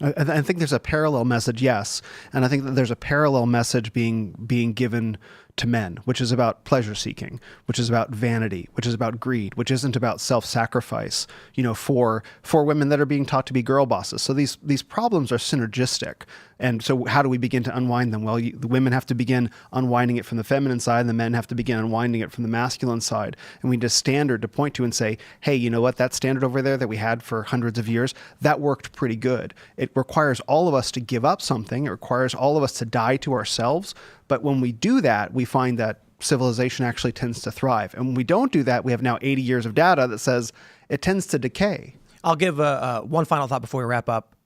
I think there's a parallel message, yes. And I think that there's a parallel message being given to men, which is about pleasure seeking, which is about vanity, which is about greed, which isn't about self-sacrifice, for women that are being taught to be girl bosses. So these problems are synergistic. And so how do we begin to unwind them? Well, the women have to begin unwinding it from the feminine side, and the men have to begin unwinding it from the masculine side. And we need a standard to point to and say, hey, you know what? That standard over there that we had for hundreds of years, that worked pretty good. It requires all of us to give up something. It requires all of us to die to ourselves. But when we do that, we find that civilization actually tends to thrive. And when we don't do that, we have now 80 years of data that says it tends to decay.
I'll give one final thought before we wrap up.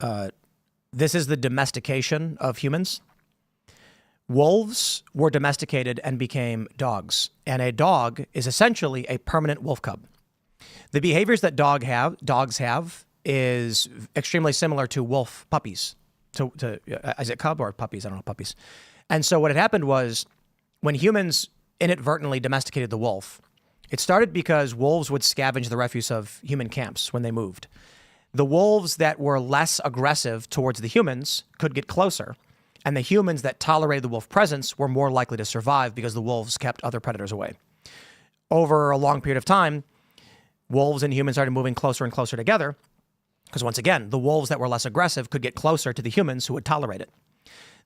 This is the domestication of humans. Wolves were domesticated and became dogs, and a dog is essentially a permanent wolf cub. The behaviors that dogs have is extremely similar to wolf puppies. Is it cub or puppies? I don't know, puppies. And so what had happened was when humans inadvertently domesticated the wolf, it started because wolves would scavenge the refuse of human camps when they moved. The wolves that were less aggressive towards the humans could get closer, and the humans that tolerated the wolf presence were more likely to survive because the wolves kept other predators away. Over a long period of time, wolves and humans started moving closer and closer together because, once again, the wolves that were less aggressive could get closer to the humans who would tolerate it.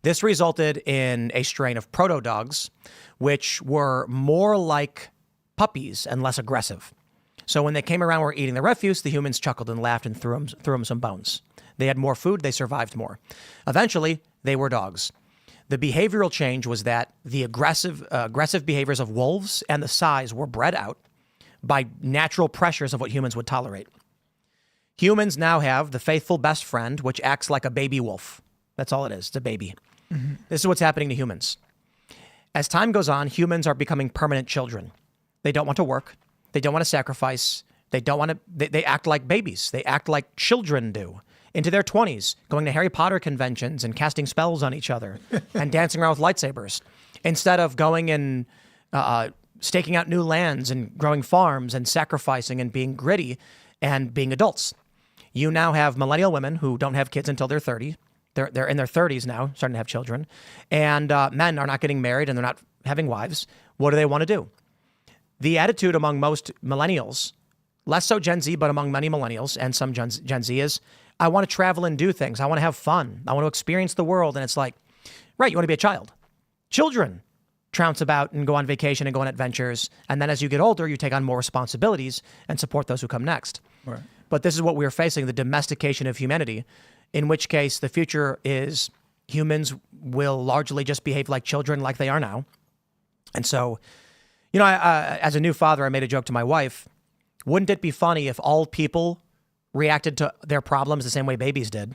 This resulted in a strain of proto-dogs, which were more like puppies and less aggressive. So when they came around and were eating the refuse, the humans chuckled and laughed and threw them some bones. They had more food, they survived more. Eventually, they were dogs. The behavioral change was that the aggressive behaviors of wolves and the size were bred out by natural pressures of what humans would tolerate. Humans now have the faithful best friend, which acts like a baby wolf. That's all it is. It's a baby. Mm-hmm. This is what's happening to humans. As time goes on, humans are becoming permanent children. They don't want to work. They don't want to sacrifice. They don't want to. They act like babies. They act like children do. Into their 20s, going to Harry Potter conventions and casting spells on each other and dancing around with lightsabers, instead of going and staking out new lands and growing farms and sacrificing and being gritty and being adults. You now have millennial women who don't have kids until they're 30. They're in their 30s now, starting to have children. And men are not getting married and they're not having wives. What do they want to do? The attitude among most millennials, less so Gen Z, but among many millennials and some Gen Z is, I want to travel and do things. I want to have fun. I want to experience the world. And it's like, right, you want to be a child. Children trounce about and go on vacation and go on adventures. And then as you get older, you take on more responsibilities and support those who come next.
Right.
But this is what we're facing, the domestication of humanity, in which case the future is humans will largely just behave like children like they are now. And so, you know, as a new father, I made a joke to my wife. Wouldn't it be funny if all people reacted to their problems the same way babies did?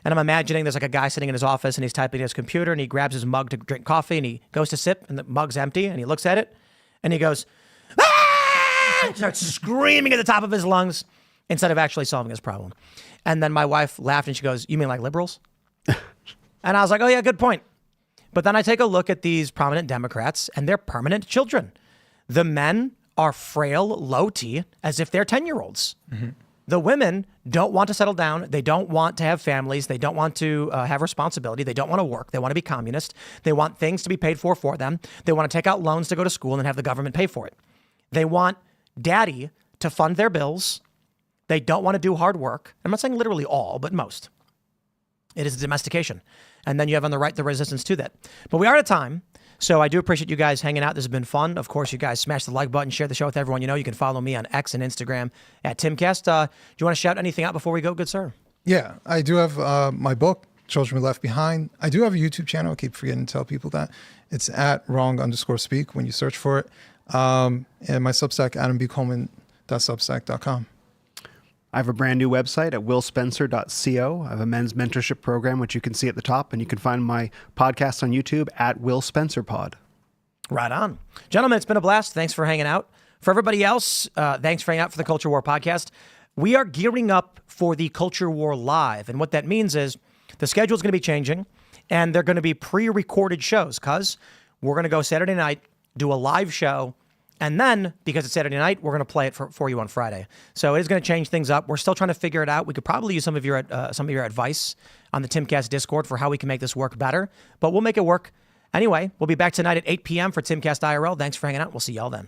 And I'm imagining there's like a guy sitting in his office and he's typing in his computer and he grabs his mug to drink coffee and he goes to sip and the mug's empty and he looks at it and he goes, ah! Starts screaming at the top of his lungs instead of actually solving his problem. And then my wife laughed and she goes, you mean like liberals? And I was like, oh yeah, good point. But then I take a look at these prominent Democrats and they're permanent children. The men are frail, low T, as if they're 10-year-olds. Mm-hmm. The women don't want to settle down. They don't want to have families. They don't want to have responsibility. They don't want to work. They want to be communist. They want things to be paid for them. They want to take out loans to go to school and have the government pay for it. They want daddy to fund their bills. They don't want to do hard work. I'm not saying literally all, but most. It is domestication. And then you have on the right the resistance to that. But we are at a time. So I do appreciate you guys hanging out. This has been fun. Of course, you guys smash the like button, share the show with everyone you know. You can follow me on X and Instagram at Timcast. Do you want to shout anything out before we go, good sir?
Yeah, I do have my book, Children We Left Behind. I do have a YouTube channel. I keep forgetting to tell people that. It's at wrong_speak when you search for it. And my Substack, adambcoleman.substack.com.
I have a brand new website at willspencer.co. I have a men's mentorship program, which you can see at the top, and you can find my podcast on YouTube at Will Spencer Pod.
Right on. Gentlemen, it's been a blast. Thanks for hanging out. For everybody else, thanks for hanging out for the Culture War podcast. We are gearing up for the Culture War Live, and what that means is the schedule is going to be changing, and they're going to be pre-recorded shows, because we're going to go Saturday night, do a live show, and then, because it's Saturday night, we're going to play it for you on Friday. So it is going to change things up. We're still trying to figure it out. We could probably use some of your advice on the Timcast Discord for how we can make this work better. But we'll make it work. Anyway, we'll be back tonight at 8 p.m. for Timcast IRL. Thanks for hanging out. We'll see y'all then.